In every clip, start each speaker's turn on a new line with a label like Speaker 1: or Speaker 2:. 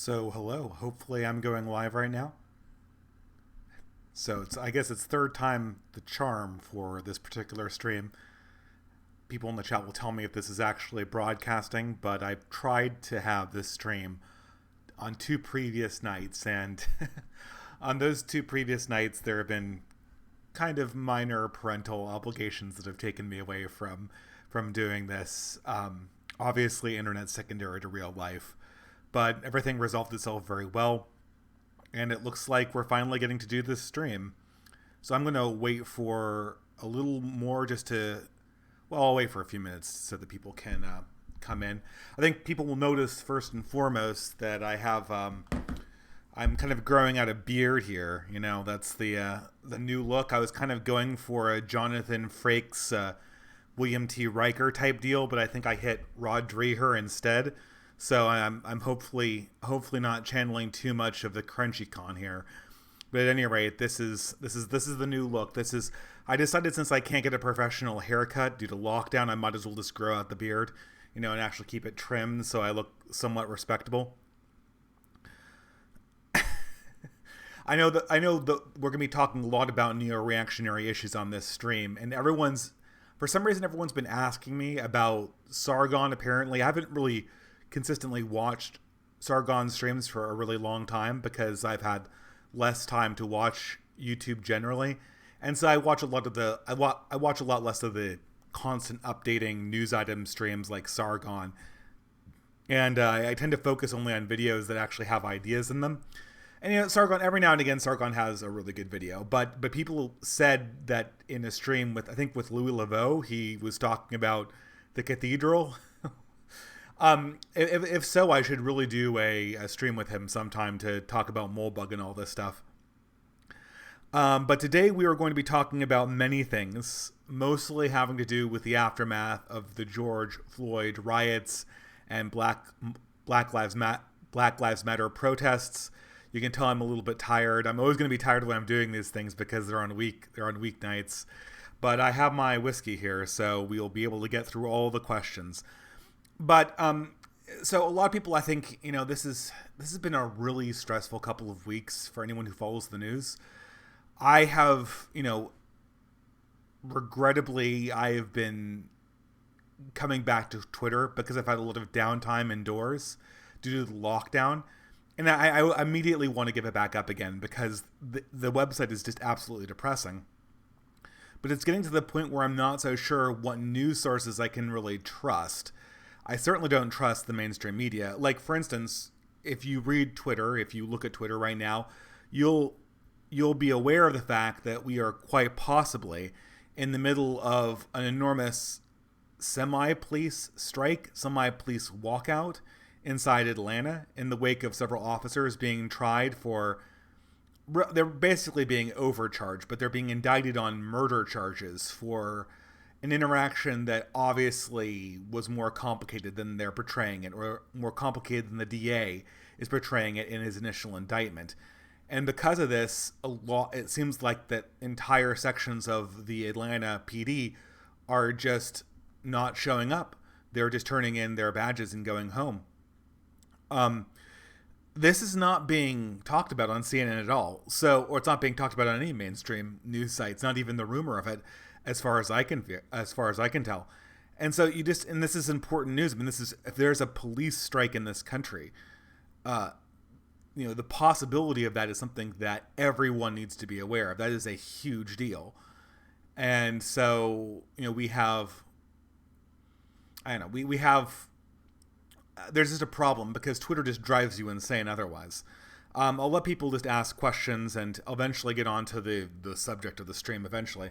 Speaker 1: So, hello. Hopefully, I'm going live right now. So, I guess it's third time the charm for this particular stream. People in the chat will tell me if this is actually broadcasting, but I've tried to have this stream on two previous nights, and on those two previous nights, there have been kind of minor parental obligations that have taken me away from doing this. Obviously, internet's secondary to real life, but everything resolved itself very well, and it looks like we're finally getting to do this stream. So I'm going to wait for a little more I'll wait for a few minutes so that people can come in. I think people will notice first and foremost that I'm kind of growing out a beard here. You know, that's the new look. I was kind of going for a Jonathan Frakes, William T. Riker type deal, but I think I hit Rod Dreher instead. So I'm hopefully not channeling too much of the crunchy con here. But at any rate, this is the new look. I decided, since I can't get a professional haircut due to lockdown, I might as well just grow out the beard, and actually keep it trimmed so I look somewhat respectable. I know that we're gonna be talking a lot about neo-reactionary issues on this stream, and for some reason everyone's been asking me about Sargon. Apparently, I haven't really consistently watched Sargon streams for a really long time because I've had less time to watch YouTube generally, and so I watch a lot less of the constant updating news item streams like Sargon, and I tend to focus only on videos that actually have ideas in them. And Sargon, every now and again, Sargon has a really good video, but people said that in a stream with Louis Laveau, he was talking about the cathedral. If so, I should really do a stream with him sometime to talk about Molebug and all this stuff. But today we are going to be talking about many things, mostly having to do with the aftermath of the George Floyd riots and Black Lives Matter protests. You can tell I'm a little bit tired. I'm always going to be tired when I'm doing these things because they're on weeknights. But I have my whiskey here, so we'll be able to get through all the questions. But so a lot of people, I think, this has been a really stressful couple of weeks for anyone who follows the news. I have, regrettably, I have been coming back to Twitter because I've had a lot of downtime indoors due to the lockdown. And I immediately want to give it back up again because the website is just absolutely depressing. But it's getting to the point where I'm not so sure what news sources I can really trust. I certainly don't trust the mainstream media. Like, for instance, if you read Twitter, if you look at Twitter right now, you'll be aware of the fact that we are quite possibly in the middle of an enormous semi-police strike, semi-police walkout inside Atlanta in the wake of several officers being tried they're basically being overcharged, but they're being indicted on murder charges for an interaction that obviously was more complicated than they're portraying it, or more complicated than the DA is portraying it in his initial indictment. And because of this, it seems like that entire sections of the Atlanta PD are just not showing up. They're just turning in their badges and going home. This is not being talked about on CNN at all. Or it's not being talked about on any mainstream news sites, not even the rumor of it, as far as I can tell. And so and this is important news. I mean, if there's a police strike in this country, the possibility of that is something that everyone needs to be aware of. That is a huge deal. And so, we have, there's just a problem because Twitter just drives you insane otherwise. I'll let people just ask questions and I'll eventually get on to the subject of the stream eventually.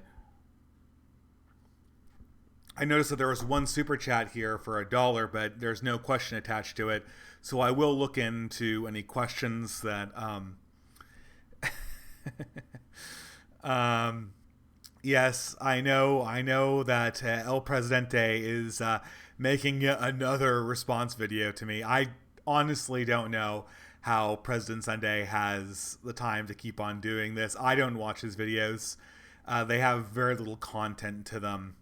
Speaker 1: I noticed that there was one super chat here for $1, but there's no question attached to it. So I will look into any questions that, yes, I know that El Presidente is making yet another response video to me. I honestly don't know how President Sunday has the time to keep on doing this. I don't watch his videos. They have very little content to them.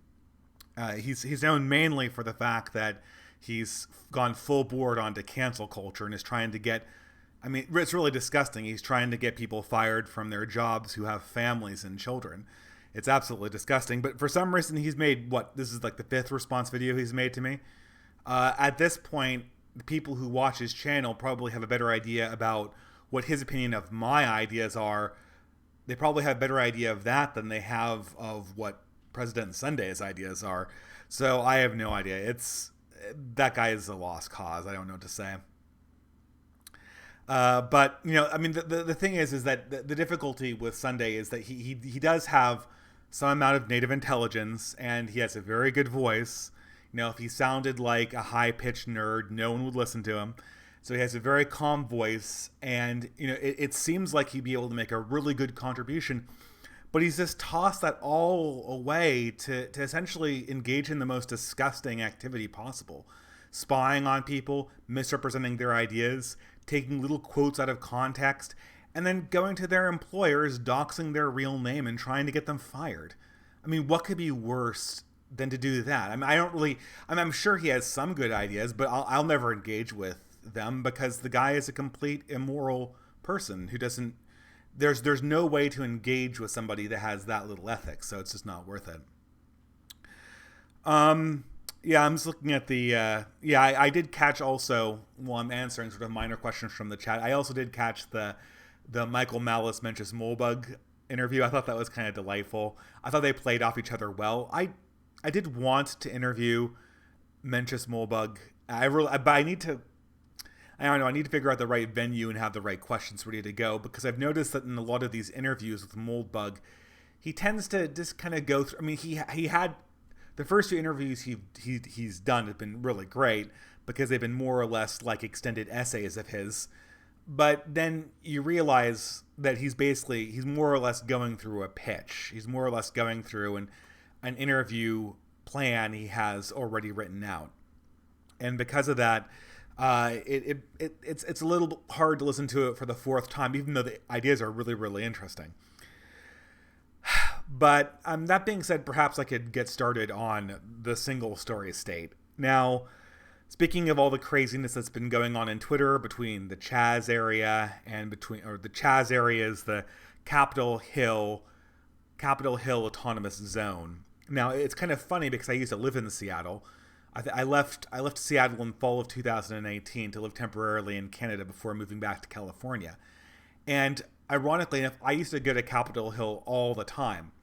Speaker 1: He's known mainly for the fact that he's gone full board onto cancel culture and is trying to get I mean, it's really disgusting. He's trying to get people fired from their jobs who have families and children. It's absolutely disgusting. But for some reason, he's made this is like the 5th response video he's made to me. At this point, the people who watch his channel probably have a better idea about what his opinion of my ideas are. They probably have a better idea of that than they have of what President Sunday's ideas are. So I have no idea. That guy is a lost cause. I don't know what to say. But I mean, the thing is that the difficulty with Sunday is that he does have some amount of native intelligence, and he has a very good voice. If he sounded like a high-pitched nerd, no one would listen to him. So he has a very calm voice, and it seems like he'd be able to make a really good contribution. But he's just tossed that all away to essentially engage in the most disgusting activity possible. Spying on people, misrepresenting their ideas, taking little quotes out of context, and then going to their employers, doxing their real name and trying to get them fired. I mean, what could be worse than to do that? I mean, I'm sure he has some good ideas, but I'll never engage with them because the guy is a complete immoral person who doesn't. There's no way to engage with somebody that has that little ethics, so it's just not worth it. Yeah, I'm just looking at the. I did catch also while I'm answering sort of minor questions from the chat. I also did catch the Michael Malice Mencius Moldbug interview. I thought that was kind of delightful. I thought they played off each other well. I did want to interview Mencius Moldbug. But I need to. I don't know. I need to figure out the right venue and have the right questions ready to go, because I've noticed that in a lot of these interviews with Moldbug, he tends to just kind of go through. I mean, he had the first 2 interviews he's done have been really great because they've been more or less like extended essays of his. But then you realize that he's more or less going through a pitch. He's more or less going through an interview plan he has already written out, and because of that. It's a little hard to listen to it for the 4th time, even though the ideas are really, really interesting. But that being said, perhaps I could get started on the single story state. Now, speaking of all the craziness that's been going on in Twitter between the CHAZ area and the CHAZ area is the Capitol Hill Autonomous Zone. Now, it's kind of funny because I used to live in Seattle. I left Seattle in fall of 2018 to live temporarily in Canada before moving back to California. And ironically enough, I used to go to Capitol Hill all the time.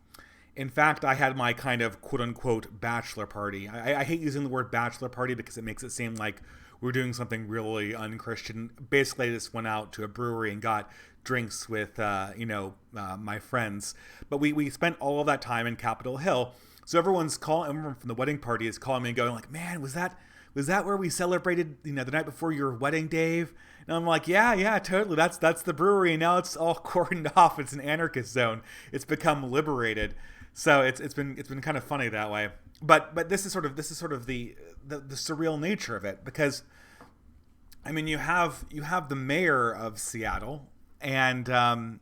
Speaker 1: In fact, I had my kind of quote-unquote bachelor party. I hate using the word bachelor party because it makes it seem like we're doing something really unchristian. Basically, I just went out to a brewery and got drinks with, my friends. But we spent all of that time in Capitol Hill. So everyone from the wedding party is calling me and going like, man, was that where we celebrated, the night before your wedding, Dave? And I'm like, yeah, totally. That's the brewery. And now it's all cordoned off. It's an anarchist zone. It's become liberated. So it's been kind of funny that way. But this is sort of the surreal nature of it, because I mean, you have the mayor of Seattle, and I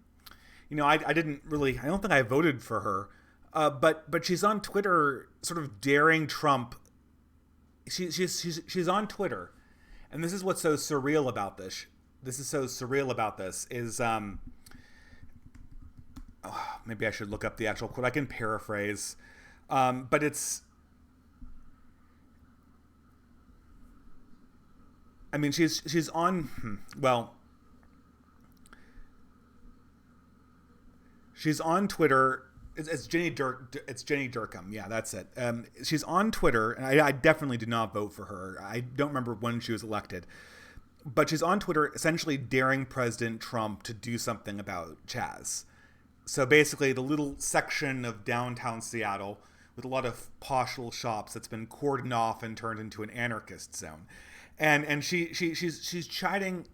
Speaker 1: don't think I voted for her. But she's on Twitter, sort of daring Trump. She's on Twitter, and this is what's so surreal about this. Is maybe I should look up the actual quote. I can paraphrase, but it's. I mean, she's on. She's on Twitter. It's Jenny Durkham. Yeah, that's it. She's on Twitter, and I definitely did not vote for her. I don't remember when she was elected. But she's on Twitter essentially daring President Trump to do something about CHAZ. So basically, the little section of downtown Seattle with a lot of posh little shops that's been cordoned off and turned into an anarchist zone. And she's chiding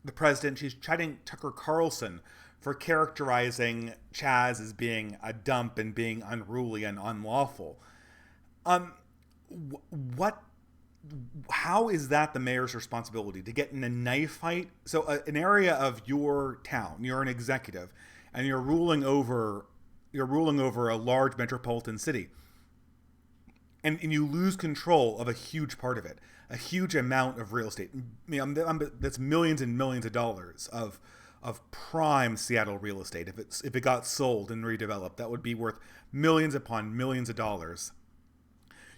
Speaker 1: the president. She's chiding Tucker Carlson for characterizing CHAZ as being a dump and being unruly and unlawful. How is that the mayor's responsibility to get in a knife fight? So an area of your town, you're an executive, and you're ruling over a large metropolitan city. and you lose control of a huge part of it, a huge amount of real estate. That's millions and millions of dollars of prime Seattle real estate. If it got sold and redeveloped, that would be worth millions upon millions of dollars.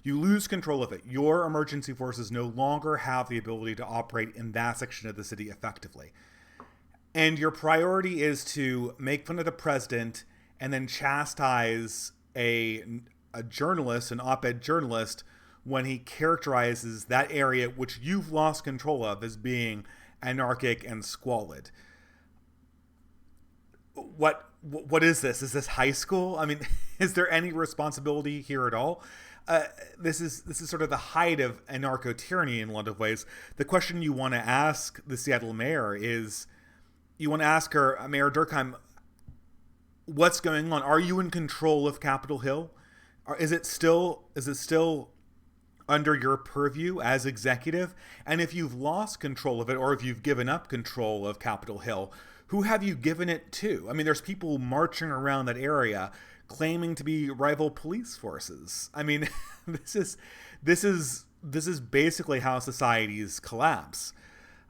Speaker 1: You lose control of it. Your emergency forces no longer have the ability to operate in that section of the city effectively. And your priority is to make fun of the president and then chastise a journalist, an op-ed journalist, when he characterizes that area which you've lost control of as being anarchic and squalid. What is this? Is this high school? I mean, is there any responsibility here at all? This is sort of the height of anarcho-tyranny in a lot of ways. The question you want to ask the Seattle mayor is, you want to ask her, Mayor Durkheim, what's going on? Are you in control of Capitol Hill? Is it still under your purview as executive? And if you've lost control of it, or if you've given up control of Capitol Hill, who have you given it to? I mean, there's people marching around that area claiming to be rival police forces. I mean, this is basically how societies collapse.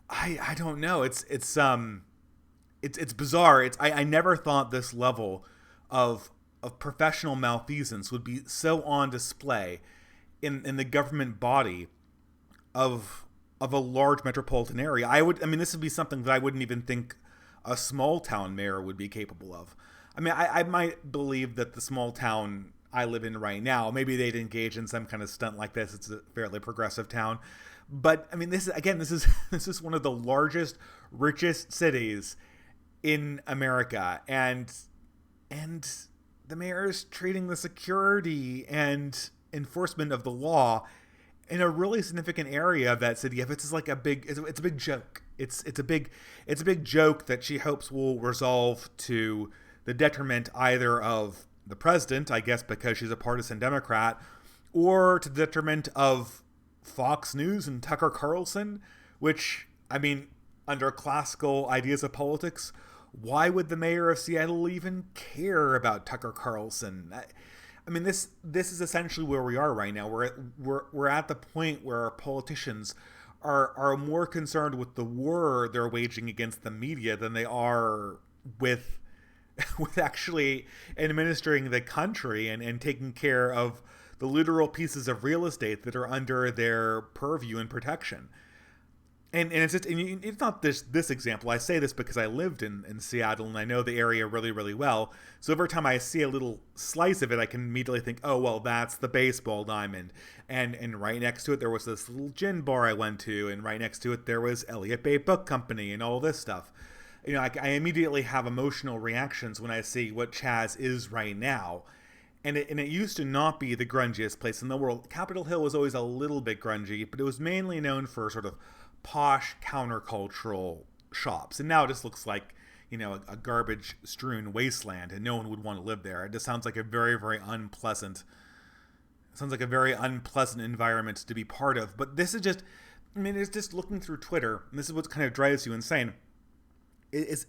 Speaker 1: I don't know. It's bizarre. I never thought this level of professional malfeasance would be so on display in the government body of a large metropolitan area. This would be something that I wouldn't even think a small town mayor would be capable of. I mean, I might believe that the small town I live in right now, maybe they'd engage in some kind of stunt like this. It's a fairly progressive town. But I mean, this is one of the largest, richest cities in America. And the mayor is treating the security and enforcement of the law in a really significant area of that city. If it's like it's a big joke. It's a big joke that she hopes will resolve to the detriment either of the president, I guess because she's a partisan Democrat, or to the detriment of Fox News and Tucker Carlson, which, I mean, under classical ideas of politics, why would the mayor of Seattle even care about Tucker Carlson? I mean, this is essentially where we are right now. We're at the point where our politicians are more concerned with the war they're waging against the media than they are with actually administering the country and taking care of the literal pieces of real estate that are under their purview and protection. And it's not this example. I say this because I lived in Seattle and I know the area really, really well. So every time I see a little slice of it, I can immediately think, oh, well, that's the baseball diamond. And right next to it, there was this little gin bar I went to. And right next to it, there was Elliott Bay Book Company and all this stuff. You know, I immediately have emotional reactions when I see what CHAZ is right now. And it used to not be the grungiest place in the world. Capitol Hill was always a little bit grungy, but it was mainly known for sort of posh countercultural shops. And now it just looks like, you know, a garbage-strewn wasteland, and no one would want to live there. It just sounds like a very, very unpleasant environment to be part of. But this is just, I mean, it's just looking through Twitter, and this is what kind of drives you insane. If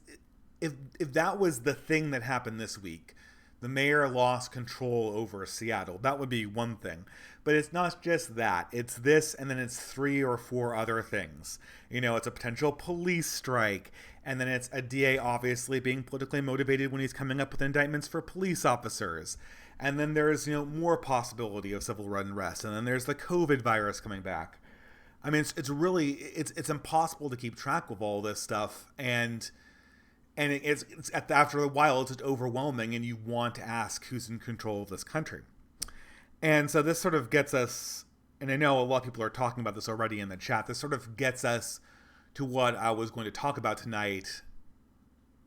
Speaker 1: that was the thing that happened this week, the mayor lost control over Seattle, that would be one thing. But it's not just that. It's this, and then it's 3 or 4 other things. You know, it's a potential police strike, and then it's a DA obviously being politically motivated when he's coming up with indictments for police officers. And then there's, you know, more possibility of civil unrest. And then there's the COVID virus coming back. I mean, it's really, it's impossible to keep track of all this stuff. And it's after a while, it's just overwhelming, and you want to ask who's in control of this country. And so this sort of gets us, and I know a lot of people are talking about this already in the chat, this sort of gets us to what I was going to talk about tonight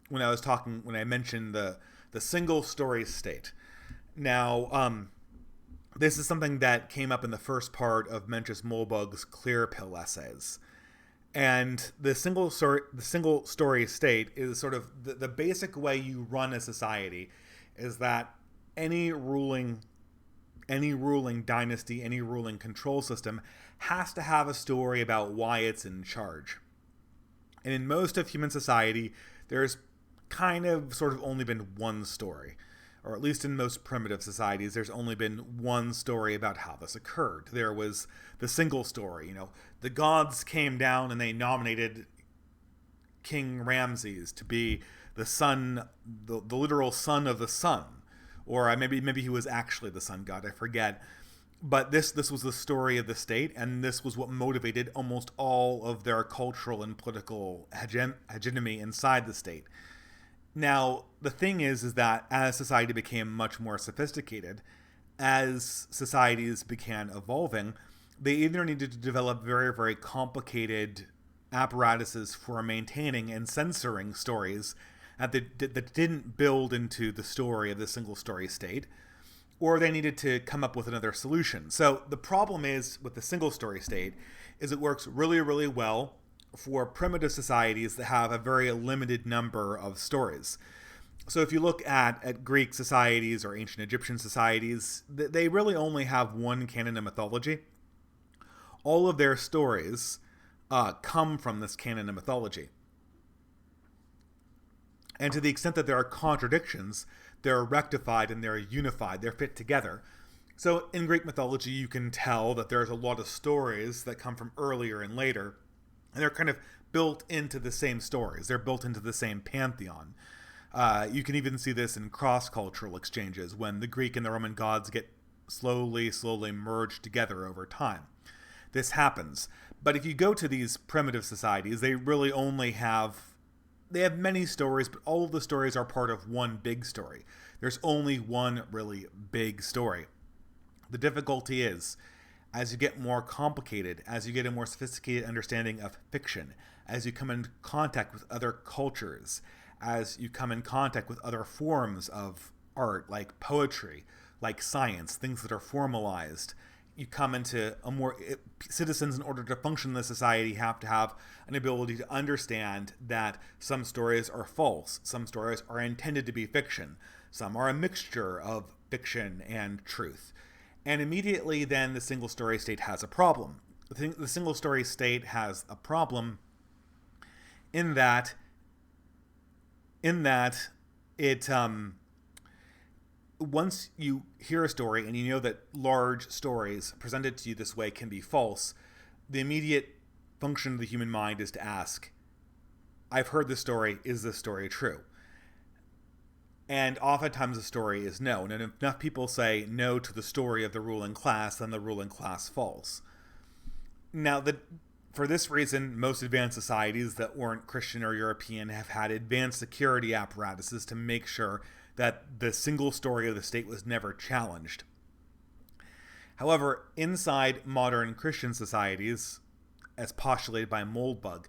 Speaker 1: when I mentioned the single story state. Now, this is something that came up in the first part of Mencius Mollberg's Clear Pill essays. And the single story state is sort of the basic way you run a society is that any ruling dynasty, any ruling control system has to have a story about why it's in charge. And in most of human society, there's kind of sort of only been one story, or at least in most primitive societies, there's only been one story about how this occurred. There was the single story. The gods came down and they nominated King Ramses to be the son, the literal son of the sun. Or maybe he was actually the sun god, I forget. But this was the story of the state, and this was what motivated almost all of their cultural and political hegemony inside the state. Now, the thing is that as society became much more sophisticated, as societies began evolving, they either needed to develop very, very complicated apparatuses for maintaining and censoring stories that didn't build into the story of the single story state, or they needed to come up with another solution. So the problem is with the single story state is it works really, really well for primitive societies that have a very limited number of stories. So if you look at Greek societies or ancient Egyptian societies, they really only have one canon of mythology. All of their stories come from this canon of mythology. And to the extent that there are contradictions, they're rectified and they're unified, they're fit together. So in Greek mythology, you can tell that there's a lot of stories that come from earlier and later, and they're kind of built into the same stories. They're built into the same pantheon. You can even see this in cross-cultural exchanges when the Greek and the Roman gods get slowly merged together over time. This happens. But if you go to these primitive societies, they really only they have many stories, but all of the stories are part of one big story. There's only one really big story. The difficulty is, as you get more complicated, as you get a more sophisticated understanding of fiction, as you come in contact with other cultures, as you come in contact with other forms of art, like poetry, like science, things that are formalized, you come into citizens, in order to function in the society, have to have an ability to understand that some stories are false, some stories are intended to be fiction, some are a mixture of fiction and truth. And immediately then the single story state has a problem. The single story state has a problem in that it once you hear a story and you know that large stories presented to you this way can be false, the immediate function of the human mind is to ask, I've heard this story, is this story true? And oftentimes the story is no. And if enough people say no to the story of the ruling class, then the ruling class falls. Now, for this reason, most advanced societies that weren't Christian or European have had advanced security apparatuses to make sure that the single story of the state was never challenged. However, inside modern Christian societies, as postulated by Moldbug,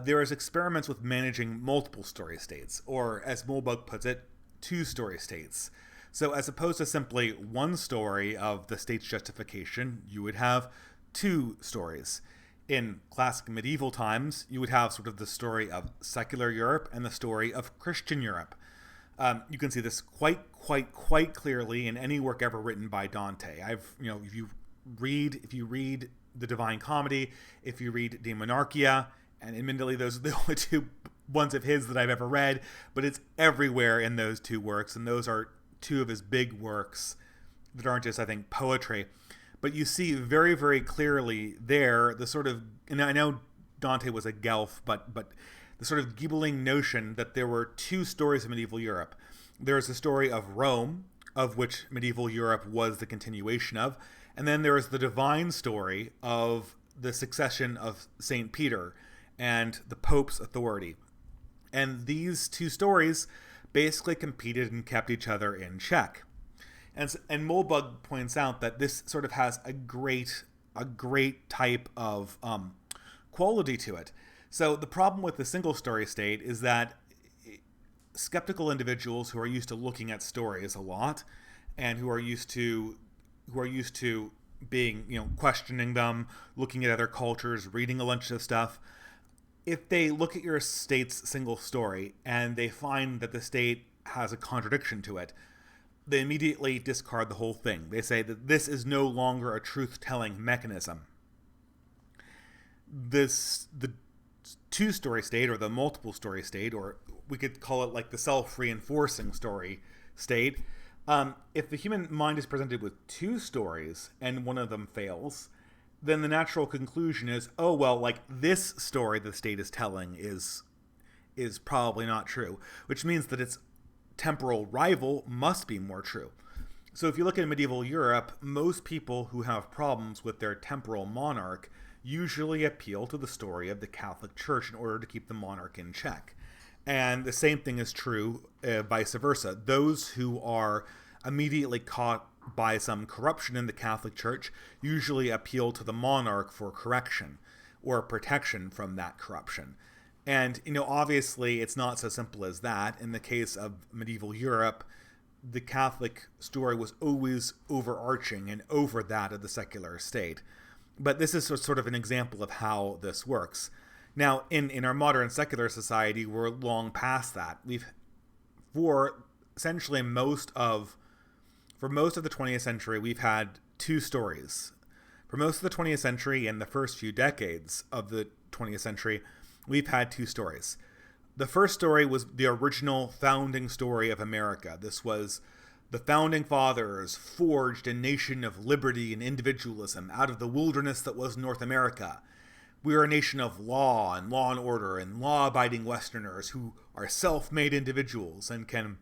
Speaker 1: there is experiments with managing multiple story states, or as Moldbug puts it, two-story states. So as opposed to simply one story of the state's justification, you would have two stories. In classic medieval times, you would have sort of the story of secular Europe and the story of Christian Europe. You can see this quite clearly in any work ever written by Dante. If you read the Divine Comedy, if you read De Monarchia, and admittedly those are the only two ones of his that I've ever read, but it's everywhere in those two works, and those are two of his big works that aren't just, I think, poetry. But you see very, very clearly there the sort of, and I know Dante was a Guelph, but the sort of gibbling notion that there were two stories of medieval Europe. There's the story of Rome, of which medieval Europe was the continuation of, and then there is the divine story of the succession of St. Peter and the Pope's authority. And these two stories basically competed and kept each other in check. And Moldbug points out that this sort of has a great type of quality to it. So the problem with the single story state is that skeptical individuals who are used to looking at stories a lot, and who are used to being, questioning them, looking at other cultures, reading a bunch of stuff, if they look at your state's single story and they find that the state has a contradiction to it, they immediately discard the whole thing. They say that this is no longer a truth-telling mechanism. The two-story state, or the multiple-story state, or we could call it like the self-reinforcing story state. If the human mind is presented with two stories and one of them fails, then the natural conclusion is, oh well, like this story the state is telling is probably not true, which means that its temporal rival must be more true. So if you look at medieval Europe, most people who have problems with their temporal monarch usually appeal to the story of the Catholic Church in order to keep the monarch in check. And the same thing is true vice versa. Those who are immediately caught by some corruption in the Catholic Church usually appeal to the monarch for correction or protection from that corruption. And, obviously it's not so simple as that. In the case of medieval Europe, the Catholic story was always overarching and over that of the secular state. But this is sort of an example of how this works. Now, in our modern secular society, we're long past that. For most of the 20th century, we've had two stories. For most of the 20th century and the first few decades of the 20th century, we've had two stories. The first story was the original founding story of America. This was the founding fathers forged a nation of liberty and individualism out of the wilderness that was North America. We are a nation of law and order and law-abiding Westerners who are self-made individuals and can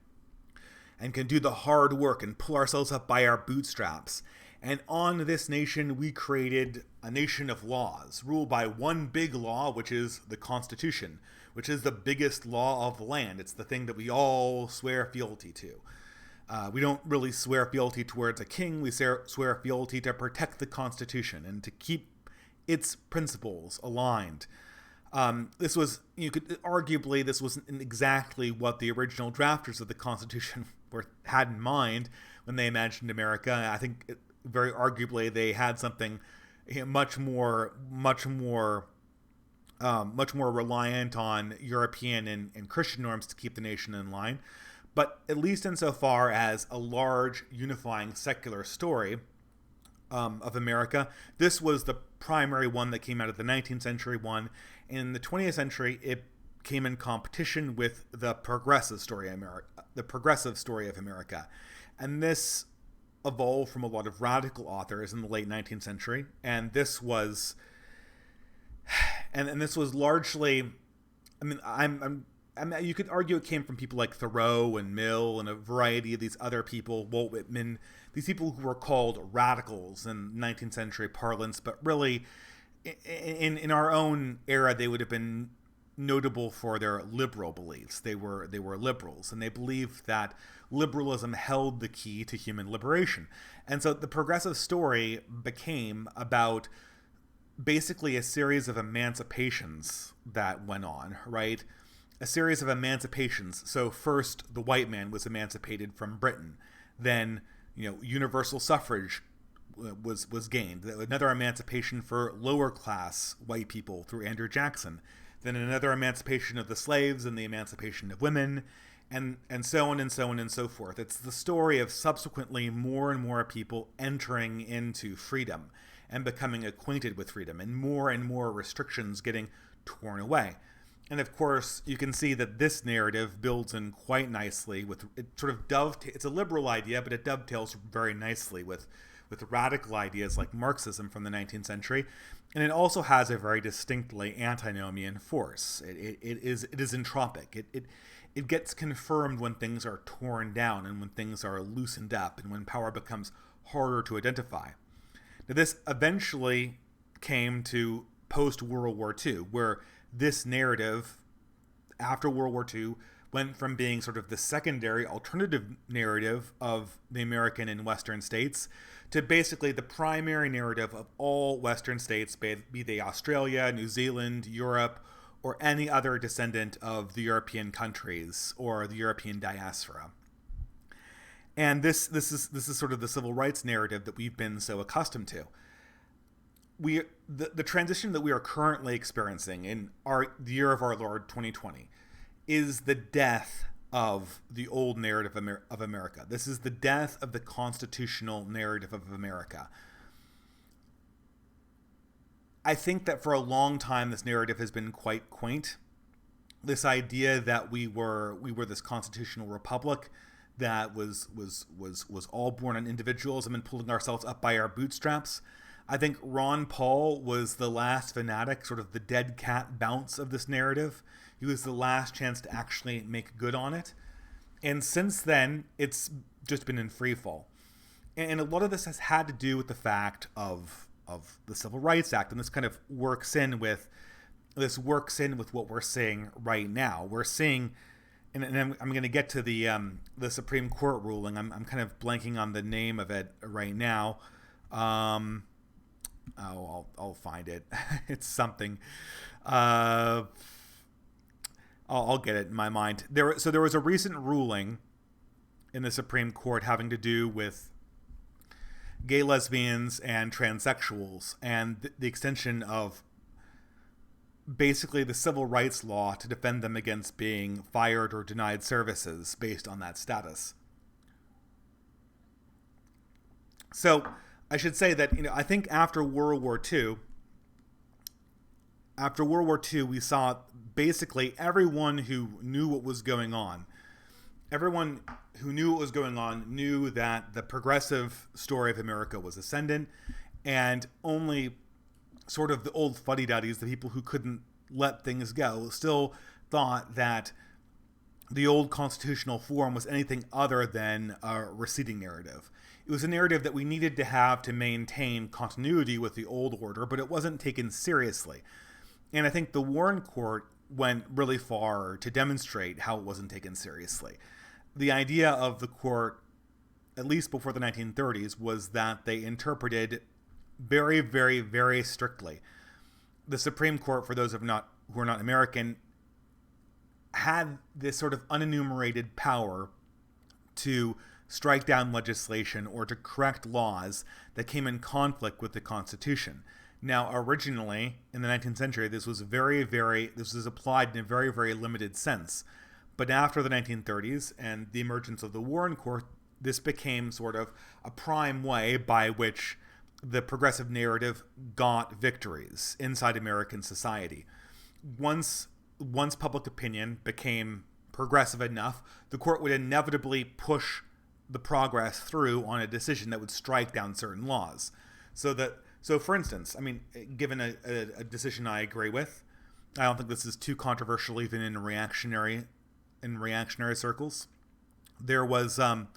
Speaker 1: do the hard work and pull ourselves up by our bootstraps. And on this nation, we created a nation of laws, ruled by one big law, which is the Constitution, which is the biggest law of the land. It's the thing that we all swear fealty to. We don't really swear fealty towards a king. We swear fealty to protect the Constitution and to keep its principles aligned. This wasn't exactly what the original drafters of the Constitution had in mind when they imagined America. I think very arguably they had something much more reliant on European and Christian norms to keep the nation in line. But at least insofar as a large unifying secular story of America, this was the primary one that came out of the 19th century one. In the 20th century, it came in competition with the progressive story of America. And this evolved from a lot of radical authors in the late 19th century. And this was largely, you could argue it came from people like Thoreau and Mill and a variety of these other people, Walt Whitman, these people who were called radicals in 19th century parlance, but really in our own era, they would have been notable for their liberal beliefs. They were liberals, and they believed that liberalism held the key to human liberation. And so the progressive story became about basically a series of emancipations that went on, right? A series of emancipations. So first, the white man was emancipated from Britain. Then, universal suffrage was gained. Another emancipation for lower class white people through Andrew Jackson. Then another emancipation of the slaves and the emancipation of women, and so on and so on and so forth. It's the story of subsequently more and more people entering into freedom and becoming acquainted with freedom, and more restrictions getting torn away. And of course, you can see that this narrative builds in quite nicely with it. Sort of it's a liberal idea, but it dovetails very nicely with radical ideas like Marxism from the 19th century, and it also has a very distinctly antinomian force. It is entropic. It gets confirmed when things are torn down and when things are loosened up and when power becomes harder to identify. Now, this eventually came to post-World War II, where this narrative, after World War II, went from being sort of the secondary alternative narrative of the American and Western states to basically the primary narrative of all Western states, be they Australia, New Zealand, Europe, or any other descendant of the European countries or the European diaspora. And this is sort of the civil rights narrative that we've been so accustomed to. The transition that we are currently experiencing in the year of our Lord 2020 is the death of the old narrative of America. This is the death of the constitutional narrative of America. I think that for a long time this narrative has been quite quaint. This idea that we were this constitutional republic, that was all born on individualism and pulling ourselves up by our bootstraps. I think Ron Paul was the last fanatic, sort of the dead cat bounce of this narrative. He was the last chance to actually make good on it. And since then, it's just been in free fall. And a lot of this has had to do with the fact of the Civil Rights Act, and this kind of works in with what we're seeing right now. We're seeing, and I'm going to get to the Supreme Court ruling. I'm kind of blanking on the name of it right now. I'll find it. It's something. I'll get it in my mind. There was a recent ruling in the Supreme Court having to do with gay, lesbians, and transsexuals, and the extension of basically the civil rights law to defend them against being fired or denied services based on that status. So I should say that, I think after World War II, we saw basically everyone who knew what was going on. Everyone who knew what was going on knew that the progressive story of America was ascendant, and only sort of the old fuddy-duddies, the people who couldn't let things go, still thought that the old constitutional form was anything other than a receding narrative. It was a narrative that we needed to have to maintain continuity with the old order, but it wasn't taken seriously. And I think the Warren Court went really far to demonstrate how it wasn't taken seriously. The idea of the court, at least before the 1930s, was that they interpreted very, very, very strictly. The Supreme Court, for those who are not American, had this sort of unenumerated power to strike down legislation or to correct laws that came in conflict with the Constitution. Now, originally, in the 19th century, this was applied in a very, very limited sense. But after the 1930s and the emergence of the Warren Court, this became sort of a prime way by which the progressive narrative got victories inside American society. Once public opinion became progressive enough, the court would inevitably push the progress through on a decision that would strike down certain laws. So, for instance, given a decision I agree with, I don't think this is too controversial even in reactionary circles. There was a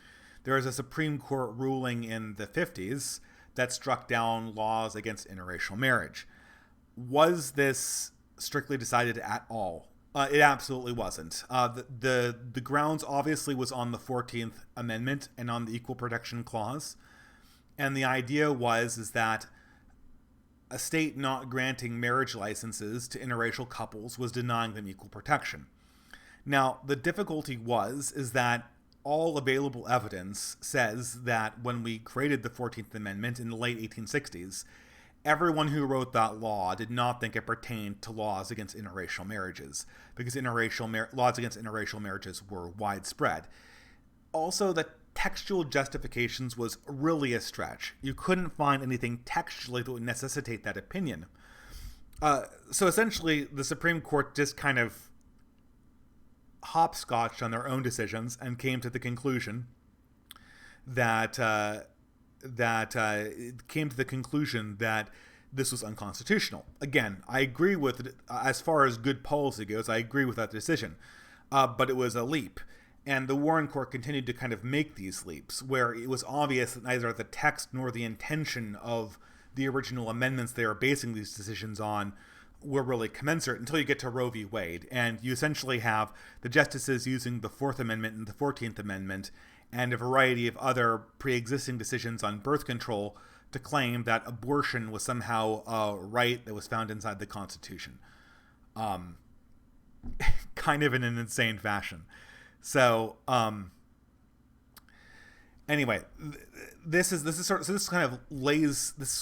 Speaker 1: Supreme Court ruling in the 50s that struck down laws against interracial marriage. Was this strictly decided at all? It absolutely wasn't. The grounds obviously was on the 14th Amendment and on the Equal Protection Clause. And the idea is that a state not granting marriage licenses to interracial couples was denying them equal protection. Now, the difficulty is that all available evidence says that when we created the 14th Amendment in the late 1860s, everyone who wrote that law did not think it pertained to laws against interracial marriages, because laws against interracial marriages were widespread. Also, the textual justifications was really a stretch. You couldn't find anything textually that would necessitate that opinion. So essentially, the Supreme Court just kind of hopscotched on their own decisions and came to the conclusion that this was unconstitutional. Again, I agree with it as far as good policy goes. I agree with that decision, but it was a leap. And the Warren Court continued to kind of make these leaps where it was obvious that neither the text nor the intention of the original amendments they were basing these decisions on were really commensurate until you get to Roe v. Wade. And you essentially have the justices using the 4th Amendment and the 14th Amendment and a variety of other pre-existing decisions on birth control to claim that abortion was somehow a right that was found inside the Constitution. Kind of in an insane fashion. So, anyway, this sort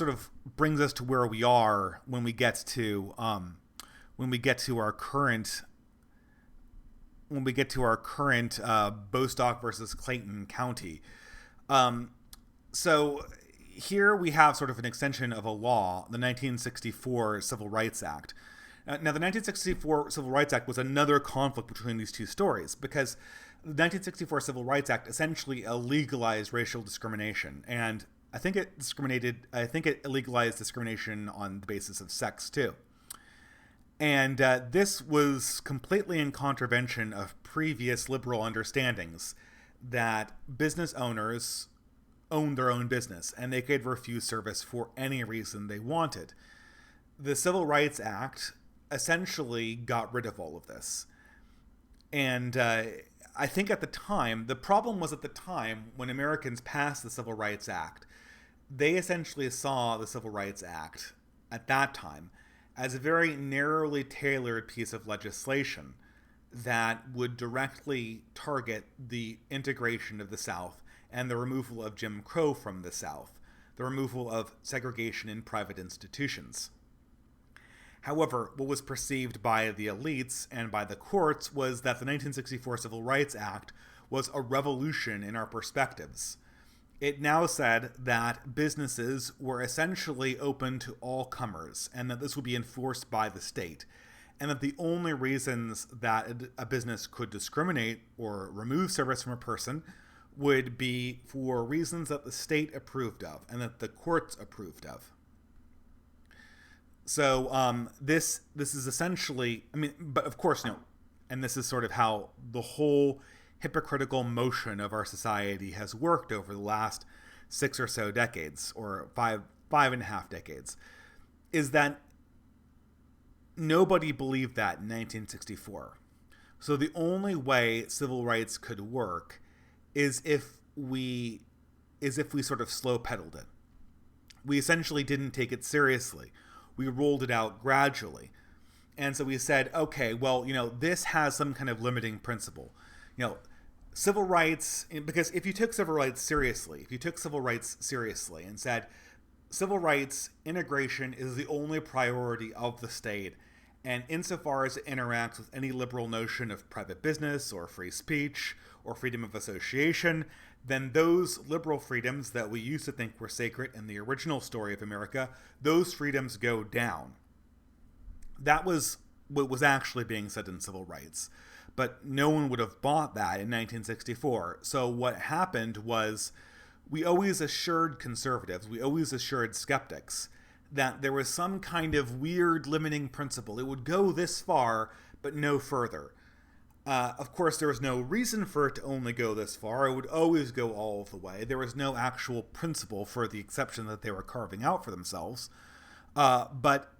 Speaker 1: of brings us to where we are when we get to our current Bostock versus Clayton County. So here we have sort of an extension of a law, the 1964 Civil Rights Act. Now, the 1964 Civil Rights Act was another conflict between these two stories, because the 1964 Civil Rights Act essentially legalized racial discrimination, and I think it legalized discrimination on the basis of sex too. And this was completely in contravention of previous liberal understandings that business owners owned their own business and they could refuse service for any reason they wanted. The Civil Rights Act essentially got rid of all of this. And I think at the time, the problem was at the time when Americans passed the Civil Rights Act, they essentially saw the Civil Rights Act at that time as a very narrowly tailored piece of legislation that would directly target the integration of the South and the removal of Jim Crow from the South, the removal of segregation in private institutions. However, what was perceived by the elites and by the courts was that the 1964 Civil Rights Act was a revolution in our perspectives. It now said that businesses were essentially open to all comers and that this would be enforced by the state, and that the only reasons that a business could discriminate or remove service from a person would be for reasons that the state approved of and that the courts approved of. So this is essentially, but of course, and this is sort of how the whole hypocritical motion of our society has worked over the last 6 or so decades, or five and a half decades, is that nobody believed that in 1964. So the only way civil rights could work is if we sort of slow pedaled it. We essentially didn't take it seriously. We rolled it out gradually. And so we said, okay, well, this has some kind of limiting principle. Civil rights, because if you took civil rights seriously and said, civil rights integration is the only priority of the state, and insofar as it interacts with any liberal notion of private business or free speech or freedom of association, then those liberal freedoms that we used to think were sacred in the original story of America, those freedoms go down. That was what was actually being said in civil rights. But no one would have bought that in 1964. So what happened was we always assured conservatives, we always assured skeptics that there was some kind of weird limiting principle. It would go this far, but no further. Of course, there was no reason for it to only go this far. It would always go all of the way. There was no actual principle for the exception that they were carving out for themselves. But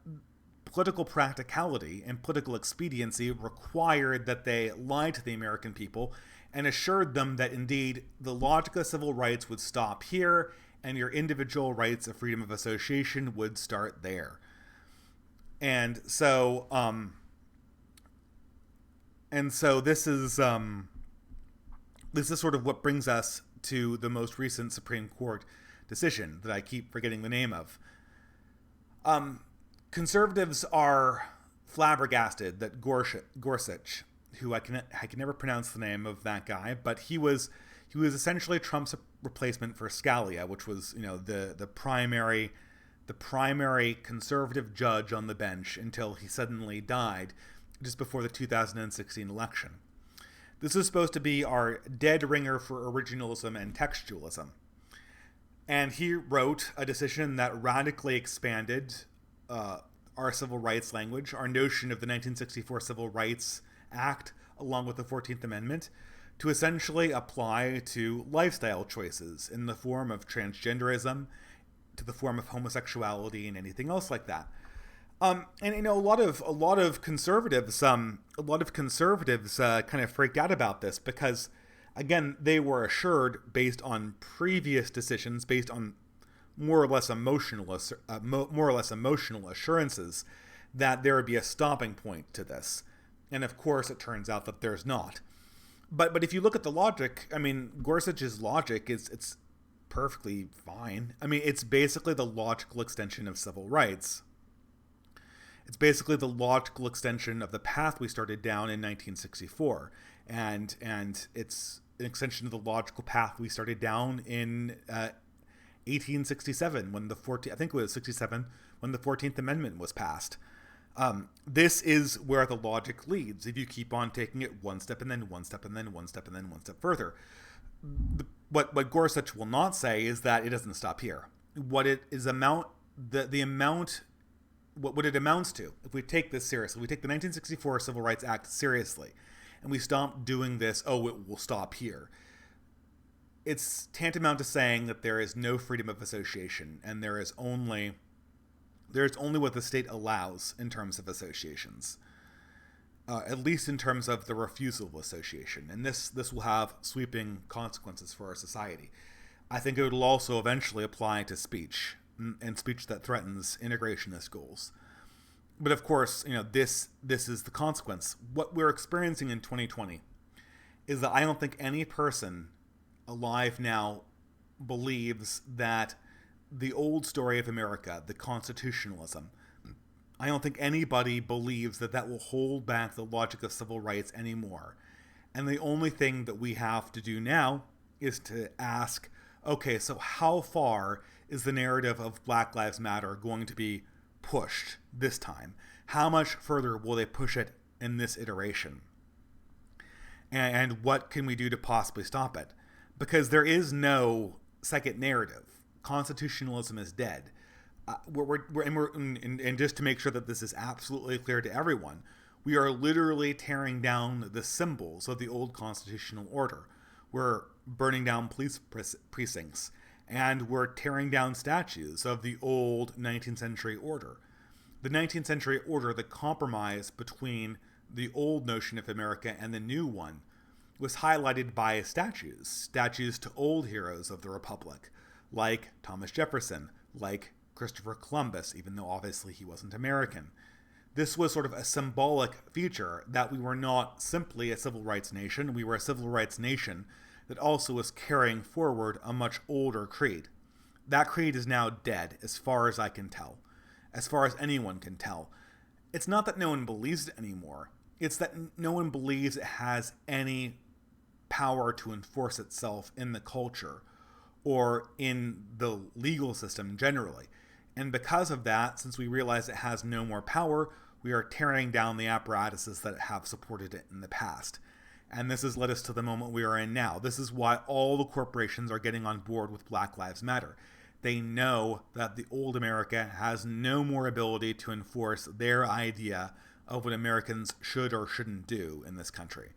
Speaker 1: political practicality and political expediency required that they lied to the American people and assured them that indeed the logic of civil rights would stop here and your individual rights of freedom of association would start there. And so this is sort of what brings us to the most recent Supreme Court decision that I keep forgetting the name of. Conservatives are flabbergasted that Gorsuch, who I can never pronounce the name of that guy, but he was essentially Trump's replacement for Scalia, which was the primary conservative judge on the bench until he suddenly died just before the 2016 election. This was supposed to be our dead ringer for originalism and textualism, and he wrote a decision that radically expanded our civil rights language, our notion of the 1964 Civil Rights Act, along with the 14th Amendment, to essentially apply to lifestyle choices in the form of transgenderism, to the form of homosexuality, and anything else like that. And a lot of conservatives kind of freaked out about this because, again, they were assured based on previous decisions, based on more or less emotional assurances that there would be a stopping point to this. And of course, it turns out that there's not. But if you look at the logic, Gorsuch's logic it's perfectly fine. It's basically the logical extension of civil rights. It's basically the logical extension of the path we started down in 1964, and it's an extension of the logical path we started down in 1867 when the 14th Amendment was passed. This is where the logic leads. If you keep on taking it one step and then one step and then one step and then one step further. What Gorsuch will not say is that it doesn't stop here. What it is what it amounts to, if we take this seriously, we take the 1964 Civil Rights Act seriously, and we stop doing this, oh, it will stop here. It's tantamount to saying that there is no freedom of association, and there is only what the state allows in terms of associations, at least in terms of the refusal of association. And this will have sweeping consequences for our society. I think it will also eventually apply to speech, and speech that threatens integrationist goals. But of course, this is the consequence. What we're experiencing in 2020 is that I don't think any person alive now believes that the old story of America, the constitutionalism, I don't think anybody believes that will hold back the logic of civil rights anymore. And the only thing that we have to do now is to ask, okay, so how far is the narrative of Black Lives Matter going to be pushed this time? How much further will they push it in this iteration? And what can we do to possibly stop it? Because there is no second narrative. Constitutionalism is dead. And just to make sure that this is absolutely clear to everyone, we are literally tearing down the symbols of the old constitutional order. We're burning down police precincts, and we're tearing down statues of the old 19th century order. The 19th century order, the compromise between the old notion of America and the new one, was highlighted by statues to old heroes of the Republic, like Thomas Jefferson, like Christopher Columbus, even though obviously he wasn't American. This was sort of a symbolic feature that we were not simply a civil rights nation, we were a civil rights nation that also was carrying forward a much older creed. That creed is now dead, as far as I can tell, as far as anyone can tell. It's not that no one believes it anymore, it's that no one believes it has any power to enforce itself in the culture or in the legal system generally. And because of that, since we realize it has no more power, we are tearing down the apparatuses that have supported it in the past. And this has led us to the moment we are in now. This is why all the corporations are getting on board with Black Lives Matter. They know that the old America has no more ability to enforce their idea of what Americans should or shouldn't do in this country.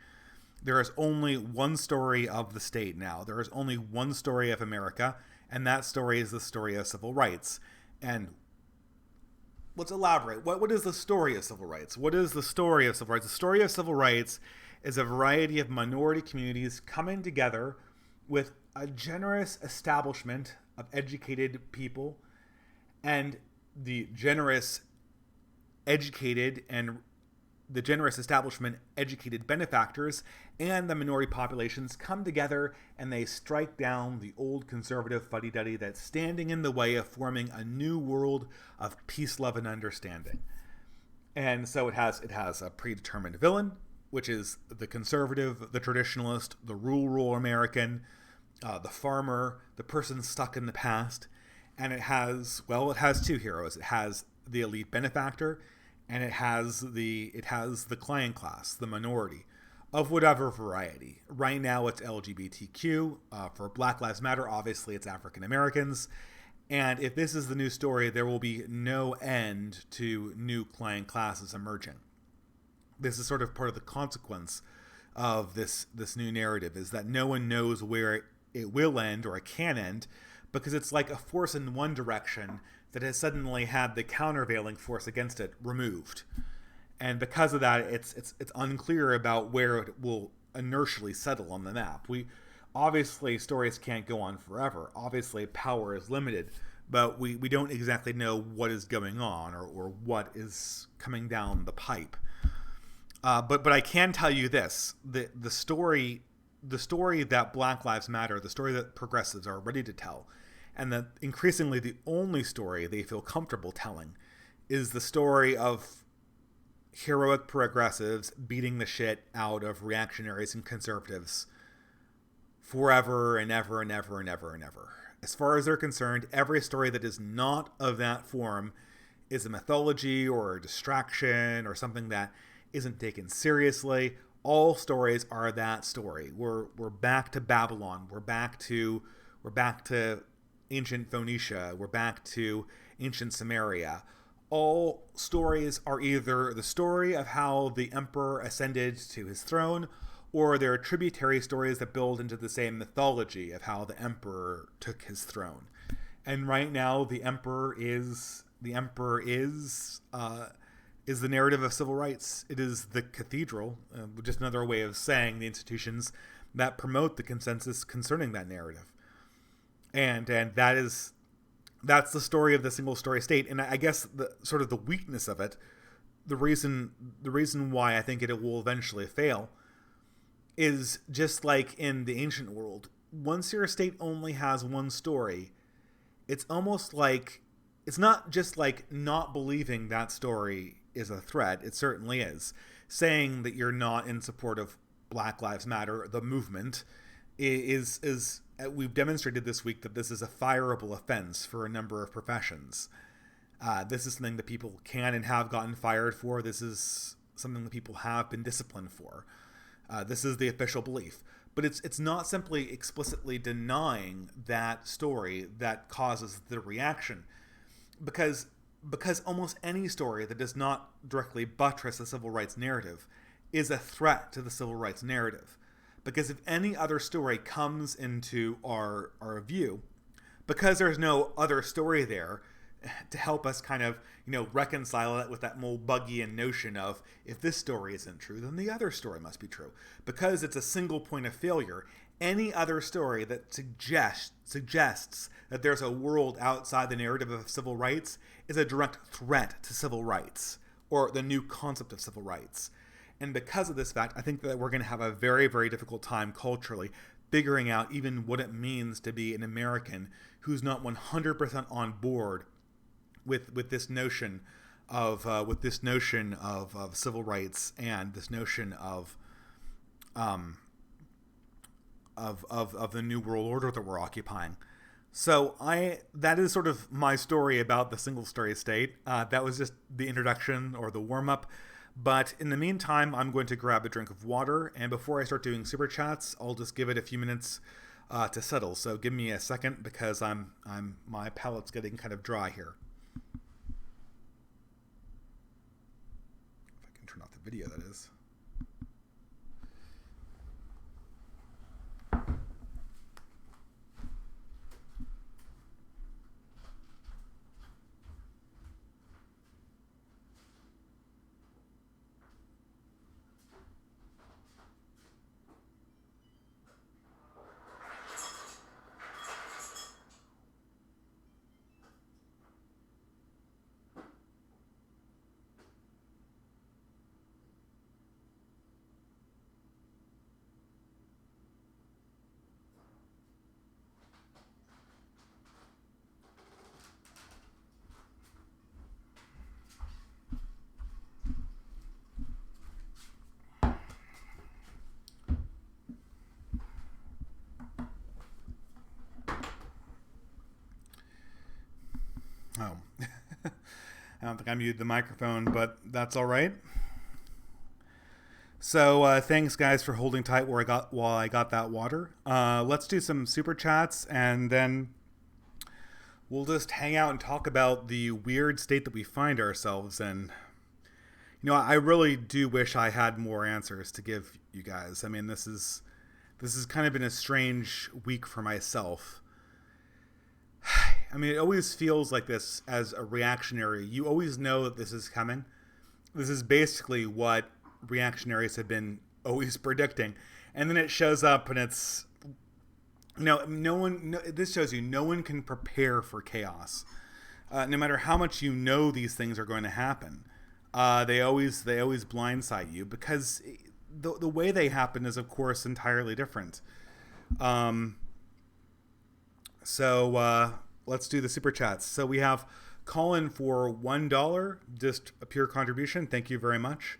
Speaker 1: There is only one story of the state now. There is only one story of America, and that story is the story of civil rights. And let's elaborate. What is the story of civil rights? What is the story of civil rights? The story of civil rights is a variety of minority communities coming together with a generous establishment of educated people, and the generous establishment educated benefactors and the minority populations come together and they strike down the old conservative fuddy-duddy that's standing in the way of forming a new world of peace, love, and understanding. And so it has a predetermined villain, which is the conservative, the traditionalist, the rural American, the farmer, the person stuck in the past. And it has two heroes. It has the elite benefactor, and it has the client class, the minority, of whatever variety. Right now it's LGBTQ. For Black Lives Matter, obviously it's African Americans. And if this is the new story, there will be no end to new client classes emerging. This is sort of part of the consequence of this new narrative, is that no one knows where it will end or it can end, because it's like a force in one direction that has suddenly had the countervailing force against it removed. And because of that, it's unclear about where it will inertially settle on the map. Obviously, stories can't go on forever. Obviously, power is limited, but we don't exactly know what is going on or what is coming down the pipe. But I can tell you this: the story that Black Lives Matter, the story that progressives are ready to tell, and that increasingly the only story they feel comfortable telling, is the story of heroic progressives beating the shit out of reactionaries and conservatives forever and ever and ever and ever and ever. As far as they're concerned, every story that is not of that form is a mythology or a distraction or something that isn't taken seriously. All stories are that story. We're back to Babylon. We're back to ancient Phoenicia. We're back to ancient Samaria. All stories are either the story of how the emperor ascended to his throne, or they're tributary stories that build into the same mythology of how the emperor took his throne. And right now, the emperor is the narrative of civil rights. It is the cathedral, just another way of saying the institutions that promote the consensus concerning that narrative. And that's the story of the single story state. And I guess the sort of the weakness of it, the reason why I think it will eventually fail, is just like in the ancient world. Once your state only has one story, it's almost like, it's not just like not believing that story is a threat. It certainly is. Saying that you're not in support of Black Lives Matter, the movement, is we've demonstrated this week that this is a fireable offense for a number of professions. This is something that people can and have gotten fired for. This is something that people have been disciplined for. This is the official belief. But it's not simply explicitly denying that story that causes the reaction. Because almost any story that does not directly buttress the civil rights narrative is a threat to the civil rights narrative. Because if any other story comes into our view, because there's no other story there to help us kind of, reconcile it with that Mulbuggian notion of, if this story isn't true, then the other story must be true. Because it's a single point of failure, any other story that suggests that there's a world outside the narrative of civil rights is a direct threat to civil rights, or the new concept of civil rights. And because of this fact, I think that we're going to have a very, very difficult time culturally figuring out even what it means to be an American who's not 100% on board with this notion of civil rights and this notion of the new world order that we're occupying. So that is sort of my story about the single story state. That was just the introduction or the warm up. But in the meantime, I'm going to grab a drink of water, and before I start doing super chats, I'll just give it a few minutes to settle. So give me a second because my palate's getting kind of dry here. If I can turn off the video, that is. Oh, I don't think I muted the microphone, but that's all right. So thanks, guys, for holding tight while I got that water. Let's do some super chats, and then we'll just hang out and talk about the weird state that we find ourselves in. I really do wish I had more answers to give you guys. I mean, this has kind of been a strange week for myself. I mean, it always feels like this as a reactionary. You always know that this is coming. This is basically what reactionaries have been always predicting. And then it shows up and it's, this shows you no one can prepare for chaos. No matter how much you know these things are going to happen. They always blindside you because the way they happen is, of course, entirely different. So let's do the super chats. So we have Colin for $1, just a pure contribution. Thank you very much.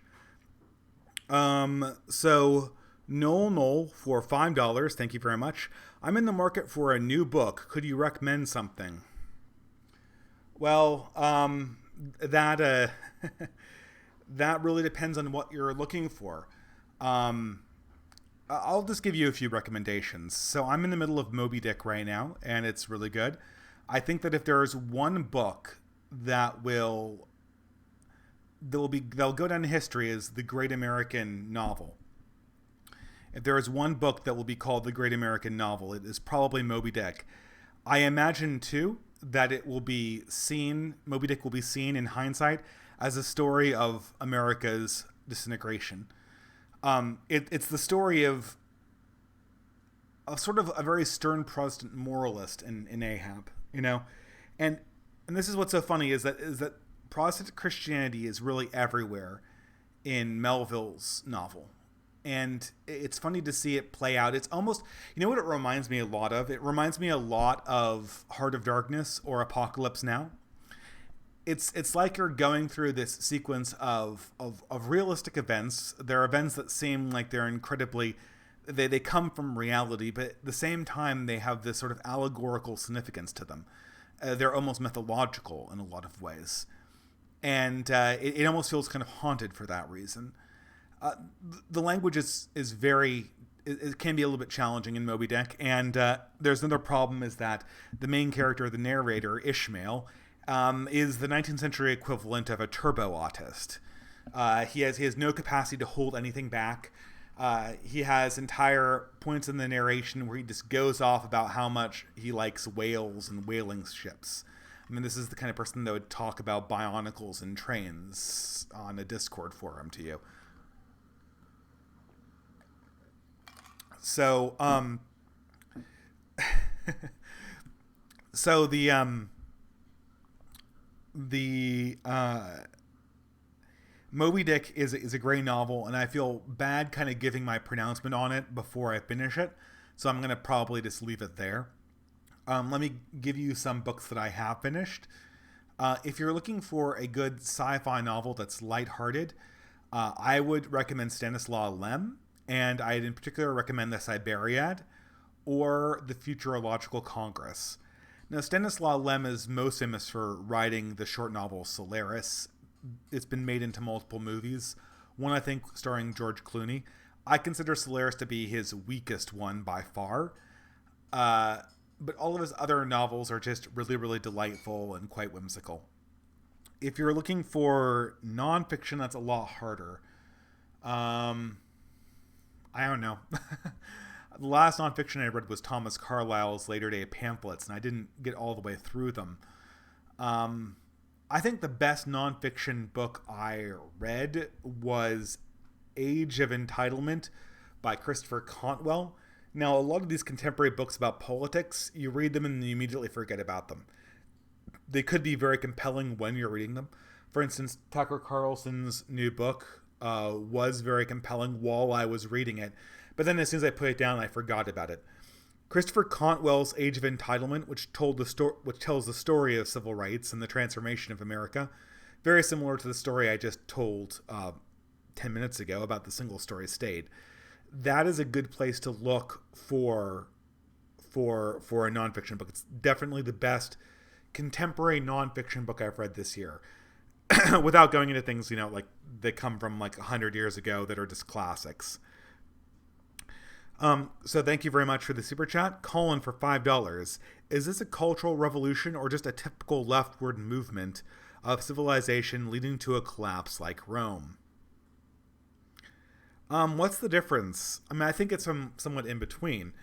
Speaker 1: So Noel for $5. Thank you very much. I'm in the market for a new book. Could you recommend something? Well, that that really depends on what you're looking for. Um, I'll just give you a few recommendations. So I'm in the middle of Moby Dick right now, and it's really good. I think that if there's one book that that'll go down in history as the great American novel. If there is one book that will be called the great American novel, it is probably Moby Dick. I imagine too that it will be seen, Moby Dick will be seen in hindsight as a story of America's disintegration. It's the story of sort of a very stern Protestant moralist in Ahab, you know, and this is what's so funny is that Protestant Christianity is really everywhere in Melville's novel. And it's funny to see it play out. It's almost, you know what it reminds me a lot of? It reminds me a lot of Heart of Darkness or Apocalypse Now. It's like you're going through this sequence of realistic events. There are events that seem like they're incredibly, they come from reality, but at the same time they have this sort of allegorical significance to them. They're almost mythological in a lot of ways. And it almost feels kind of haunted for that reason. The language is very, it can be a little bit challenging in Moby Dick. And there's another problem is that the main character, the narrator, Ishmael, is the 19th century equivalent of a turbo autist. He has no capacity to hold anything back. He has entire points in the narration where he just goes off about how much he likes whales and whaling ships. I mean, this is the kind of person that would talk about bionicles and trains on a Discord forum to you. So, so the Moby Dick is a great novel, and I feel bad kind of giving my pronouncement on it before I finish it, so I'm going to probably just leave it there. Let me give you some books that I have finished. If you're looking for a good sci-fi novel that's lighthearted, I would recommend Stanislaw Lem, and I'd in particular recommend the Siberiad or the Futurological Congress. Now, Stanislaw Lem is most famous for writing the short novel Solaris. It's been made into multiple movies, one I think starring George Clooney. I consider Solaris to be his weakest one by far. But all of his other novels are just really, really delightful and quite whimsical. If you're looking for nonfiction, that's a lot harder. I don't know. The last nonfiction I read was Thomas Carlyle's Later Day Pamphlets, and I didn't get all the way through them. I think the best nonfiction book I read was Age of Entitlement by Christopher Cantwell. Now, a lot of these contemporary books about politics, you read them and you immediately forget about them. They could be very compelling when you're reading them. For instance, Tucker Carlson's new book was very compelling while I was reading it. But then as soon as I put it down, I forgot about it. Christopher Cantwell's Age of Entitlement, which tells the story of civil rights and the transformation of America, very similar to the story I just told 10 minutes ago about the single story state. That is a good place to look for a nonfiction book. It's definitely the best contemporary nonfiction book I've read this year. Without going into things, like that come from like 100 years ago that are just classics. So thank you very much for the super chat. Colin for $5. Is this a cultural revolution or just a typical leftward movement of civilization leading to a collapse like Rome? What's the difference? I mean, I think it's somewhat in between.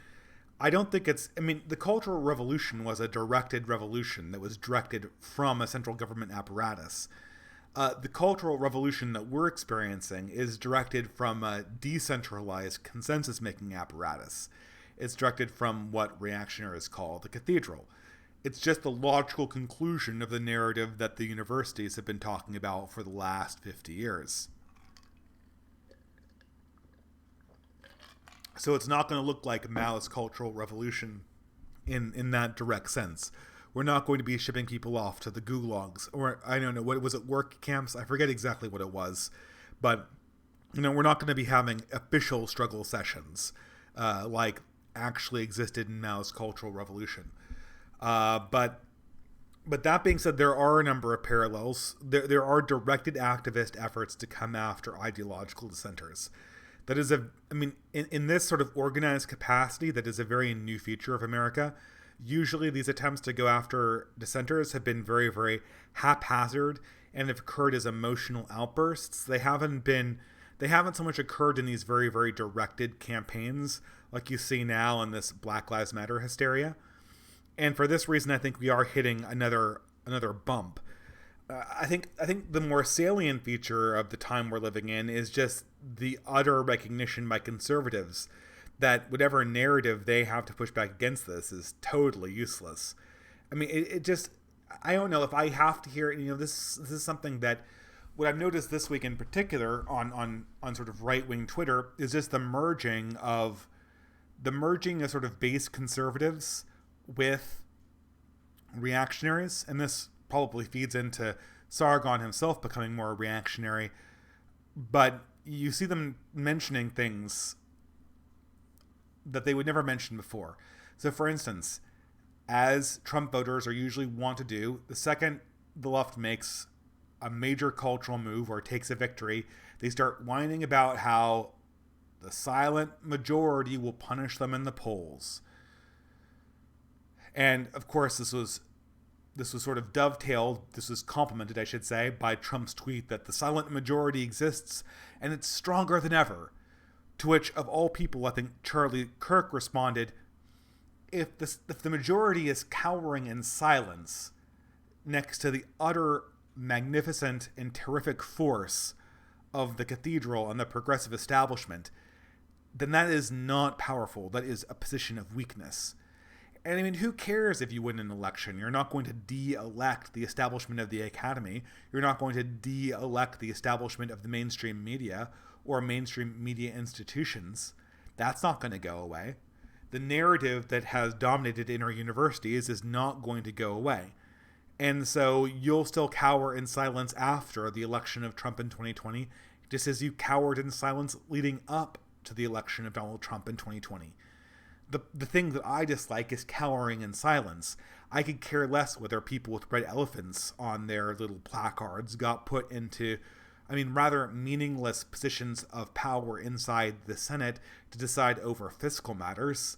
Speaker 1: I don't think the Cultural Revolution was a directed revolution that was directed from a central government apparatus. The Cultural Revolution that we're experiencing is directed from a decentralized consensus-making apparatus. It's directed from what reactionaries call the cathedral. It's just the logical conclusion of the narrative that the universities have been talking about for the last 50 years. So it's not going to look like Mao's Cultural Revolution in that direct sense. We're not going to be shipping people off to the gulags, or I don't know, what was it, work camps? I forget exactly what it was. But, we're not going to be having official struggle sessions like actually existed in Mao's Cultural Revolution. But But that being said, there are a number of parallels. There are directed activist efforts to come after ideological dissenters. That is in this sort of organized capacity, that is a very new feature of America. Usually these attempts to go after dissenters have been very, very haphazard and have occurred as emotional outbursts. They haven't so much occurred in these very, very directed campaigns like you see now in this Black Lives Matter hysteria. And for this reason, I think we are hitting another bump. I think the more salient feature of the time we're living in is just the utter recognition by conservatives that whatever narrative they have to push back against this is totally useless. I mean, it just, I don't know if I have to hear it. This is something that what I've noticed this week in particular on sort of right-wing Twitter is just the merging of sort of base conservatives with reactionaries, and this probably feeds into Sargon himself becoming more reactionary, but you see them mentioning things that they would never mention before. So for instance, as Trump voters are usually want to do, the second the left makes a major cultural move or takes a victory, they start whining about how the silent majority will punish them in the polls. And of course, this was sort of dovetailed, this was complemented, I should say, by Trump's tweet that the silent majority exists and it's stronger than ever. To which, of all people, I think Charlie Kirk responded, if the majority is cowering in silence next to the utter magnificent and terrific force of the cathedral and the progressive establishment, then that is not powerful. That is a position of weakness. And I mean, who cares if you win an election? You're not going to de-elect the establishment of the academy. You're not going to de-elect the establishment of the mainstream media or mainstream media institutions. That's not going to go away. The narrative that has dominated in our universities is not going to go away. And so you'll still cower in silence after the election of Trump in 2020, just as you cowered in silence leading up to the election of Donald Trump in 2020. The thing that I dislike is cowering in silence. I could care less whether people with red elephants on their little placards got put into, rather meaningless positions of power inside the Senate to decide over fiscal matters.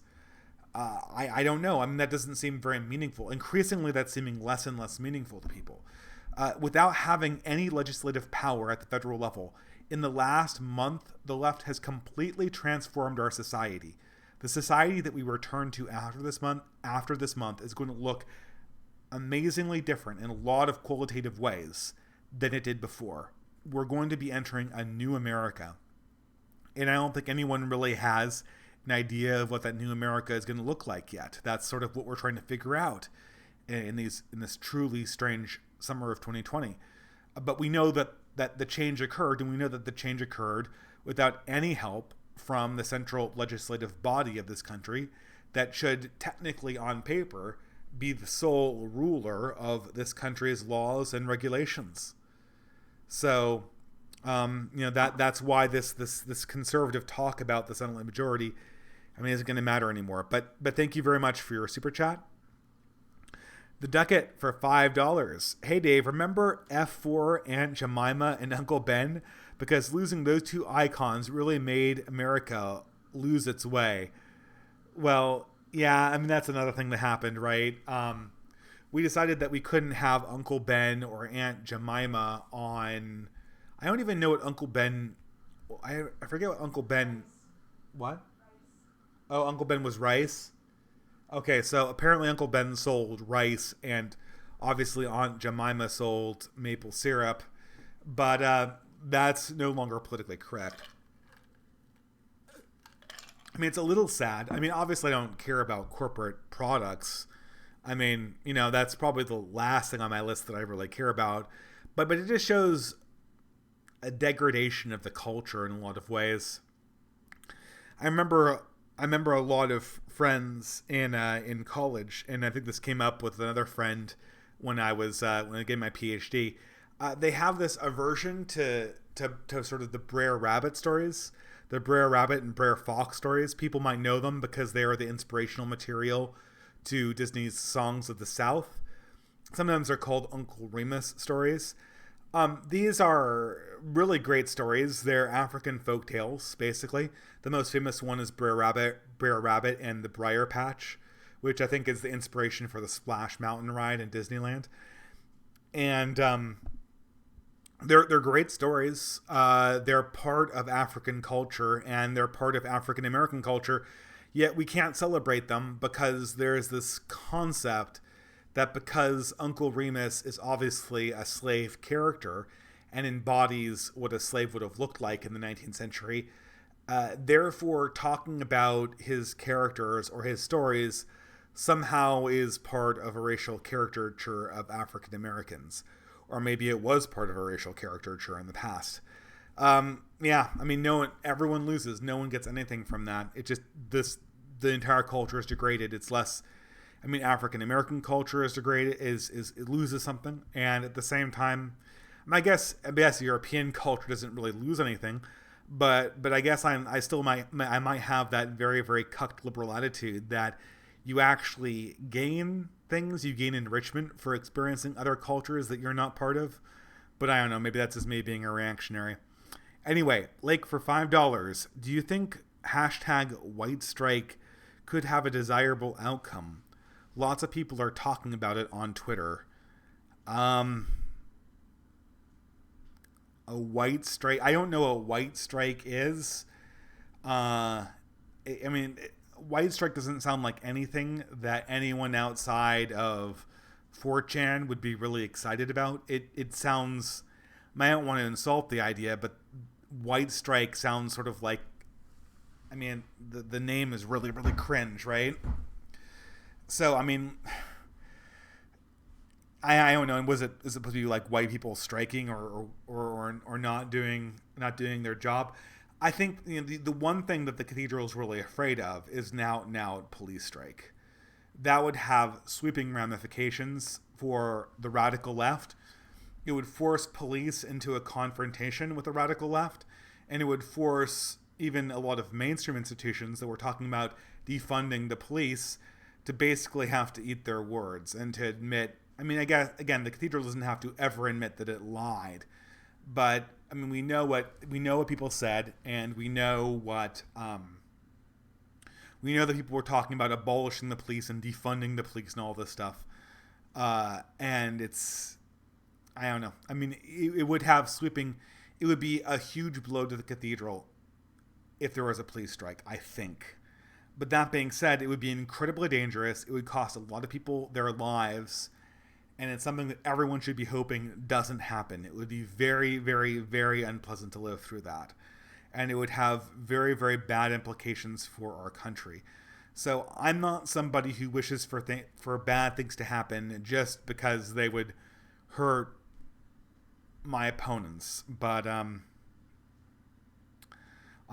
Speaker 1: I don't know. That doesn't seem very meaningful. Increasingly, that's seeming less and less meaningful to people. Without having any legislative power at the federal level, in the last month, the left has completely transformed our society. The society that we return to after this month is going to look amazingly different in a lot of qualitative ways than it did before. We're going to be entering a new America. And I don't think anyone really has an idea of what that new America is going to look like yet. That's sort of what we're trying to figure out in this truly strange summer of 2020. But we know that the change occurred, and we know that the change occurred without any help from the central legislative body of this country that should technically on paper be the sole ruler of this country's laws and regulations. So, that's why this conservative talk about the silent majority, isn't going to matter anymore. But thank you very much for your super chat. The Ducat for $5. Hey Dave, remember F4, Aunt Jemima, and Uncle Ben? Because losing those two icons really made America lose its way. Well, yeah, that's another thing that happened, right? We decided that we couldn't have Uncle Ben or Aunt Jemima on. I don't even know what Uncle Ben. I forget what Uncle Ben. What? Oh, Uncle Ben was rice. Okay, so apparently Uncle Ben sold rice, and obviously Aunt Jemima sold maple syrup, but that's no longer politically correct. It's a little sad. Obviously I don't care about corporate products. That's probably the last thing on my list that I really care about. But it just shows a degradation of the culture in a lot of ways. I remember a lot of friends in college, and I think this came up with another friend when I gave my PhD. They have this aversion to sort of the Brer Rabbit stories, the Brer Rabbit and Brer Fox stories. People might know them because they are the inspirational material to Disney's Songs of the South. Sometimes they're called Uncle Remus stories. These are really great stories. They're African folk tales, basically. The most famous one is Brer Rabbit and the Briar Patch, which I think is the inspiration for the Splash Mountain ride in Disneyland. And they're great stories. They're part of African culture and they're part of African American culture. Yet we can't celebrate them because there's this concept that because Uncle Remus is obviously a slave character and embodies what a slave would have looked like in the 19th century, therefore talking about his characters or his stories somehow is part of a racial caricature of African Americans. Or maybe it was part of a racial caricature in the past. Yeah, I mean, everyone loses. No one gets anything from that. It just, the entire culture is degraded. It's less, I mean, African American culture is degraded, it loses something, and at the same time, I guess European culture doesn't really lose anything, but I guess I might have that very, very cucked liberal attitude that you actually gain things, you gain enrichment for experiencing other cultures that you're not part of. But I don't know, maybe that's just me being a reactionary. Anyway, Lake, for $5, do you think hashtag white strike could have a desirable outcome? Lots of people are talking about it on Twitter. A white strike. I don't know what white strike is. I mean, white strike doesn't sound like anything that anyone outside of 4chan would be really excited about. It sounds, I don't want to insult the idea, but white strike sounds sort of like, I mean, the name is really, really cringe, right? So, I mean, I don't know. Is it supposed to be like white people striking or not doing their job? I think the one thing that the cathedral is really afraid of is now police strike. That would have sweeping ramifications for the radical left. It would force police into a confrontation with the radical left, and it would force even a lot of mainstream institutions that we're talking about defunding the police to basically have to eat their words and to admit, I mean, I guess, again, the cathedral doesn't have to ever admit that it lied, but I mean, we know what people said, and we know that people were talking about abolishing the police and defunding the police and all this stuff, and it's, I don't know. I mean, it would have sweeping. It would be a huge blow to the cathedral if there was a police strike, I think. But that being said, it would be incredibly dangerous. It would cost a lot of people their lives. And it's something that everyone should be hoping doesn't happen. It would be very, very, very unpleasant to live through that. And it would have very, very bad implications for our country. So I'm not somebody who wishes for bad things to happen just because they would hurt my opponents. But I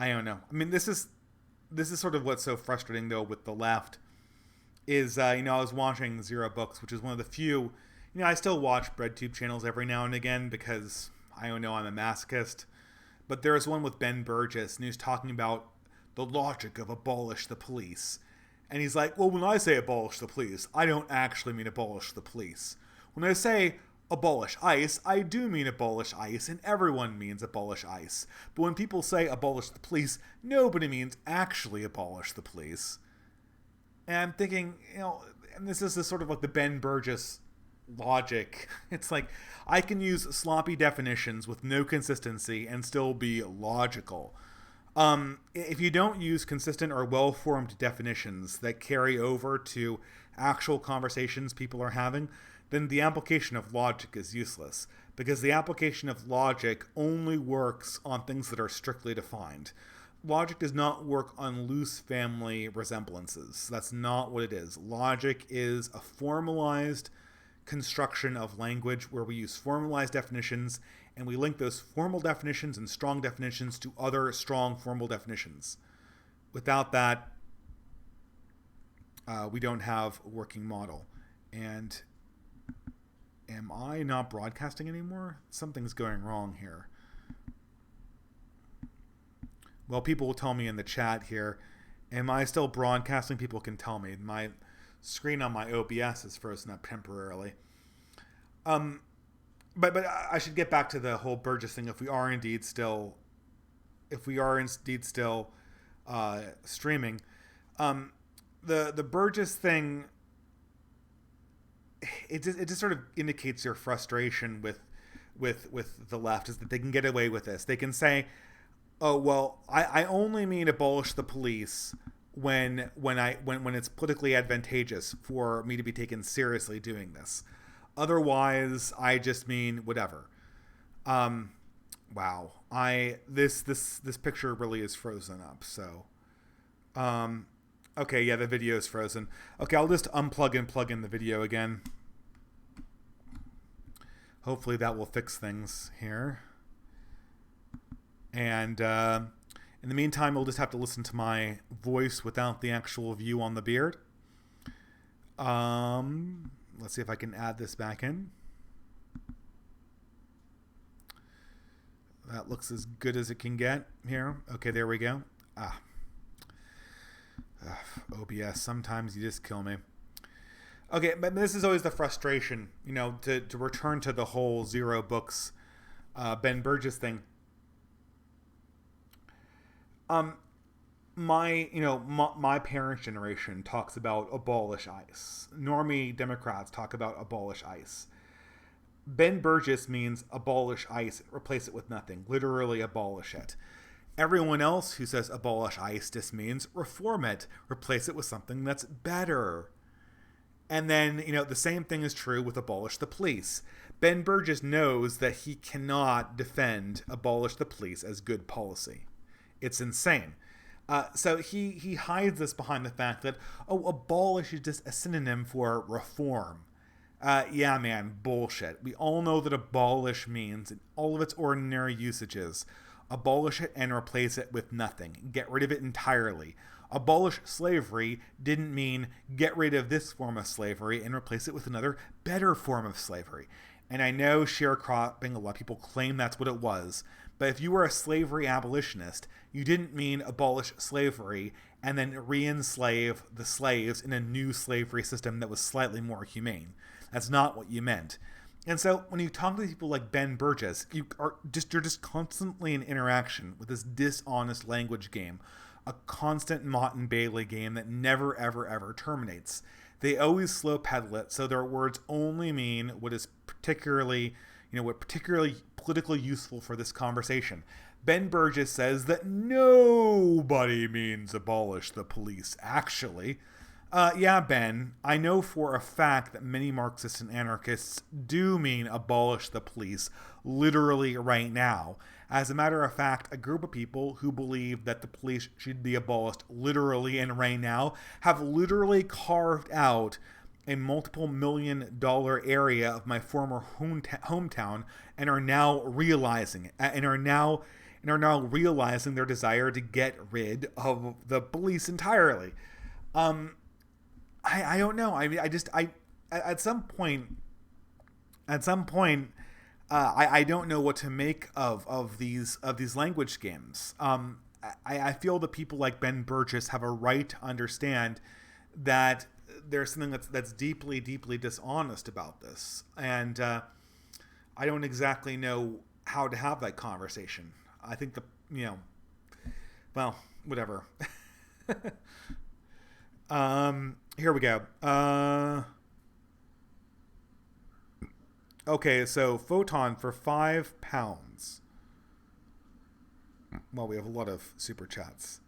Speaker 1: don't know. I mean, this is sort of what's so frustrating, though, with the left is, I was watching Zero Books, which is one of the few, I still watch BreadTube channels every now and again because, I don't know, I'm a masochist. But there's one with Ben Burgess, and he's talking about the logic of abolish the police. And he's like, well, when I say abolish the police, I don't actually mean abolish the police. When I say abolish ICE, I do mean abolish ICE, and everyone means abolish ICE. But when people say abolish the police, nobody means actually abolish the police. And I'm thinking, and this is sort of like the Ben Burgess logic. It's like, I can use sloppy definitions with no consistency and still be logical. If you don't use consistent or well-formed definitions that carry over to actual conversations people are having, then the application of logic is useless, because the application of logic only works on things that are strictly defined. Logic does not work on loose family resemblances. That's not what it is. Logic is a formalized construction of language where we use formalized definitions and we link those formal definitions and strong definitions to other strong formal definitions. Without that, we don't have a working model. And am I not broadcasting anymore? Something's going wrong here. Well, people will tell me in the chat here. Am I still broadcasting? People can tell me. My screen on my OBS is frozen up temporarily. Um, but I should get back to the whole Burgess thing. If we are indeed still streaming, um, the Burgess thing, it just sort of indicates your frustration with the left, is that they can get away with this. They can say, oh well, I only mean abolish the police when it's politically advantageous for me to be taken seriously doing this. Otherwise, I just mean whatever. Wow. This picture really is frozen up. So, okay, yeah, the video is frozen. Okay, I'll just unplug and plug in the video again. Hopefully that will fix things here. And in the meantime, we'll just have to listen to my voice without the actual view on the beard. Let's see if I can add this back in. That looks as good as it can get here. Okay, there we go. OBS, sometimes you just kill me. Okay, but this is always the frustration, to return to the whole zero books Ben Burgess thing. My parents' generation talks about abolish ICE. Normie Democrats talk about abolish ICE. Ben Burgess means abolish ICE, replace it with nothing. Literally abolish it. Everyone else who says abolish ICE just means reform it, replace it with something that's better. And then, the same thing is true with abolish the police. Ben Burgess knows that he cannot defend abolish the police as good policy. It's insane. So he hides this behind the fact that, abolish is just a synonym for reform. Yeah, man, bullshit. We all know that abolish means, in all of its ordinary usages, abolish it and replace it with nothing. Get rid of it entirely. Abolish slavery didn't mean get rid of this form of slavery and replace it with another better form of slavery. And I know sharecropping, a lot of people claim that's what it was. But if you were a slavery abolitionist, you didn't mean abolish slavery and then re-enslave the slaves in a new slavery system that was slightly more humane. That's not what you meant. And so when you talk to people like Ben Burgess, you're just constantly in interaction with this dishonest language game, a constant Mott and Bailey game that never, ever, ever terminates. They always slow pedal it, so their words only mean what is particularly politically useful for this conversation. Ben Burgess says that nobody means abolish the police, actually. Yeah, Ben, I know for a fact that many Marxists and anarchists do mean abolish the police literally right now. As a matter of fact, a group of people who believe that the police should be abolished literally and right now have literally carved out a multiple $1 million area of my former hometown and are now realizing their desire to get rid of the police entirely. I don't know. I mean, at some point, I don't know what to make of these language games. I feel that people like Ben Burgess have a right to understand that there's something that's deeply, deeply dishonest about this, and I don't exactly know how to have that conversation. I think well, whatever. Here we go. Okay, so Photon for £5. Well, we have a lot of super chats.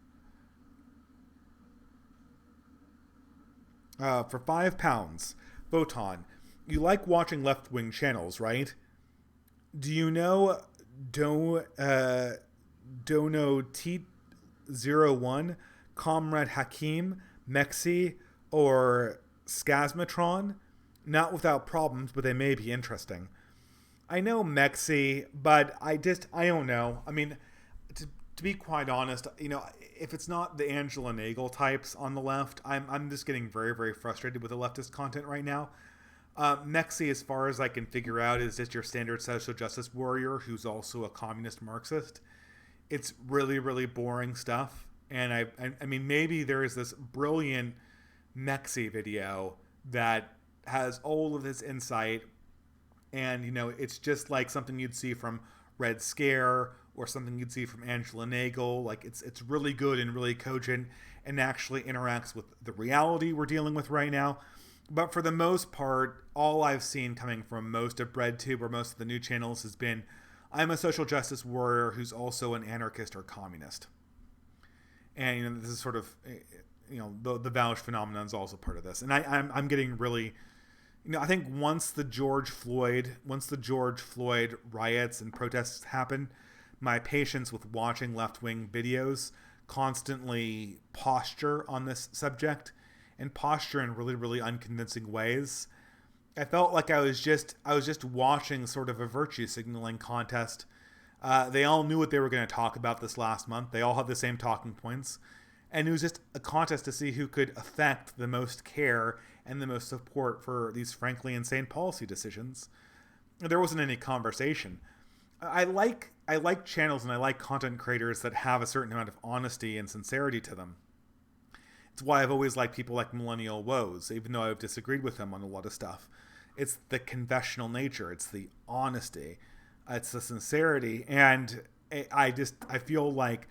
Speaker 1: For £5, Photon, you like watching left-wing channels, right? Do you know Dono T01, Comrade Hakim, Mexi, or Scasmatron? Not without problems, but they may be interesting. I know Mexi, but I don't know. I mean, to be quite honest, if it's not the Angela Nagel types on the left, I'm just getting very, very frustrated with the leftist content right now. Mexi, as far as I can figure out, is just your standard social justice warrior who's also a communist Marxist. It's really, really boring stuff. And I mean, maybe there is this brilliant Mexi video that has all of this insight And, it's just like something you'd see from Red Scare or something you'd see from Angela Nagel. Like, it's really good and really cogent and actually interacts with the reality we're dealing with right now. But for the most part, all I've seen coming from most of BreadTube or most of the new channels has been, I'm a social justice warrior who's also an anarchist or communist. And, this is sort of, the Vouch phenomenon is also part of this. And I'm getting really, I think once the George Floyd riots and protests happened, my patience with watching left-wing videos constantly posture on this subject and posture in really, really unconvincing ways. I felt like I was just watching sort of a virtue signaling contest. They all knew what they were going to talk about this last month. They all had the same talking points. And it was just a contest to see who could affect the most care and the most support for these frankly insane policy decisions. There wasn't any conversation. I like channels and I like content creators that have a certain amount of honesty and sincerity to them. It's why I've always liked people like Millennial Woes, even though I've disagreed with them on a lot of stuff. It's the confessional nature. It's the honesty. It's the sincerity. And I feel like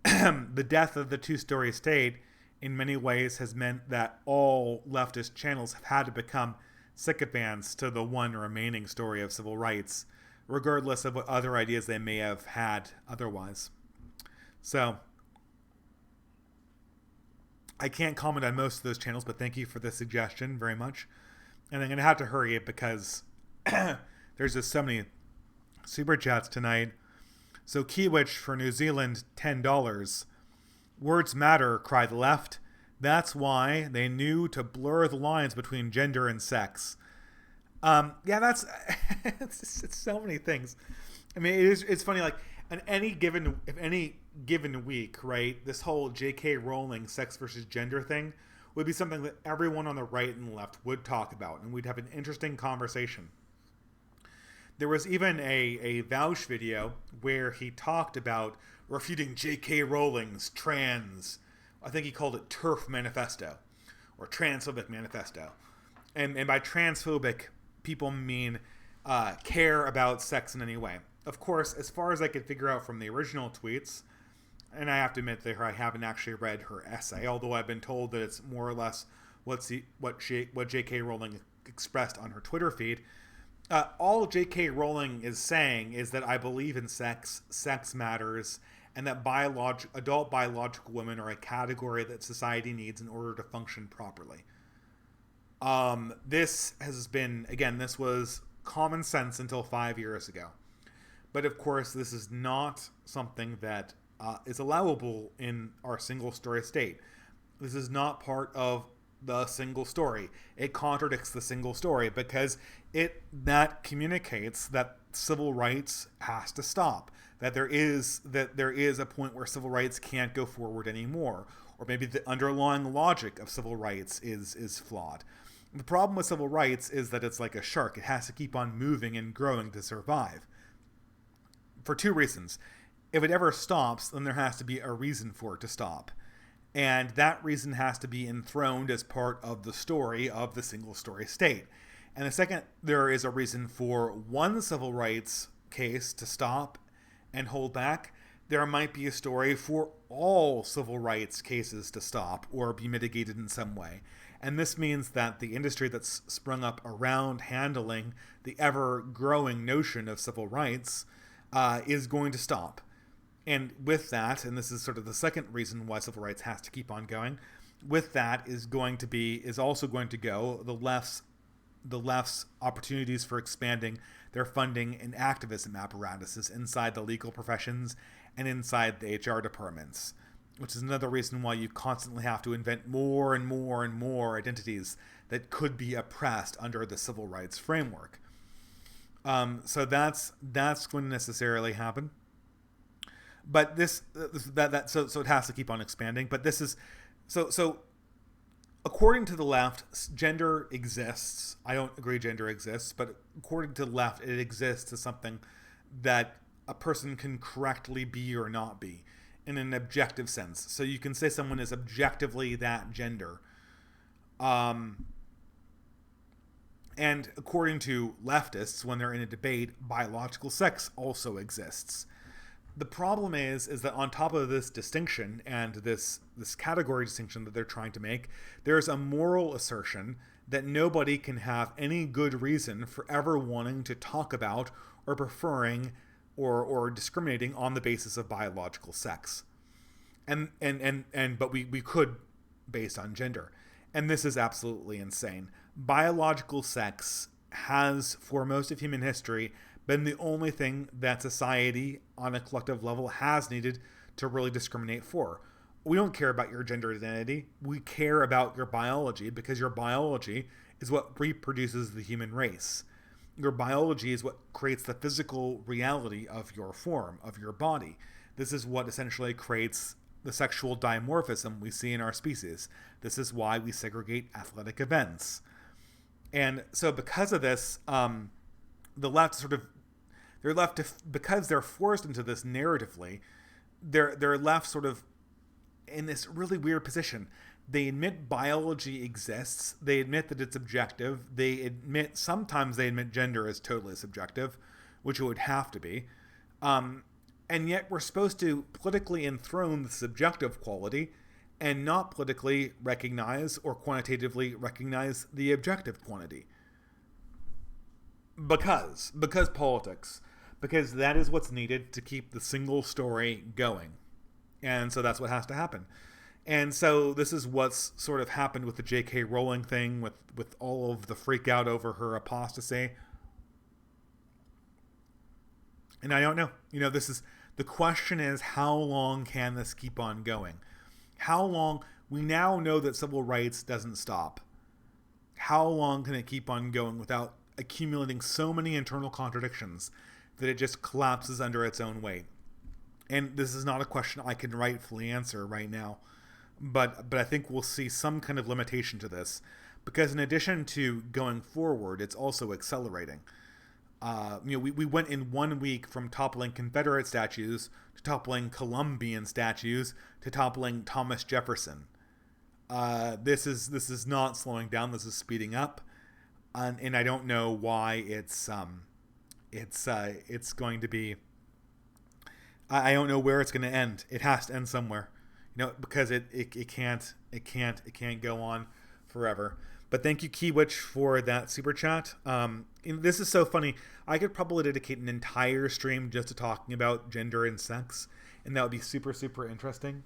Speaker 1: the death of the two-story state in many ways has meant that all leftist channels have had to become sycophants to the one remaining story of civil rights, regardless of what other ideas they may have had otherwise. So I can't comment on most of those channels, but thank you for the suggestion very much. And I'm going to have to hurry it because there's just so many super chats tonight. So Kiewicz for New Zealand, $10. Words matter, cried left. That's why they knew to blur the lines between gender and sex. That's it's so many things. I mean, it's funny. Like on any given week, right? This whole J.K. Rowling sex versus gender thing would be something that everyone on the right and left would talk about, and we'd have an interesting conversation. There was even a Vouch video where he talked about refuting J.K. Rowling's trans, I think he called it TERF manifesto, or transphobic manifesto. And by transphobic, people mean care about sex in any way. Of course, as far as I could figure out from the original tweets, and I have to admit that I haven't actually read her essay, although I've been told that it's more or less what J.K. Rowling expressed on her Twitter feed. All J.K. Rowling is saying is that I believe in sex matters, and that adult biological women are a category that society needs in order to function properly. This was common sense until 5 years ago. But of course, this is not something that is allowable in our single-story state. This is not part of the single story. It contradicts the single story because that communicates that civil rights has to stop. That there is a point where civil rights can't go forward anymore, or maybe the underlying logic of civil rights is flawed. The problem with civil rights is that it's like a shark. It has to keep on moving and growing to survive. For two reasons. If it ever stops, then there has to be a reason for it to stop. And that reason has to be enthroned as part of the story of the single-story state. And the second, there is a reason for one civil rights case to stop and hold back, there might be a story for all civil rights cases to stop or be mitigated in some way. And this means that the industry that's sprung up around handling the ever-growing notion of civil rights is going to stop. And with that, and this is sort of the second reason why civil rights has to keep on going, with that is also going to go the left's opportunities for expanding their funding and activism apparatuses inside the legal professions and inside the HR departments, which is another reason why you constantly have to invent more and more and more identities that could be oppressed under the civil rights framework. So that's going to necessarily happen. But so it has to keep on expanding. But this is so according to the left, gender exists. I don't agree gender exists, but according to the left, it exists as something that a person can correctly be or not be in an objective sense. So you can say someone is objectively that gender. And And according to leftists, when they're in a debate, biological sex also exists. The problem is that on top of this distinction and this category distinction that they're trying to make, there's a moral assertion that nobody can have any good reason for ever wanting to talk about or preferring or discriminating on the basis of biological sex. But we could based on gender. And this is absolutely insane. Biological sex has, for most of human history, been the only thing that society on a collective level has needed to really discriminate for. We don't care about your gender identity. We care about your biology, because your biology is what reproduces the human race. Your biology is what creates the physical reality of your form, of your body. This is what essentially creates the sexual dimorphism we see in our species. This is why we segregate athletic events. And so because of this, the left they're left to, because they're forced into this narratively, they're left sort of in this really weird position. They admit biology exists. They admit that it's objective. Sometimes they admit gender is totally subjective, which it would have to be. And yet we're supposed to politically enthrone the subjective quality and not politically recognize or quantitatively recognize the objective quantity. Because politics. Because that is what's needed to keep the single story going. And so that's what has to happen. And so this is what's sort of happened with the J.K. Rowling thing, with all of the freak out over her apostasy. And I don't know. The question is, how long can this keep on going? How long? We now know that civil rights doesn't stop. How long can it keep on going without accumulating so many internal contradictions that it just collapses under its own weight? And this is not a question I can rightfully answer right now, but I think we'll see some kind of limitation to this, because in addition to going forward, it's also accelerating. We went in 1 week from toppling Confederate statues to toppling Columbian statues to toppling Thomas Jefferson. This is not slowing down. This is speeding up, and I don't know why it's going to be. I don't know where it's going to end. It has to end somewhere, because it can't go on forever. But thank you, Keywitch, for that super chat. This is so funny. I could probably dedicate an entire stream just to talking about gender and sex, and that would be super, super interesting.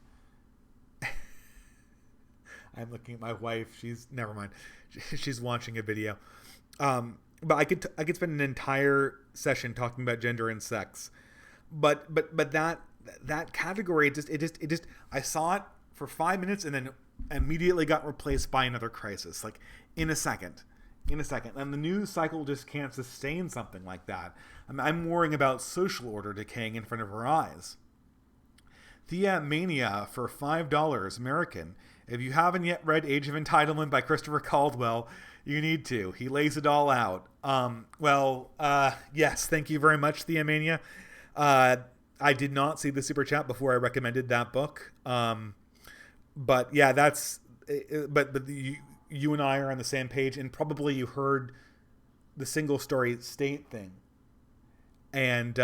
Speaker 1: I'm looking at my wife. Never mind. She's watching a video. But I could spend an entire session talking about gender and sex. But that category, it just I saw it for 5 minutes and then immediately got replaced by another crisis, like in a second. And the news cycle just can't sustain something like that. I'm worrying about social order decaying in front of our eyes. Thea Mania for $5 American. If you haven't yet read Age of Entitlement by Christopher Caldwell, you need to. He lays it all out. Yes, thank you very much, Thea Mania. I did not see the super chat before I recommended that book. But yeah, but you and I are on the same page, and probably you heard the single story state thing, and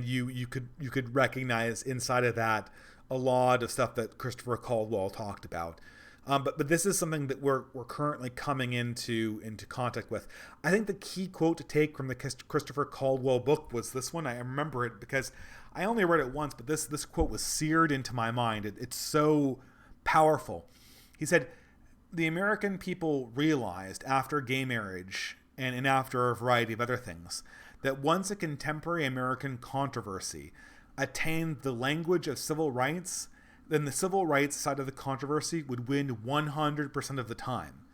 Speaker 1: you could recognize inside of that a lot of stuff that Christopher Caldwell talked about. But this is something that we're currently coming into contact with. I think the key quote to take from the Christopher Caldwell book was this one. I remember it because I only read it once, but this quote was seared into my mind. It's so powerful. He said, "The American people realized after gay marriage and after a variety of other things that once a contemporary American controversy attained the language of civil rights, then the civil rights side of the controversy would win 100% of the time.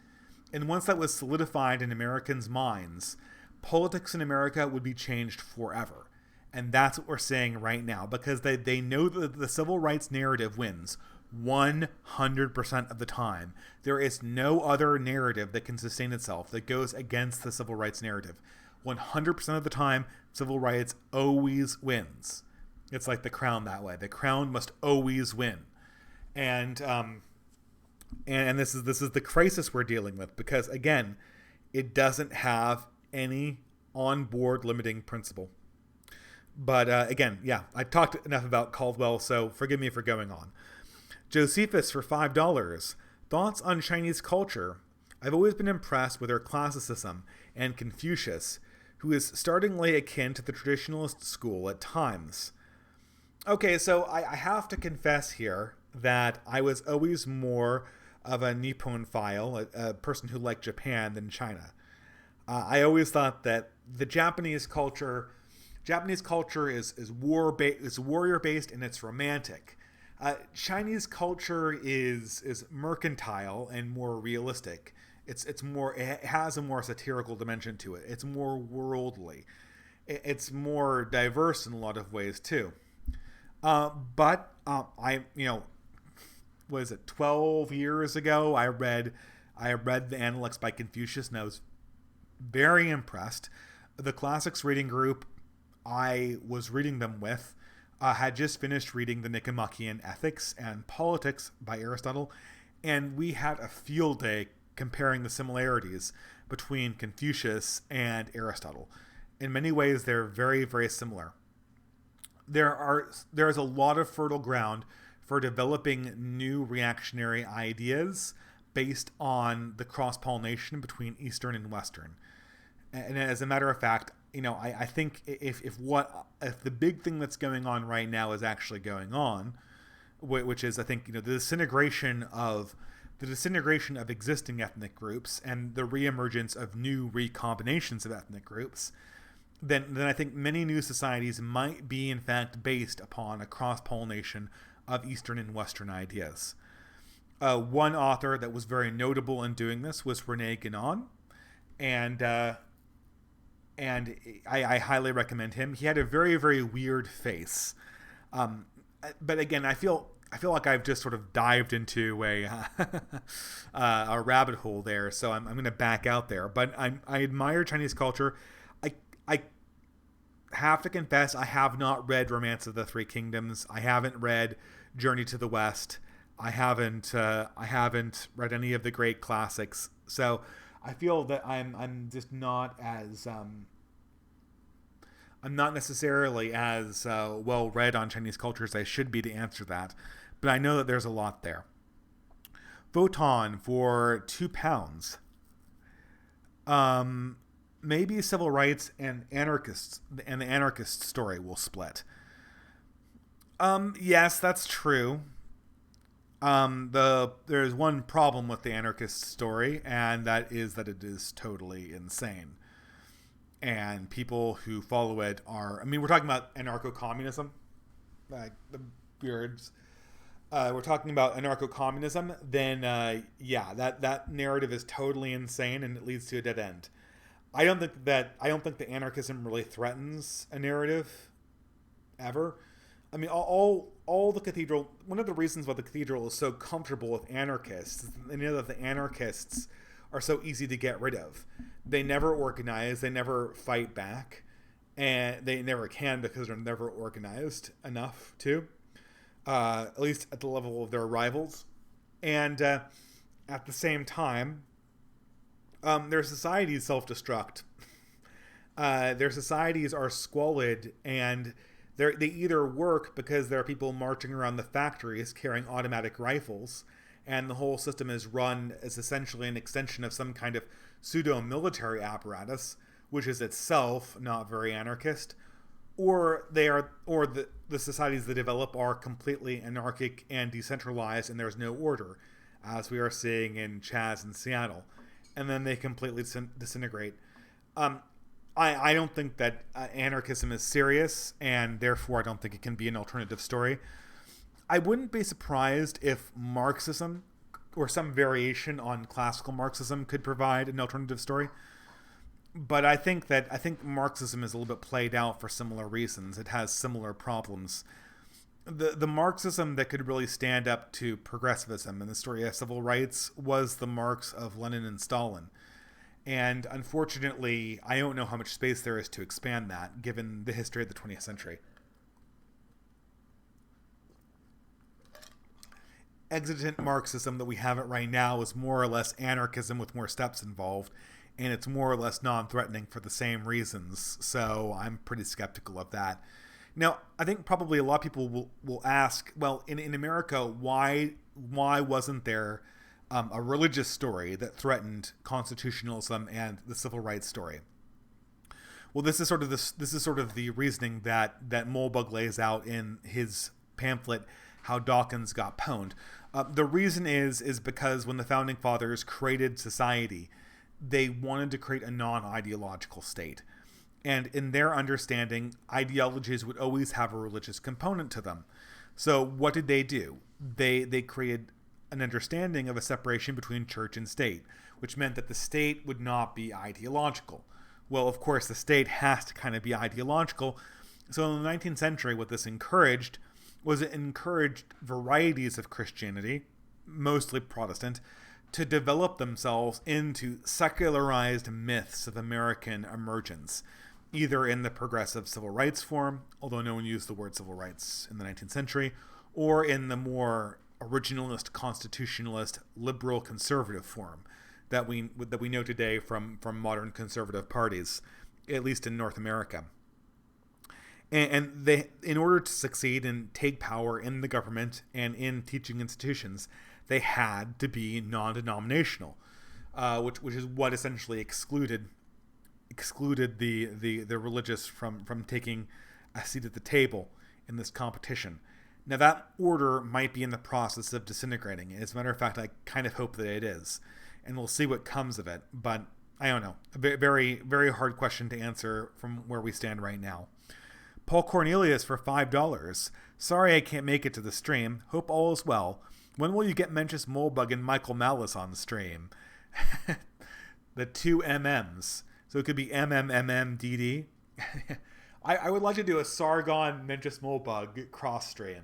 Speaker 1: And once that was solidified in Americans' minds, politics in America would be changed forever." And that's what we're saying right now, because they know that the civil rights narrative wins 100% of the time. There is no other narrative that can sustain itself that goes against the civil rights narrative. 100% of the time, civil rights always wins. It's like the crown that way. The crown must always win. And this is the crisis we're dealing with, because again, It doesn't have any on-board limiting principle. But again, yeah, I talked enough about Caldwell, so forgive me for going on. Josephus for $5. Thoughts on Chinese culture. I've always been impressed with their classicism, and Confucius, who is startlingly akin to the traditionalist school at times. Okay, so I have to confess here that I was always more of a Nipponophile, a person who liked Japan, than China. I always thought that the Japanese culture is warrior based, and it's romantic. Chinese culture is mercantile and more realistic. It has a more satirical dimension to it. It's more worldly. It's more diverse in a lot of ways too. But I what is it? 12 years ago, I read the Analects by Confucius, and I was very impressed. The classics reading group I was reading them with had just finished reading the Nicomachean Ethics and Politics by Aristotle, and we had a field day comparing the similarities between Confucius and Aristotle. In many ways, they're very, very similar. There is a lot of fertile ground for developing new reactionary ideas based on the cross-pollination between Eastern and Western. And as a matter of fact, I think if the big thing that's going on right now is actually going on, which is, I think, the disintegration of existing ethnic groups and the reemergence of new recombinations of ethnic groups, then I think many new societies might be in fact based upon a cross-pollination of Eastern and Western ideas. One author that was very notable in doing this was Rene Guénon, and I highly recommend him. He had a very, very weird face, but again, I feel like I've just sort of dived into a rabbit hole there, so I'm going to back out there. But I admire Chinese culture. I have to confess, I have not read Romance of the Three Kingdoms. I haven't read Journey to the West. I haven't read any of the great classics. So I feel that I'm just not as I'm not necessarily as well read on Chinese culture as I should be to answer that, but I know that there's a lot there. Photon for £2. Maybe civil rights and anarchists and the anarchist story will split. Yes, that's true. There's one problem with the anarchist story, and that is that it is totally insane. And people who follow it we're talking about anarcho-communism, like the beards. We're talking about anarcho-communism, then that narrative is totally insane, and it leads to a dead end. I don't think the anarchism really threatens a narrative ever. I mean, all the cathedral. One of the reasons why the cathedral is so comfortable with anarchists is that the anarchists are so easy to get rid of. They never organize. They never fight back, and they never can because they're never organized enough to, at least at the level of their rivals. And at the same time, their societies self-destruct. Their societies are squalid, and they either work because there are people marching around the factories carrying automatic rifles, and the whole system is run as essentially an extension of some kind of pseudo-military apparatus, which is itself not very anarchist, or the societies that develop are completely anarchic and decentralized, and there's no order, as we are seeing in CHAZ and Seattle, and then they completely disintegrate. I don't think that anarchism is serious, and therefore I don't think it can be an alternative story. I wouldn't be surprised if Marxism or some variation on classical Marxism could provide an alternative story. But I think Marxism is a little bit played out for similar reasons. It has similar problems. The Marxism that could really stand up to progressivism and the story of civil rights was the Marx of Lenin and Stalin. And unfortunately, I don't know how much space there is to expand that, given the history of the 20th century. Exigent Marxism that we have it right now is more or less anarchism with more steps involved. and it's more or less non-threatening for the same reasons. So I'm pretty skeptical of that. Now, I think probably a lot of people will ask, well, in America, why wasn't there a religious story that threatened constitutionalism and the civil rights story? Well, this is sort of the reasoning that Moldbug lays out in his pamphlet, How Dawkins Got Pwned. The reason is because when the founding fathers created society, they wanted to create a non-ideological state. And in their understanding, ideologies would always have a religious component to them. So what did they do? They created an understanding of a separation between church and state, which meant that the state would not be ideological. Well, of course, the state has to kind of be ideological. So in the 19th century, what this encouraged was it encouraged varieties of Christianity, mostly Protestant, to develop themselves into secularized myths of American emergence, either in the progressive civil rights form, although no one used the word civil rights in the 19th century, or in the more originalist, constitutionalist, liberal, conservative form that we know today from modern conservative parties, at least in North America. And they, in order to succeed and take power in the government and in teaching institutions, they had to be non-denominational, which is what essentially excluded the religious from taking a seat at the table in this competition. Now that order might be in the process of disintegrating. As a matter of fact, I kind of hope that it is, and we'll see what comes of it. But I don't know. A very, very hard question to answer from where we stand right now. Paul Cornelius for $5. Sorry I can't make it to the stream. Hope all is well. When will you get Mencius Moldbug and Michael Malice on the stream? The two MMs. So it could be MMMMDD. I would like to do a Sargon Mencius Moldbug cross stream.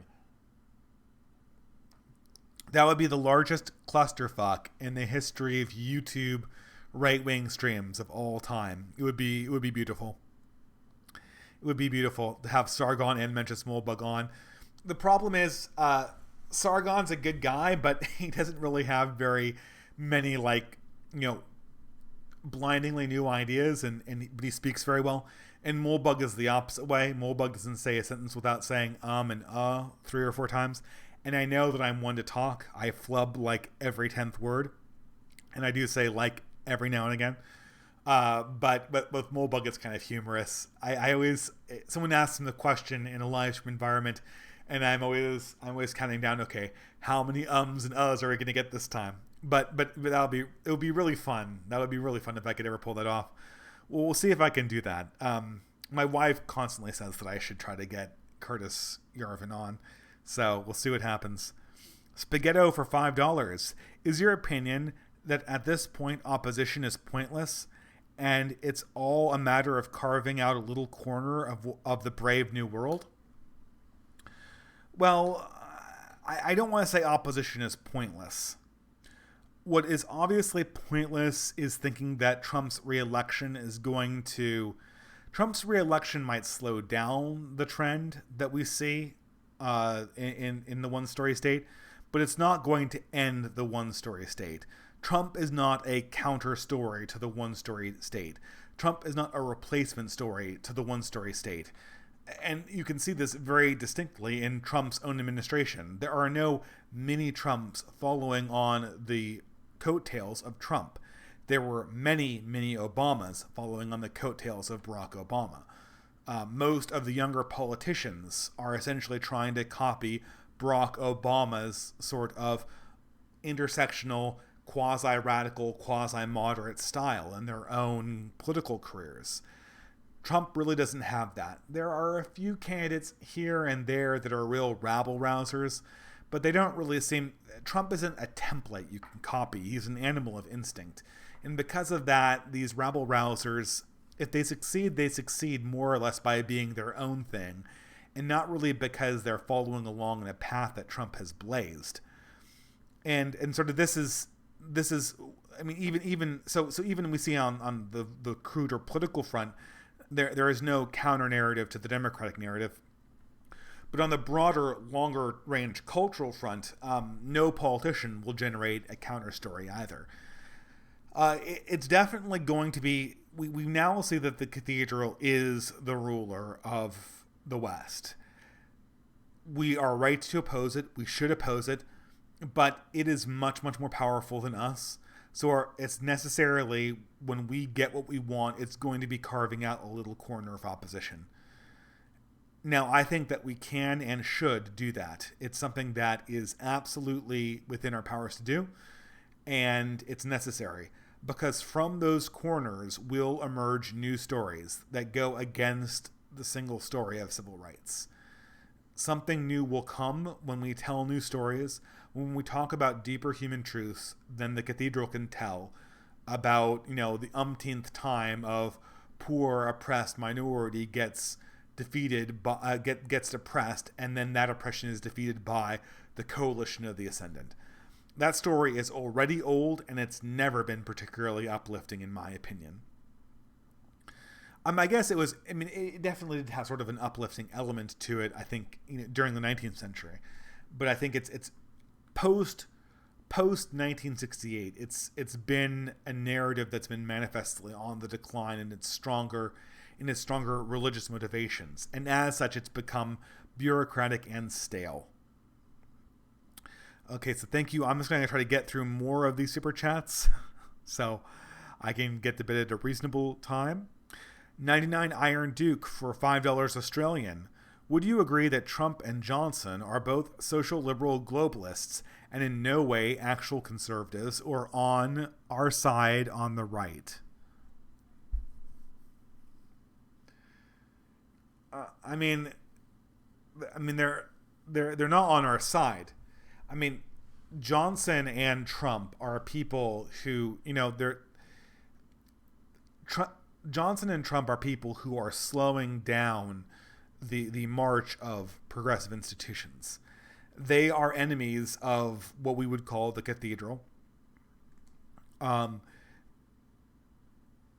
Speaker 1: That would be the largest clusterfuck in the history of YouTube right-wing streams of all time. It would be beautiful. It would be beautiful to have Sargon and Mencius Moldbug on. The problem is, Sargon's a good guy, but he doesn't really have very many, blindingly new ideas, but he speaks very well. And Moldbug is the opposite way. Moldbug doesn't say a sentence without saying and 3 or 4 times. And I know that I'm one to talk. I flub every 10th word. And I do say every now and again. But with Moldbug, it's kind of humorous. I always, someone asks him the question in a live stream environment, and I'm always counting down, okay, how many ums and uhs are we going to get this time? But it would be really fun. That would be really fun if I could ever pull that off. Well, we'll see if I can do that. My wife constantly says that I should try to get Curtis Yarvin on, so we'll see what happens. Spaghetto for $5. Is your opinion that at this point opposition is pointless, and it's all a matter of carving out a little corner of the brave new world? Well, I don't want to say opposition is pointless. What is obviously pointless is thinking that Trump's reelection might slow down the trend that we see in the one-story state, but it's not going to end the one-story state. Trump is not a counter story to the one-story state. Trump is not a replacement story to the one-story state. And you can see this very distinctly in Trump's own administration. There are no mini Trumps following on the coattails of Trump. There were many, many Obamas following on the coattails of Barack Obama. Most of the younger politicians are essentially trying to copy Barack Obama's sort of intersectional, quasi-radical, quasi-moderate style in their own political careers. Trump really doesn't have that. There are a few candidates here and there that are real rabble-rousers, but they don't really seem... Trump isn't a template you can copy. He's an animal of instinct. And because of that, these rabble-rousers, if they succeed more or less by being their own thing, and not really because they're following along in a path that Trump has blazed. And sort of this is I mean, even we see on the crude or political front, there is no counter narrative to the Democratic narrative. But on the broader, longer range cultural front, no politician will generate a counter story either. It's definitely going to be. We now see that the cathedral is the ruler of the West. We are right to oppose it. We should oppose it, but it is much, much more powerful than us. So it's necessarily, when we get what we want, it's going to be carving out a little corner of opposition. Now, I think that we can and should do that. It's something that is absolutely within our powers to do, and it's necessary, because from those corners will emerge new stories that go against the single story of civil rights. Something new will come when we tell new stories, when we talk about deeper human truths than the cathedral can tell about, the umpteenth time of poor, oppressed minority gets defeated, gets oppressed, and then that oppression is defeated by the coalition of the ascendant. That story is already old, and it's never been particularly uplifting, in my opinion. I guess it was. It definitely did have sort of an uplifting element to it, I think, during the 19th century, but I think it's post 1968. It's been a narrative that's been manifestly on the decline in its stronger religious motivations, and as such, it's become bureaucratic and stale. Okay, so thank you. I'm just going to try to get through more of these super chats, so I can get to bed at a reasonable time. 99 Iron Duke for $5 Australian. Would you agree that Trump and Johnson are both social liberal globalists and in no way actual conservatives or on our side on the right? They're not on our side. Johnson and Trump are people who, Johnson and Trump are people who are slowing down the march of progressive institutions. They are enemies of what we would call the cathedral,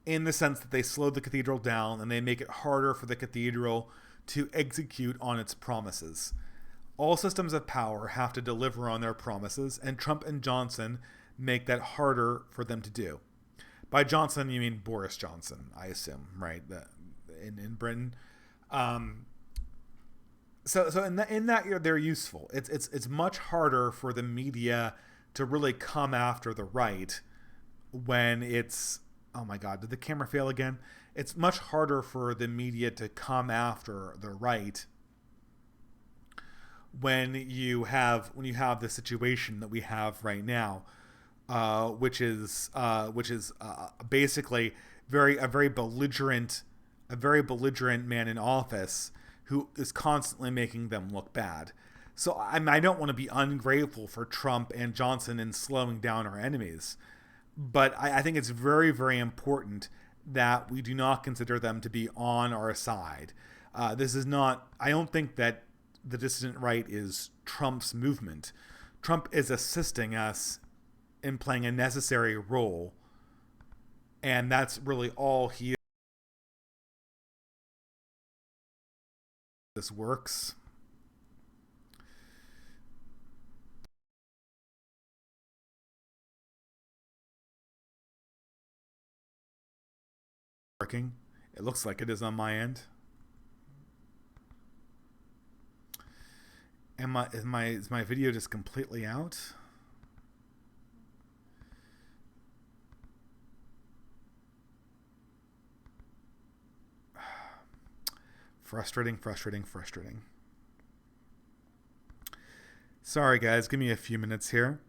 Speaker 1: in the sense that they slow the cathedral down and they make it harder for the cathedral to execute on its promises. All systems of power have to deliver on their promises, and Trump and Johnson make that harder for them to do. By Johnson, you mean Boris Johnson, I assume, right? In Britain. So in that year, they're useful. It's much harder for the media to really come after the right when it's, oh my God, did the camera fail again? It's much harder for the media to come after the right when you have the situation that we have right now, which is basically a very belligerent man in office who is constantly making them look bad. So I don't want to be ungrateful for Trump and Johnson in slowing down our enemies, but I think it's very, very important that we do not consider them to be on our side. This is not. I don't think that the dissident right is Trump's movement. Trump is assisting us in playing a necessary role, and that's really all he is. This works. Working. It looks like it is on my end. Is my video just completely out? Frustrating. Sorry guys, give me a few minutes here.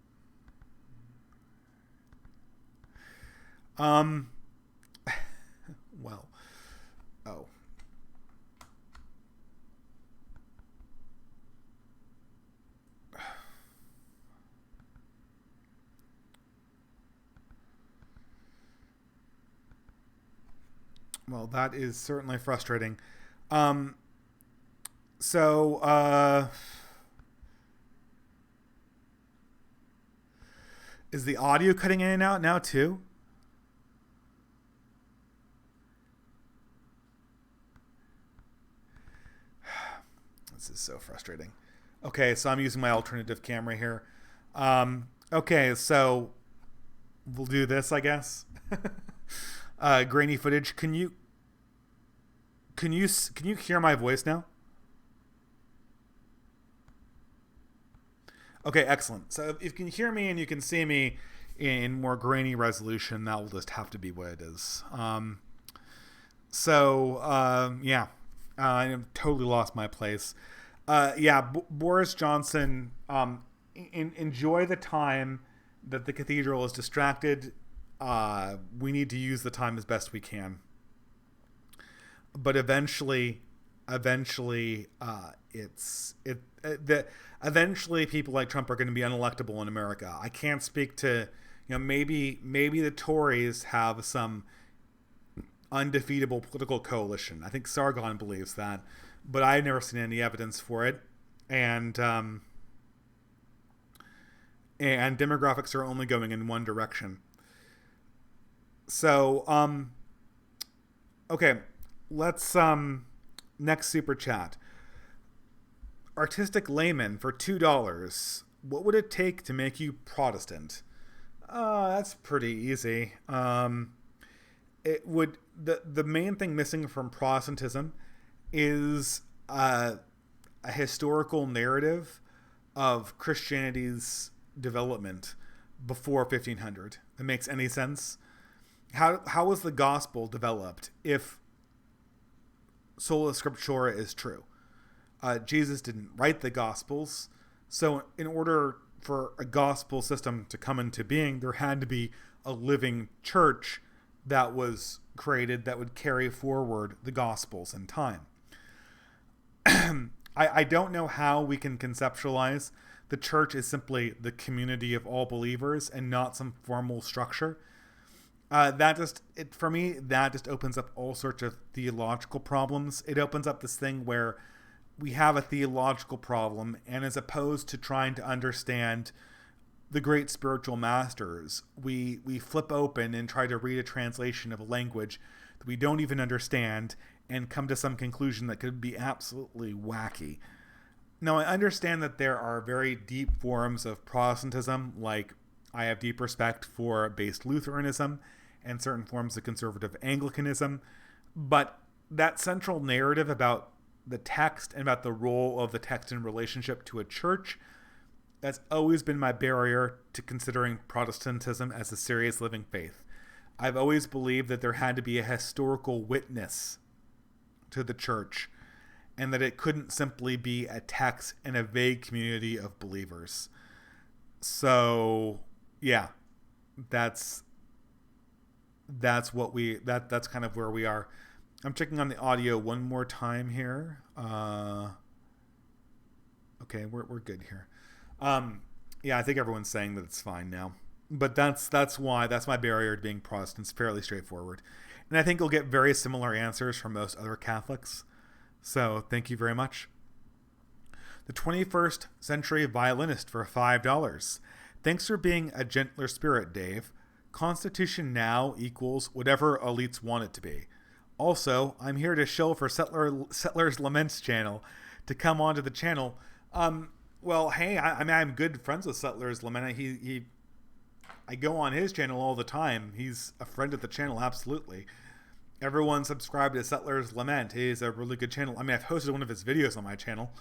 Speaker 1: Well, oh. Well, that is certainly frustrating. So, is the audio cutting in and out now too? This is so frustrating. Okay, so I'm using my alternative camera here. Okay, so we'll do this, I guess. Grainy footage. Can you hear my voice now? Okay, excellent. So if you can hear me and you can see me in more grainy resolution, that will just have to be what it is. Yeah, I totally lost my place. Boris Johnson, enjoy the time that the cathedral is distracted. We need to use the time as best we can. But eventually people like Trump are going to be unelectable in America. I can't speak to, maybe the Tories have some undefeatable political coalition. I think Sargon believes that, but I've never seen any evidence for it. And demographics are only going in one direction. So, okay, let's, next super chat. Artistic layman for $2. What would it take to make you Protestant? That's pretty easy. It would, the main thing missing from Protestantism is a historical narrative of Christianity's development before 1500. That makes any sense? How was the gospel developed if sola scriptura is true? Jesus didn't write the gospels, so in order for a gospel system to come into being, there had to be a living church that was created that would carry forward the gospels in time. I don't know how we can conceptualize the church as simply the community of all believers and not some formal structure. For me, that just opens up all sorts of theological problems. It opens up this thing where we have a theological problem, and as opposed to trying to understand the great spiritual masters, we flip open and try to read a translation of a language that we don't even understand and come to some conclusion that could be absolutely wacky. Now, I understand that there are very deep forms of Protestantism, like I have deep respect for based Lutheranism and certain forms of conservative Anglicanism, but that central narrative about the text and about the role of the text in relationship to a church, that's always been my barrier to considering Protestantism as a serious living faith. I've always believed that there had to be a historical witness to the church, and that it couldn't simply be a text in a vague community of believers. So, yeah, that's kind of where we are. I'm checking on the audio one more time here. Okay, we're good here. I think everyone's saying that it's fine now. But that's my barrier to being Protestant. It's fairly straightforward. And I think you'll get very similar answers from most other Catholics. So thank you very much. The 21st Century Violinist for $5. Thanks for being a gentler spirit, Dave. Constitution now equals whatever elites want it to be. Also, I'm here to shill for Settlers Laments channel to come onto the channel. Well, hey, I'm good friends with Settlers Lament. I go on his channel all the time. He's a friend of the channel, absolutely. Everyone subscribe to Settlers Lament. He's a really good channel. I mean, I've hosted one of his videos on my channel.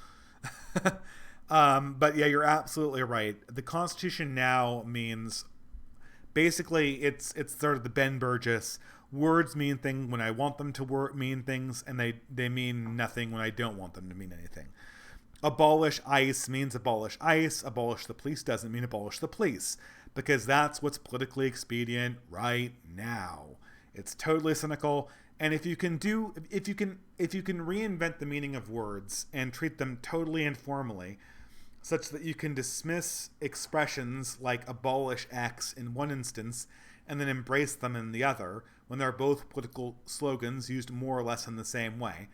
Speaker 1: But yeah, you're absolutely right. The Constitution now means, basically, it's sort of the Ben Burgess. Words mean things when I want them to mean things, and they mean nothing when I don't want them to mean anything. Abolish ICE means abolish ICE. Abolish the police doesn't mean abolish the police, because that's what's politically expedient right now. It's totally cynical. And if you can reinvent the meaning of words and treat them totally informally, such that you can dismiss expressions like abolish X in one instance and then embrace them in the other, when they're both political slogans used more or less in the same way,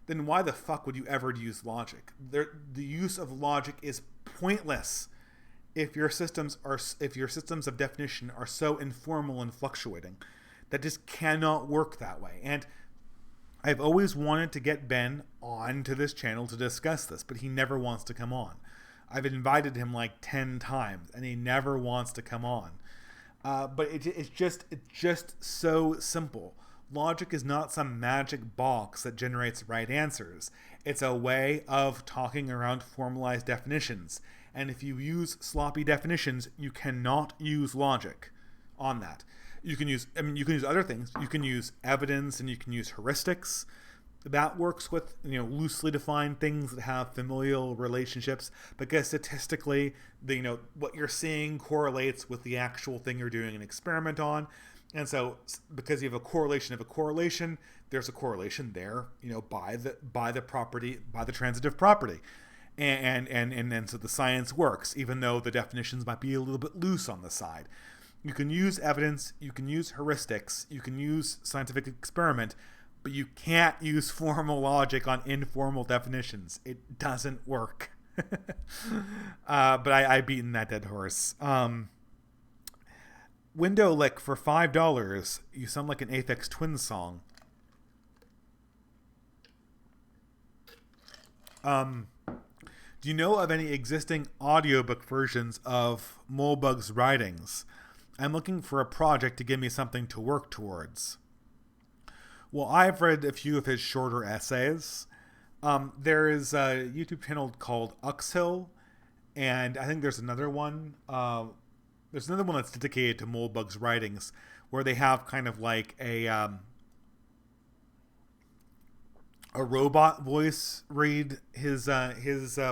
Speaker 1: then why the fuck would you ever use logic? The use of logic is pointless if your systems of definition are so informal and fluctuating. That just cannot work that way. And I've always wanted to get Ben on to this channel to discuss this, but he never wants to come on. I've invited him like 10 times, and he never wants to come on. But it's just so simple. Logic is not some magic box that generates right answers. It's a way of talking around formalized definitions. And if you use sloppy definitions, you cannot use logic on that. You can use, you can use other things. You can use evidence and you can use heuristics. That works with, loosely defined things that have familial relationships, because statistically, what you're seeing correlates with the actual thing you're doing an experiment on. And so, because you have a correlation of a correlation, there's a correlation there, by the property, by the transitive property. And so the science works, even though the definitions might be a little bit loose on the side. You can use evidence, you can use heuristics, you can use scientific experiment, but you can't use formal logic on informal definitions. It doesn't work. But I've beaten that dead horse. Window Lick for $5. You sound like an Aphex Twin song. Do you know of any existing audiobook versions of Molebug's writings? I'm looking for a project to give me something to work towards. Well, I've read a few of his shorter essays. There is a YouTube channel called Uxhill, and I think there's another one. There's another one that's dedicated to Molebug's writings, where they have kind of like a robot voice read his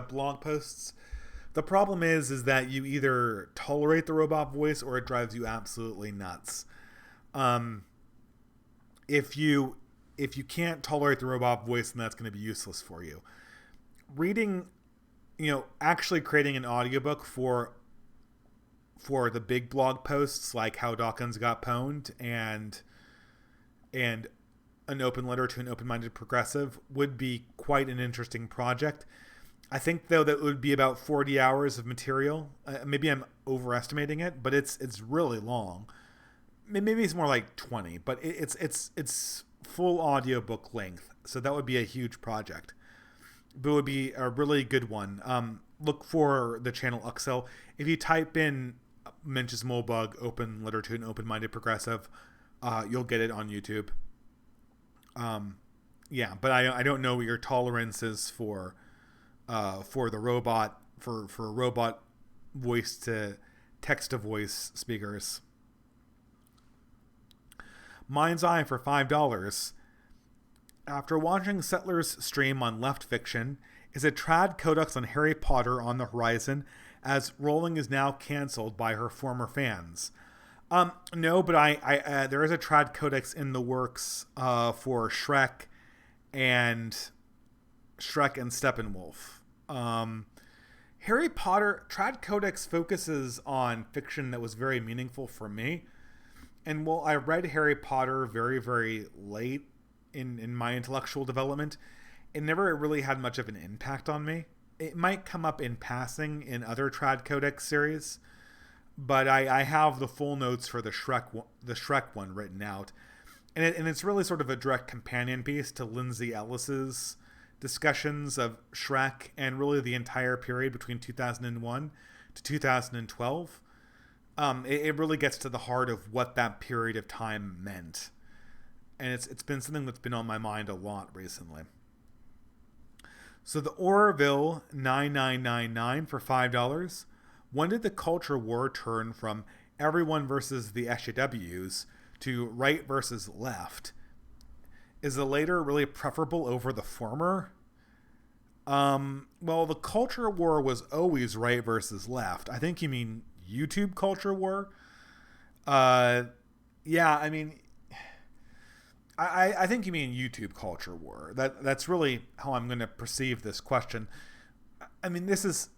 Speaker 1: blog posts. The problem is that you either tolerate the robot voice or it drives you absolutely nuts. If you can't tolerate the robot voice, then that's going to be useless for you. Reading, actually creating an audiobook for the big blog posts like How Dawkins Got Pwned and An Open Letter to an Open-Minded Progressive would be quite an interesting project. I think, though, that would be about 40 hours of material. Maybe I'm overestimating it, but it's really long. Maybe it's more like 20, but it's full audiobook length, so that would be a huge project. But it would be a really good one. Look for the channel Uxhill. If you type in Mencius Molebug Open Letter to an Open-Minded Progressive, you'll get it on YouTube. Yeah, but I don't know what your tolerance is for the robot, for robot voice to text to voice speakers. Mind's Eye for $5. After watching Settler's stream on Left Fiction, is a trad codex on Harry Potter on the horizon, as Rowling is now cancelled by her former fans? No, but I there is a trad codex in the works for Shrek and Steppenwolf. Harry Potter trad codex focuses on fiction that was very meaningful for me. And while I read Harry Potter very, very late in my intellectual development, it never really had much of an impact on me. It might come up in passing in other trad codex series, but I have the full notes for the Shrek one written out. And it's really sort of a direct companion piece to Lindsay Ellis's discussions of Shrek and really the entire period between 2001 to 2012. It really gets to the heart of what that period of time meant. And it's been something that's been on my mind a lot recently. So the Orville 9999 for $5. When did the culture war turn from everyone versus the SJWs to right versus left? Is the later really preferable over the former? Well, the culture war was always right versus left. I think you mean YouTube culture war. Yeah, I mean, I think you mean YouTube culture war. That's really how I'm going to perceive this question. I mean, this is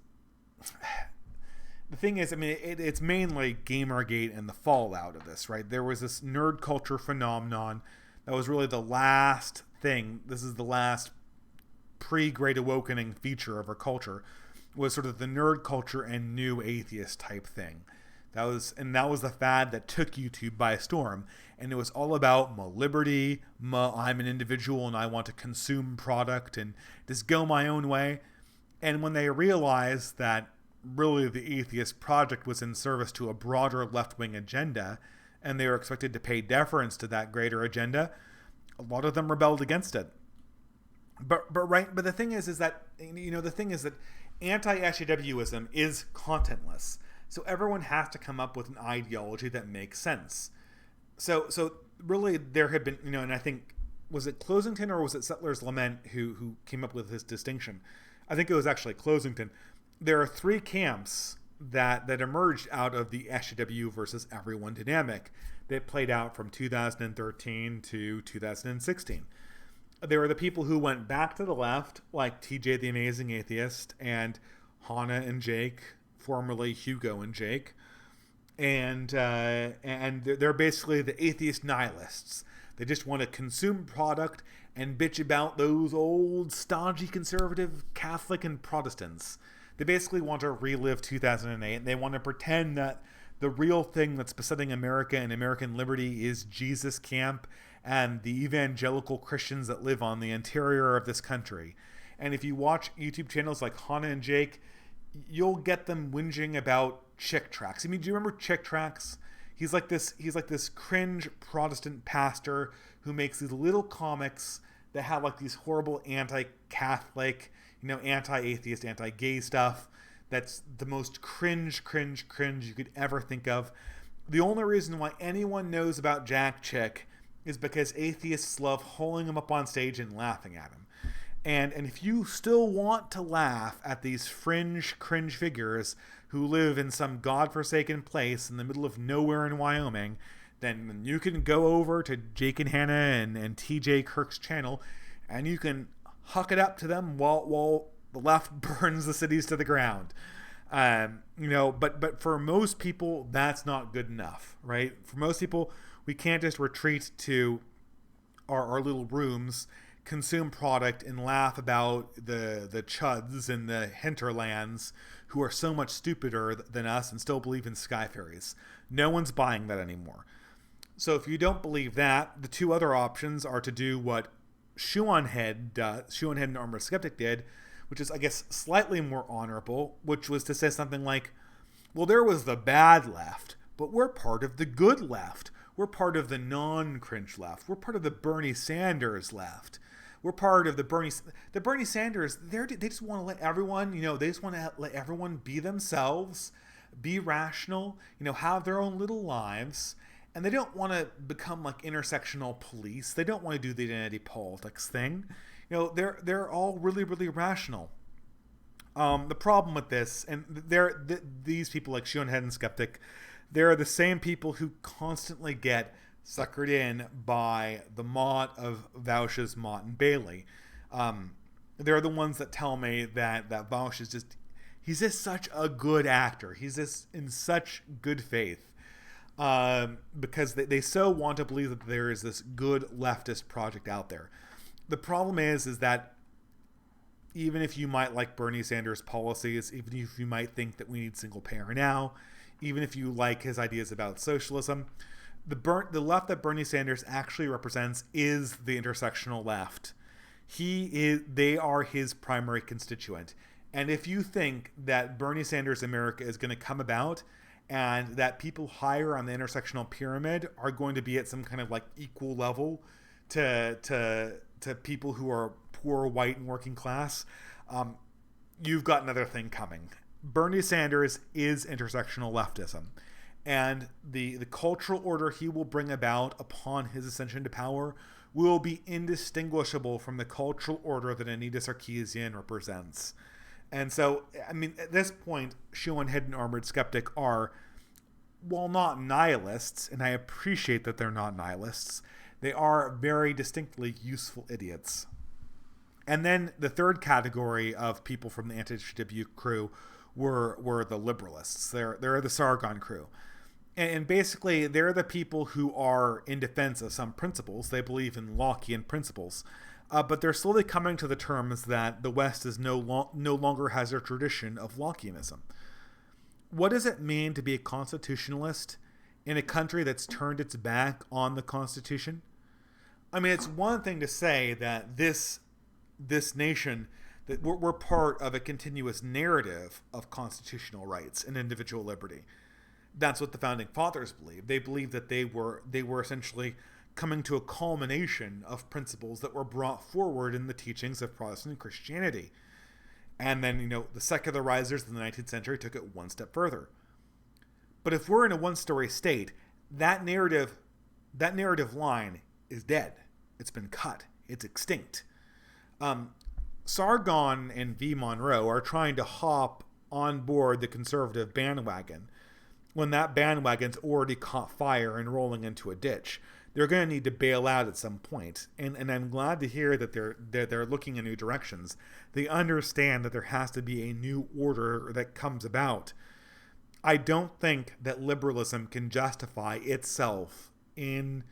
Speaker 1: the thing is, I mean, it's mainly Gamergate and the fallout of this, right? There was this nerd culture phenomenon that was really the last thing. This is the last pre-Great Awakening feature of our culture, was sort of the nerd culture and new atheist type thing. That was the fad that took YouTube by storm. And it was all about my liberty, I'm an individual and I want to consume product and just go my own way. And when they realized that really the atheist project was in service to a broader left-wing agenda, and they were expected to pay deference to that greater agenda, a lot of them rebelled against it. But the thing is that anti-SJWism is contentless. So everyone has to come up with an ideology that makes sense. So really there had been, and I think, was it Closington or was it Settler's Lament who came up with this distinction? I think it was actually Closington. There are three camps that emerged out of the SJW versus everyone dynamic that played out from 2013 to 2016. There were the people who went back to the left, like TJ the Amazing Atheist and Hannah and Jake, formerly Hugo and Jake, and they're basically the atheist nihilists. They just want to consume product and bitch about those old stodgy conservative Catholic and Protestants. They basically want to relive 2008, and they want to pretend that the real thing that's besetting America and American liberty is Jesus camp and the evangelical Christians that live on the interior of this country. And if you watch YouTube channels like Hannah and Jake, you'll get them whinging about Chick Tracts. I mean, do you remember Chick Tracts? He's like this cringe Protestant pastor who makes these little comics that have like these horrible anti-Catholic, anti-atheist, anti-gay stuff. That's the most cringe you could ever think of. The only reason why anyone knows about Jack Chick is because atheists love holding him up on stage and laughing at him. And if you still want to laugh at these cringe figures who live in some godforsaken place in the middle of nowhere in Wyoming, then you can go over to Jake and Hannah and TJ Kirk's channel, and you can huck it up to them while the left burns the cities to the ground. But for most people, that's not good enough, right? For most people, we can't just retreat to our little rooms, consume product, and laugh about the chuds and the hinterlands who are so much stupider than us and still believe in sky fairies. No one's buying that anymore. So if you don't believe that, the two other options are to do what Shoe on Head and Armored Skeptic did, which is, I guess, slightly more honorable, which was to say something like, well, there was the bad left, but we're part of the good left. We're part of the non-cringe left. We're part of the Bernie Sanders left. We're part of the Bernie Sanders. They just want to let everyone, they just want to let everyone be themselves, be rational, have their own little lives. And they don't want to become like intersectional police. They don't want to do the identity politics thing. They're all really, really rational. The problem with this, and these people like Shoehead and Skeptic, they're the same people who constantly get suckered in by the Mott of Vauch's Mott and Bailey. They're the ones that tell me that Vauch is he's just such a good actor. He's just in such good faith. Because they so want to believe that there is this good leftist project out there. The problem is that even if you might like Bernie Sanders' policies, even if you might think that we need single payer now, even if you like his ideas about socialism, the left that Bernie Sanders actually represents is the intersectional left. They are his primary constituent. And if you think that Bernie Sanders America is going to come about and that people higher on the intersectional pyramid are going to be at some kind of like equal level to people who are poor, white, and working class, you've got another thing coming. Bernie Sanders is intersectional leftism. And the cultural order he will bring about upon his ascension to power will be indistinguishable from the cultural order that Anita Sarkeesian represents. And so, I mean, at this point, Shoehead and Armored Skeptic are, while not nihilists, and I appreciate that they're not nihilists, they are very distinctly useful idiots. And then the third category of people from the anti-SJW crew were the liberalists. They're the Sargon crew. And basically, they're the people who are in defense of some principles. They believe in Lockean principles. But they're slowly coming to the terms that the West is no longer has a tradition of Lockeanism. What does it mean to be a constitutionalist in a country that's turned its back on the Constitution? I mean, it's one thing to say that this nation that we're part of a continuous narrative of constitutional rights and individual liberty. That's what the founding fathers believed. They believed that they were essentially coming to a culmination of principles that were brought forward in the teachings of Protestant Christianity. And then, the secularizers in the 19th century took it one step further. But if we're in a one-story state, that narrative line is dead. It's been cut. It's extinct. Sargon and V. Monroe are trying to hop on board the conservative bandwagon when that bandwagon's already caught fire and rolling into a ditch. They're going to need to bail out at some point. And I'm glad to hear that they're looking in new directions. They understand that there has to be a new order that comes about. I don't think that liberalism can justify itself in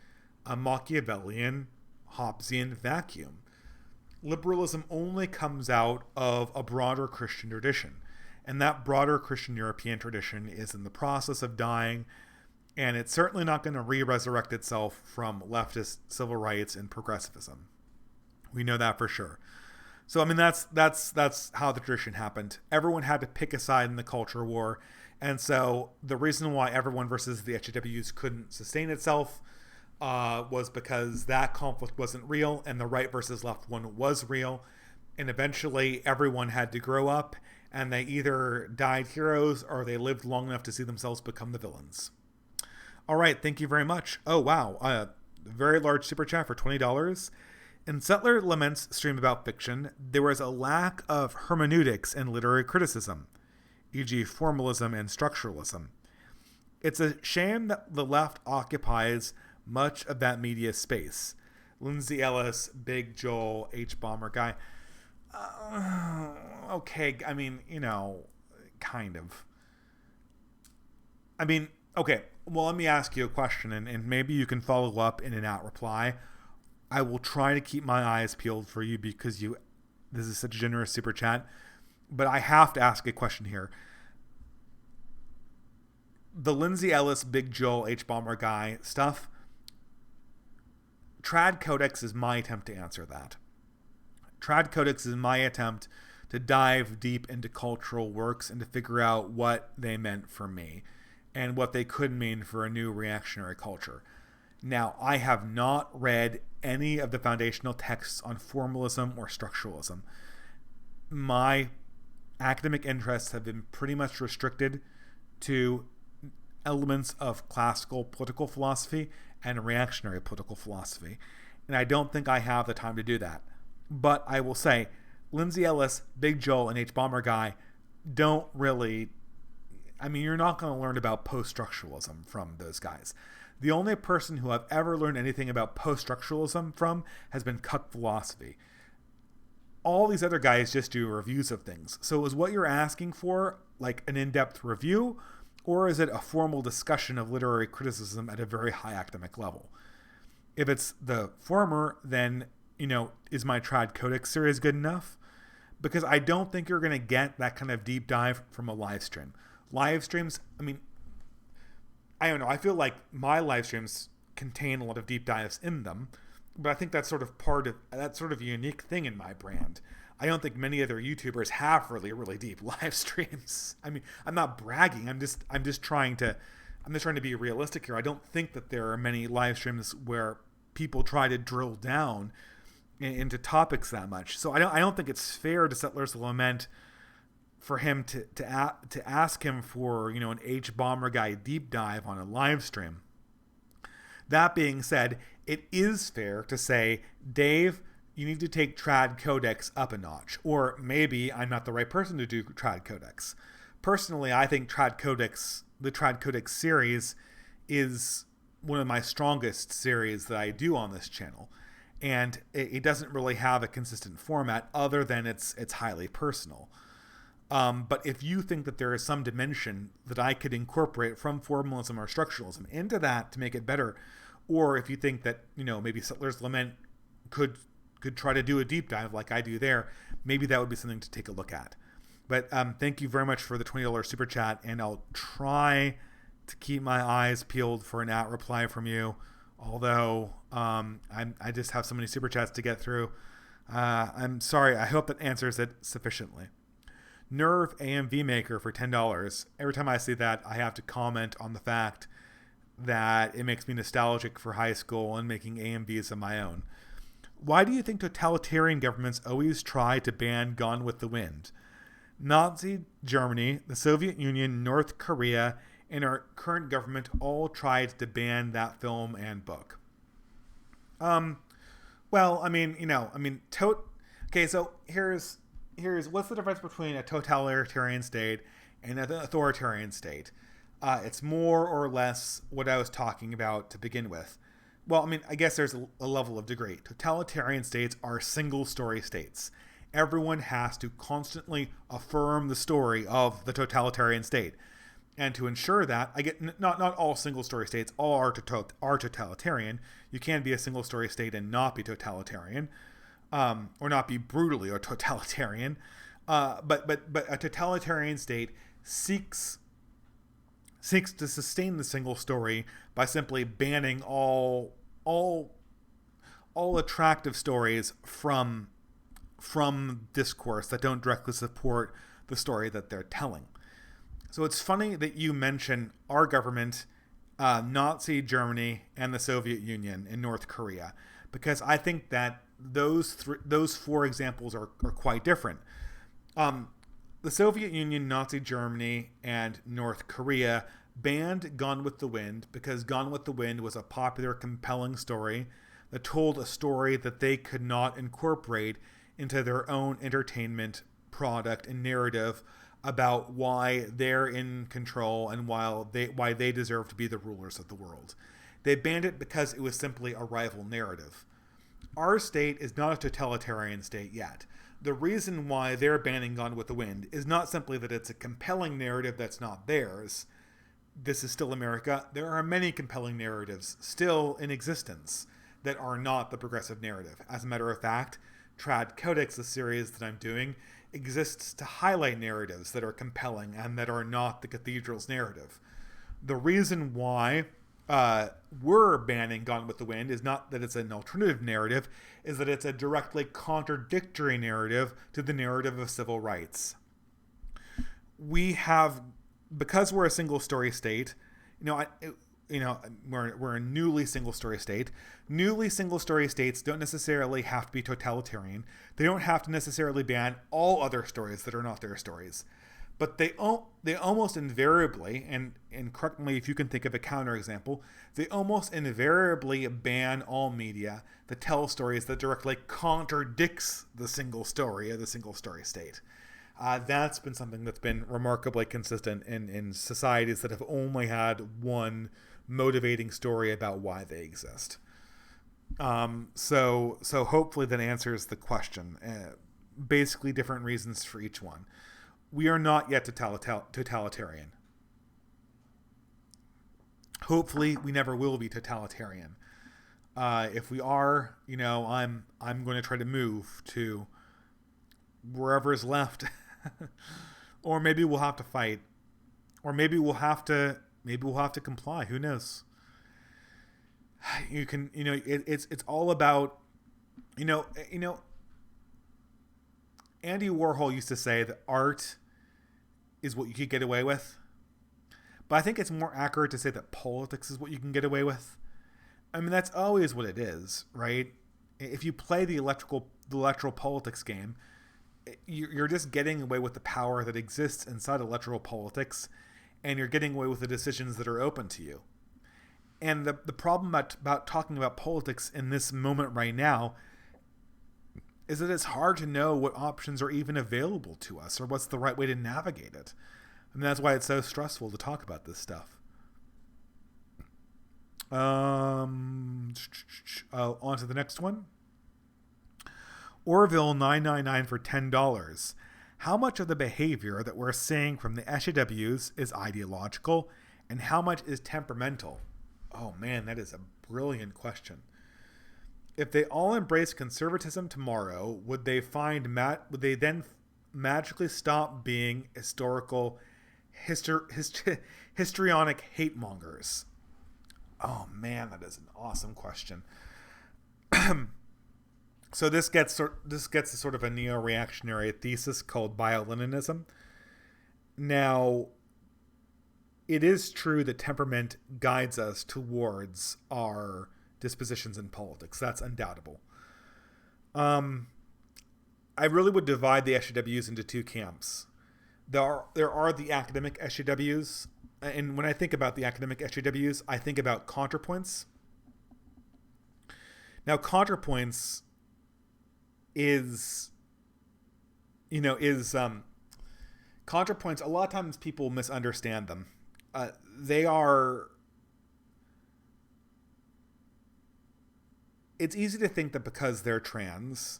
Speaker 1: a Machiavellian, Hobbesian vacuum. Liberalism only comes out of a broader Christian tradition. And that broader Christian European tradition is in the process of dying, and it's certainly not going to re-resurrect itself from leftist civil rights and progressivism. We know that for sure. So, I mean, that's how the tradition happened. Everyone had to pick a side in the culture war, and so the reason why everyone versus the HAWs couldn't sustain itself was because that conflict wasn't real, and the right versus left one was real, and eventually everyone had to grow up, and they either died heroes or they lived long enough to see themselves become the villains. All right, thank you very much. Oh, wow. A very large super chat for $20. In Settler Lament's stream about fiction, there was a lack of hermeneutics and literary criticism, e.g. formalism and structuralism. It's a shame that the left occupies much of that media space. Lindsay Ellis, Big Joel, H. Bomber guy. Okay, I mean, kind of. I mean, okay, well, let me ask you a question, and maybe you can follow up in an out reply. I will try to keep my eyes peeled for you because this is such a generous super chat, but I have to ask a question here. The Lindsay Ellis, Big Joel, H. Bomber guy stuff, Trad Codex is my attempt to answer that. Trad Codex is my attempt to dive deep into cultural works and to figure out what they meant for me and what they could mean for a new reactionary culture. Now, I have not read any of the foundational texts on formalism or structuralism. My academic interests have been pretty much restricted to elements of classical political philosophy and reactionary political philosophy, and I don't think I have the time to do that. But I will say, Lindsay Ellis, Big Joel, and H. Bomber guy don't really... I mean, you're not going to learn about post-structuralism from those guys. The only person who I've ever learned anything about post-structuralism from has been Cuck Philosophy. All these other guys just do reviews of things. So is what you're asking for like an in-depth review, or is it a formal discussion of literary criticism at a very high academic level? If it's the former, then, is my Trad Codex series good enough? Because I don't think you're going to get that kind of deep dive from a live stream. Live streams, I mean, I don't know. I feel like my live streams contain a lot of deep dives in them, but I think that's sort of a unique thing in my brand. I don't think many other YouTubers have really, really deep live streams. I mean, I'm not bragging. I'm just trying to be realistic here. I don't think that there are many live streams where people try to drill down into topics that much. So I don't think it's fair to Settlers Lament for him to ask him for, an H Bomber guy deep dive on a live stream. That being said, it is fair to say, Dave, you need to take Trad Codex up a notch, or maybe I'm not the right person to do Trad Codex. Personally, I think the Trad Codex series is one of my strongest series that I do on this channel, and it doesn't really have a consistent format other than it's highly personal. But if you think that there is some dimension that I could incorporate from formalism or structuralism into that to make it better, or if you think that, maybe Settlers Lament could try to do a deep dive like I do there, maybe that would be something to take a look at. But thank you very much for the $20 super chat, and I'll try to keep my eyes peeled for an out reply from you, although I just have so many super chats to get through. I'm sorry. I hope that answers it sufficiently. Nerve AMV Maker for $10. Every time I see that, I have to comment on the fact that it makes me nostalgic for high school and making AMVs of my own. Why do you think totalitarian governments always try to ban Gone with the Wind? Nazi Germany, the Soviet Union, North Korea, and our current government all tried to ban that film and book. Well, okay, so here's what's the difference between a totalitarian state and an authoritarian state? It's more or less what I was talking about to begin with. Well, I guess there's a level of degree. Totalitarian states are single-story states. Everyone has to constantly affirm the story of the totalitarian state. And to ensure that, not all single-story states are totalitarian. You can be a single-story state and not be totalitarian, or not be brutally or totalitarian. But a totalitarian state seeks to sustain the single story by simply banning all attractive stories from discourse that don't directly support the story that they're telling. So it's funny that you mention our government, Nazi Germany, and the Soviet Union and North Korea, because I think that those four examples are quite different. The Soviet Union, Nazi Germany, and North Korea banned Gone with the Wind because Gone with the Wind was a popular, compelling story that told a story that they could not incorporate into their own entertainment product and narrative about why they're in control and why they deserve to be the rulers of the world. They banned it because it was simply a rival narrative. Our state is not a totalitarian state yet. The reason why they're banning Gone with the Wind is not simply that it's a compelling narrative that's not theirs. This is still America. There are many compelling narratives still in existence that are not the progressive narrative. As a matter of fact, Trad Codex, the series that I'm doing, exists to highlight narratives that are compelling and that are not the cathedral's narrative. The reason why we're banning Gone with the Wind is not that it's an alternative narrative, is that it's a directly contradictory narrative to the narrative of civil rights. Because we're a single story state, we're a newly single story state. Newly single story states don't necessarily have to be totalitarian. They don't have to necessarily ban all other stories that are not their stories. But they almost invariably, and correct me if you can think of a counterexample, they almost invariably ban all media that tell stories that directly contradicts the single story of the single story state. That's been something that's been remarkably consistent in societies that have only had one motivating story about why they exist. So hopefully that answers the question. Basically different reasons for each one. We are not yet totalitarian. Hopefully we never will be totalitarian. If we are, I'm going to try to move to wherever is left. Or maybe we'll have to fight. Or maybe we'll have to comply. Who knows? You can, it's all about, Andy Warhol used to say that art is what you could get away with. But I think it's more accurate to say that politics is what you can get away with. That's always what it is, right? If you play the electoral politics game, you're just getting away with the power that exists inside electoral politics, and you're getting away with the decisions that are open to you. And the problem about talking about politics in this moment right now is that it's hard to know what options are even available to us or what's the right way to navigate it. And that's why it's so stressful to talk about this stuff. On to the next one. Orville 999 for $10. How much of the behavior that we're seeing from the SJWs is ideological, and how much is temperamental? Oh man, that is a brilliant question. If they all embrace conservatism tomorrow, would they then magically stop being histrionic hate mongers? Oh man, that is an awesome question. So this gets to sort of a neo-reactionary thesis called bioleninism. Now, it is true that temperament guides us towards our dispositions in politics. That's undoubtable. Um, I really would divide the SJWs into two camps. There are the academic SJWs, and when I think about the academic SJWs, I think about ContraPoints. Now, ContraPoints is, you know, is ContraPoints. A lot of times people misunderstand them. They are. It's easy to think that because they're trans,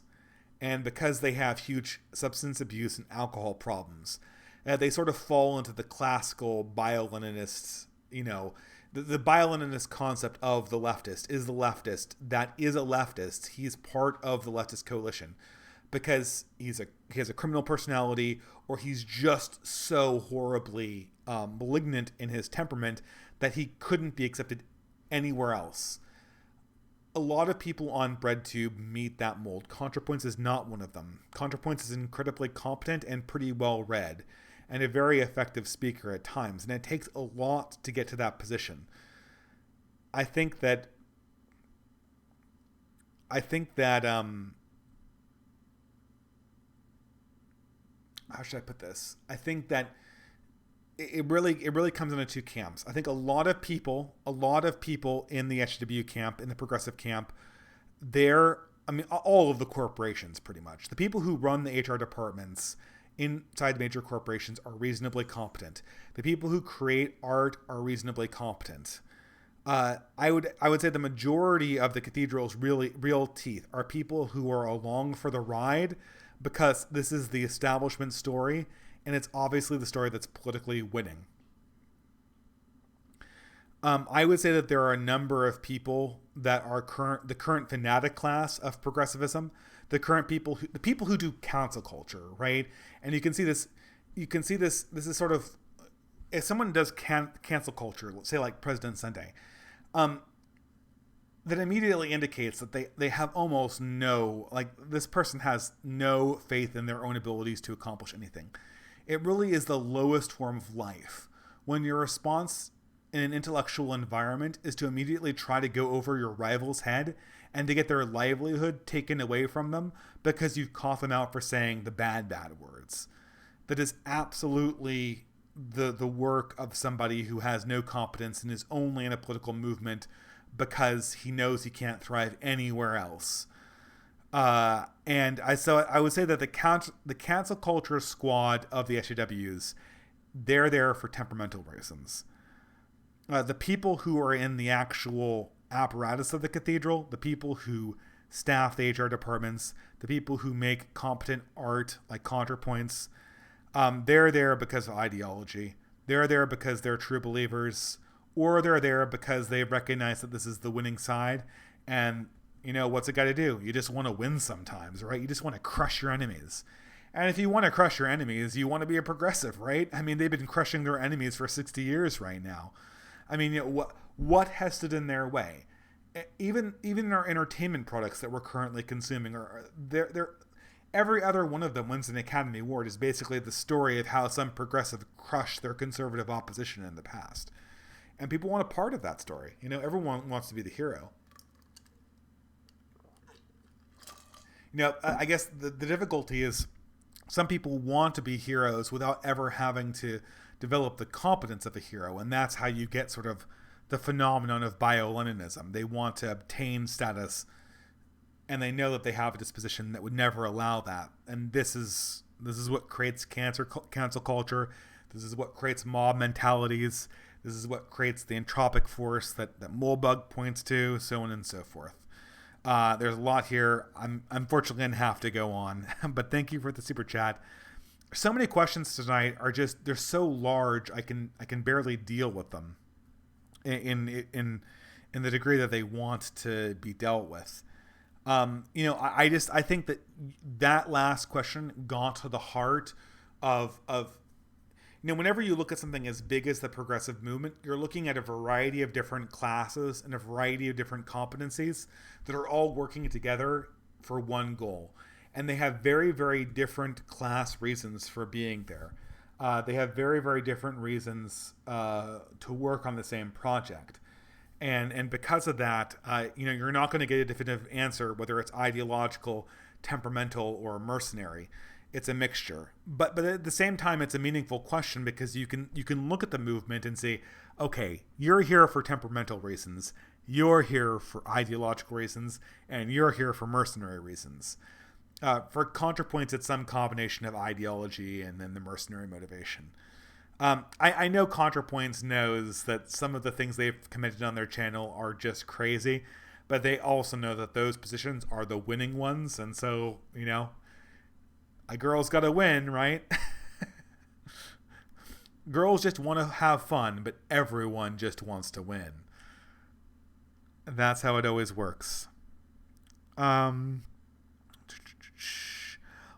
Speaker 1: and because they have huge substance abuse and alcohol problems, they sort of fall into the classical bio-Leninist, the bio-Leninist concept of the leftist is the leftist that is a leftist. He's part of the leftist coalition because he has a criminal personality, or he's just so horribly malignant in his temperament that he couldn't be accepted anywhere else. A lot of people on BreadTube meet that mold. ContraPoints is not one of them. ContraPoints is incredibly competent and pretty well read, and a very effective speaker at times, and it takes a lot to get to that position. I think that how should I put this? I think that it really comes into two camps. I think a lot of people in the HW camp, in the progressive camp, all of the corporations pretty much. The people who run the HR departments inside major corporations are reasonably competent. The people who create art are reasonably competent. I would say the majority of the cathedral's real teeth are people who are along for the ride because this is the establishment story, and it's obviously the story that's politically winning. I would say that there are a number of people that are the current fanatic class of progressivism, the people who do cancel culture, right? And you can see this. This is sort of, if someone does cancel culture, let's say like President Sunday, that immediately indicates that they have almost this person has no faith in their own abilities to accomplish anything. It really is the lowest form of life when your response in an intellectual environment is to immediately try to go over your rival's head and to get their livelihood taken away from them because you've caught them out for saying the bad words. That is absolutely the work of somebody who has no competence and is only in a political movement because he knows he can't thrive anywhere else. I would say that the cancel culture squad of the SJWs, they're there for temperamental reasons. The people who are in the actual apparatus of the cathedral, the people who staff the HR departments, the people who make competent art like ContraPoints, they're there because of ideology. They're there because they're true believers, or they're there because they recognize that this is the winning side. And, what's it got to do? You just want to win sometimes, right? You just want to crush your enemies. And if you want to crush your enemies, you want to be a progressive, right? I mean, they've been crushing their enemies for 60 years right now. I mean, what has stood in their way? Even in our entertainment products that we're currently consuming, every other one of them wins an Academy Award is basically the story of how some progressive crushed their conservative opposition in the past. And people want a part of that story. Everyone wants to be the hero. I guess the difficulty is some people want to be heroes without ever having to develop the competence of a hero. And that's how you get sort of the phenomenon of bio-Leninism. They want to obtain status, and they know that they have a disposition that would never allow that. And this is what creates cancel culture. This is what creates mob mentalities. This is what creates the entropic force that Mulbug points to, so on and so forth. There's a lot here. I'm unfortunately going to have to go on, but thank you for the super chat. So many questions tonight they're so large I can barely deal with them in the degree that they want to be dealt with. I think that last question got to the heart of whenever you look at something as big as the progressive movement, you're looking at a variety of different classes and a variety of different competencies that are all working together for one goal. And they have very, very different class reasons for being there. They have very, very different reasons to work on the same project. And because of that, you're not going to get a definitive answer whether it's ideological, temperamental, or mercenary. It's a mixture. But at the same time, it's a meaningful question because you can look at the movement and say, okay, you're here for temperamental reasons, you're here for ideological reasons, and you're here for mercenary reasons. For ContraPoints, it's some combination of ideology and then the mercenary motivation. I know ContraPoints knows that some of the things they've commented on their channel are just crazy, but they also know that those positions are the winning ones, and so, a girl's gotta win, right? Girls just want to have fun, but everyone just wants to win. That's how it always works.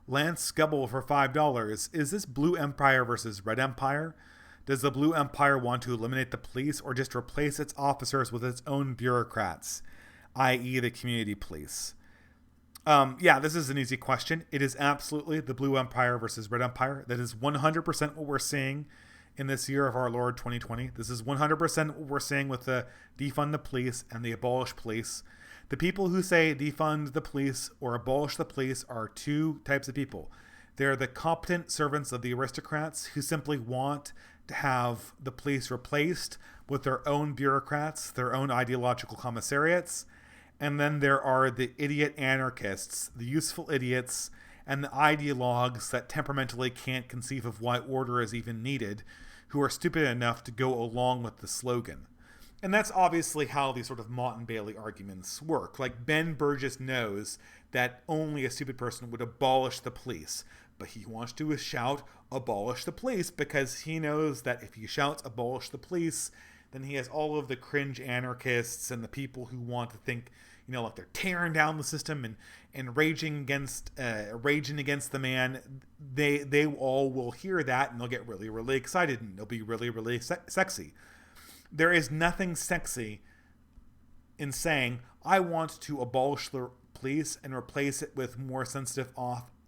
Speaker 1: Lance Scubble for $5. Is this Blue Empire versus Red Empire? Does the Blue Empire want to eliminate the police or just replace its officers with its own bureaucrats, i.e. the community police? This is an easy question. It is absolutely the Blue Empire versus Red Empire. That is 100% what we're seeing in this year of our Lord 2020. This is 100% what we're seeing with the defund the police and the abolish police. The people who say defund the police or abolish the police are two types of people. They're the competent servants of the aristocrats who simply want to have the police replaced with their own bureaucrats, their own ideological commissariats. And then there are the idiot anarchists, the useful idiots, and the ideologues that temperamentally can't conceive of why order is even needed, who are stupid enough to go along with the slogan. And that's obviously how these sort of Mott and Bailey arguments work. Like, Ben Burgess knows that only a stupid person would abolish the police, but he wants to shout, abolish the police, because he knows that if he shouts, abolish the police, then he has all of the cringe anarchists and the people who want to think, like they're tearing down the system and raging against the man. They all will hear that and they'll get really, really excited and they'll be really, really sexy. There is nothing sexy in saying, I want to abolish the police and replace it with more sensitive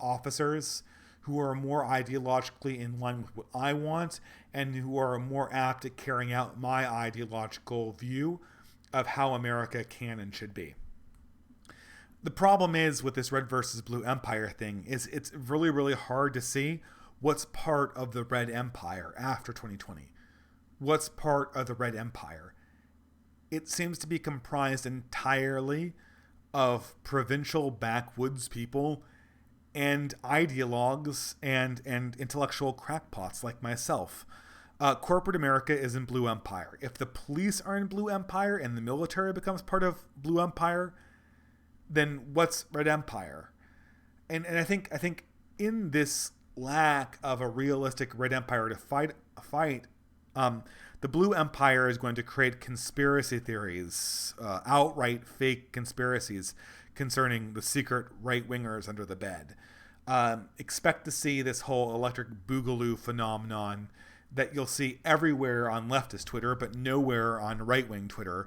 Speaker 1: officers who are more ideologically in line with what I want and who are more apt at carrying out my ideological view of how America can and should be. The problem is with this red versus blue empire thing is it's really, really hard to see what's part of the red empire after 2020. What's part of the red empire? It seems to be comprised entirely of provincial backwoods people and ideologues and intellectual crackpots like myself. Corporate America is in blue empire. If the police are in blue empire and the military becomes part of blue empire, then what's red empire? And I think in this lack of a realistic red empire to fight, the blue empire is going to create conspiracy theories, outright fake conspiracies concerning the secret right-wingers under the bed. Expect to see this whole electric boogaloo phenomenon that you'll see everywhere on leftist Twitter, but nowhere on right-wing Twitter.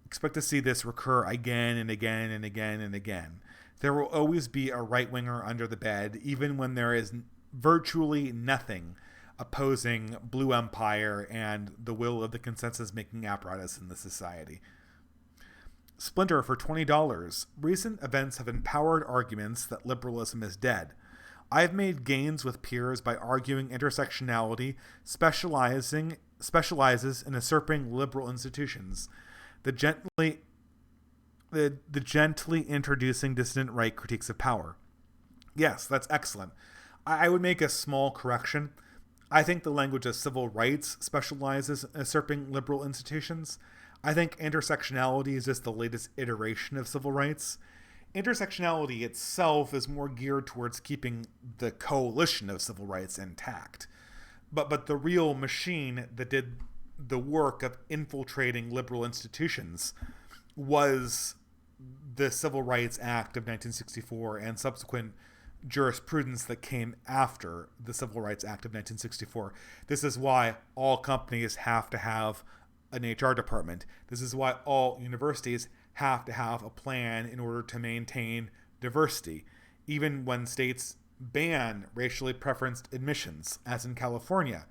Speaker 1: Expect to see this recur again and again and again and again. There will always be a right-winger under the bed, even when there is virtually nothing opposing blue empire and the will of the consensus-making apparatus in the society. Splinter for $20. Recent events have empowered arguments that liberalism is dead. I've made gains with peers by arguing intersectionality specializes in usurping liberal institutions. The gently introducing dissident right critiques of power. Yes, that's excellent. I would make a small correction. I think the language of civil rights specializes in usurping liberal institutions. I think intersectionality is just the latest iteration of civil rights. Intersectionality itself is more geared towards keeping the coalition of civil rights intact. But the real machine that did the work of infiltrating liberal institutions was the Civil Rights Act of 1964 and subsequent jurisprudence that came after the Civil Rights Act of 1964. This is why all companies have to have an HR department. This is why all universities have to have a plan in order to maintain diversity, even when states ban racially preferenced admissions, as in California.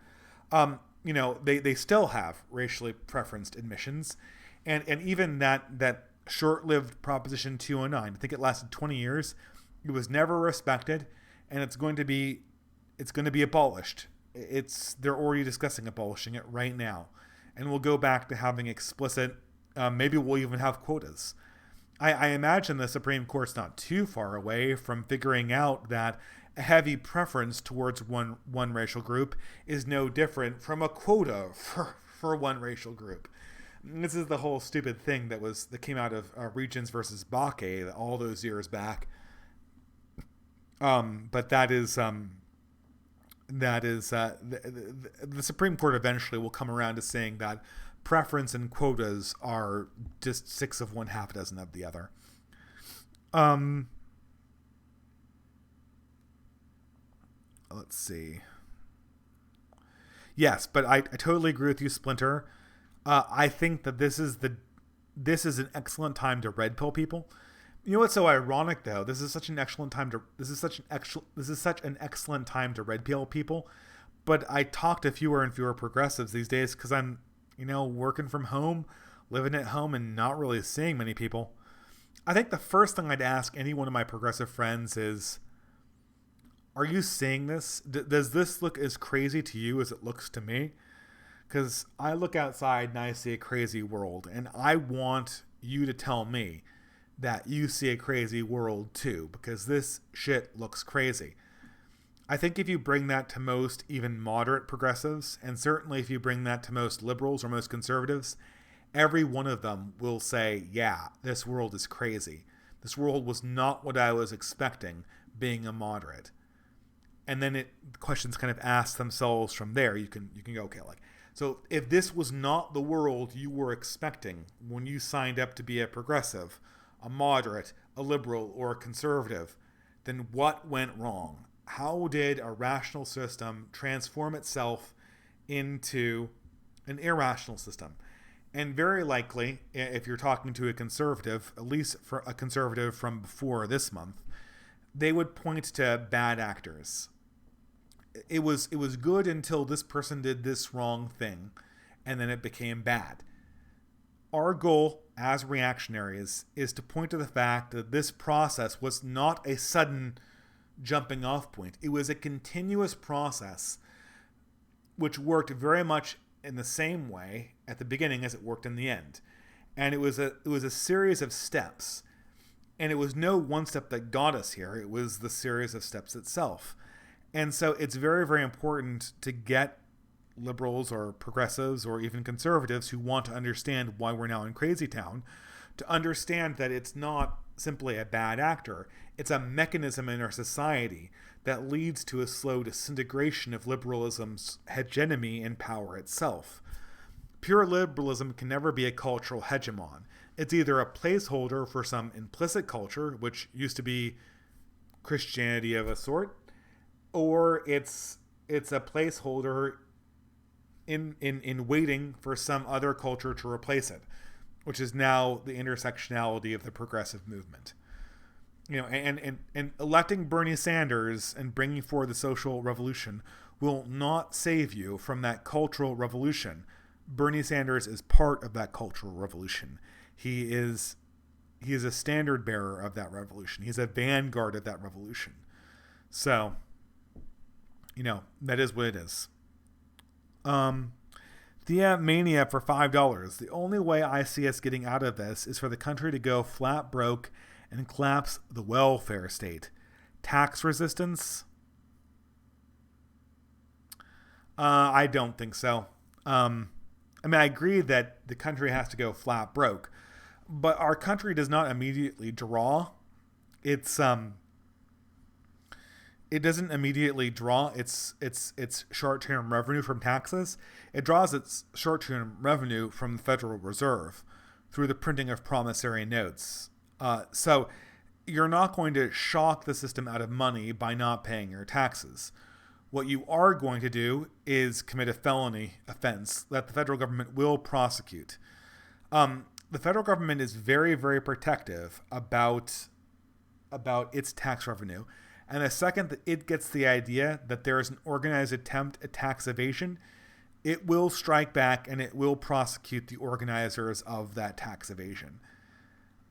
Speaker 1: They still have racially preferenced admissions, and even that short-lived Proposition 209, I think it lasted 20 years. It was never respected, and it's going to be abolished. They're already discussing abolishing it right now, and we'll go back to having explicit. Maybe we'll even have quotas. I imagine the Supreme Court's not too far away from figuring out that a heavy preference towards one racial group is no different from a quota for one racial group. This is the whole stupid thing that came out of Regents versus Bakke all those years back. But the Supreme Court eventually will come around to saying that preference and quotas are just 6 of one, half a dozen of the other. Let's see. Yes, but I totally agree with you, Splinter. I think that this is an excellent time to red pill people. You know what's so ironic though? This is such an excellent time to red pill people. But I talk to fewer and fewer progressives these days because I'm, working from home, living at home, and not really seeing many people. I think the first thing I'd ask any one of my progressive friends is, are you seeing this? Does this look as crazy to you as it looks to me? Because I look outside and I see a crazy world, and I want you to tell me that you see a crazy world too, because this shit looks crazy. I think if you bring that to most even moderate progressives, and certainly if you bring that to most liberals or most conservatives, every one of them will say, yeah, this world is crazy. This world was not what I was expecting being a moderate. And then questions kind of ask themselves from there. You can go, okay, so if this was not the world you were expecting when you signed up to be a progressive, a moderate, a liberal, or a conservative, then what went wrong? How did a rational system transform itself into an irrational system? And very likely, if you're talking to a conservative, at least for a conservative from before this month, they would point to bad actors. It was good until this person did this wrong thing, and then it became bad. Our goal as reactionaries is to point to the fact that this process was not a sudden jumping off point. It was a continuous process which worked very much in the same way at the beginning as it worked in the end. And it was a series of steps. And it was no one step that got us here. It was the series of steps itself. And so it's very, very important to get liberals or progressives or even conservatives who want to understand why we're now in Crazy Town to understand that it's not simply a bad actor. It's a mechanism in our society that leads to a slow disintegration of liberalism's hegemony and power itself. Pure liberalism can never be a cultural hegemon. It's either a placeholder for some implicit culture, which used to be Christianity of a sort, or it's a placeholder in waiting for some other culture to replace it, which is now the intersectionality of the progressive movement. And electing Bernie Sanders and bringing forward the social revolution will not save you from that cultural revolution. Bernie Sanders is part of that cultural revolution. He is a standard bearer of that revolution. He's a vanguard of that revolution. So, that is what it is. The Mania for $5. The only way I see us getting out of this is for the country to go flat broke and collapse the welfare state. Tax resistance? I don't think so. I agree that the country has to go flat broke, but our country does not immediately draw it doesn't immediately draw its short-term revenue from taxes. It draws its short-term revenue from the Federal Reserve through the printing of promissory notes. So you're not going to shock the system out of money by not paying your taxes. What you are going to do is commit a felony offense that the federal government will prosecute. The federal government is very, very protective about about its tax revenue. And the second that it gets the idea that there is an organized attempt at tax evasion, it will strike back and it will prosecute the organizers of that tax evasion.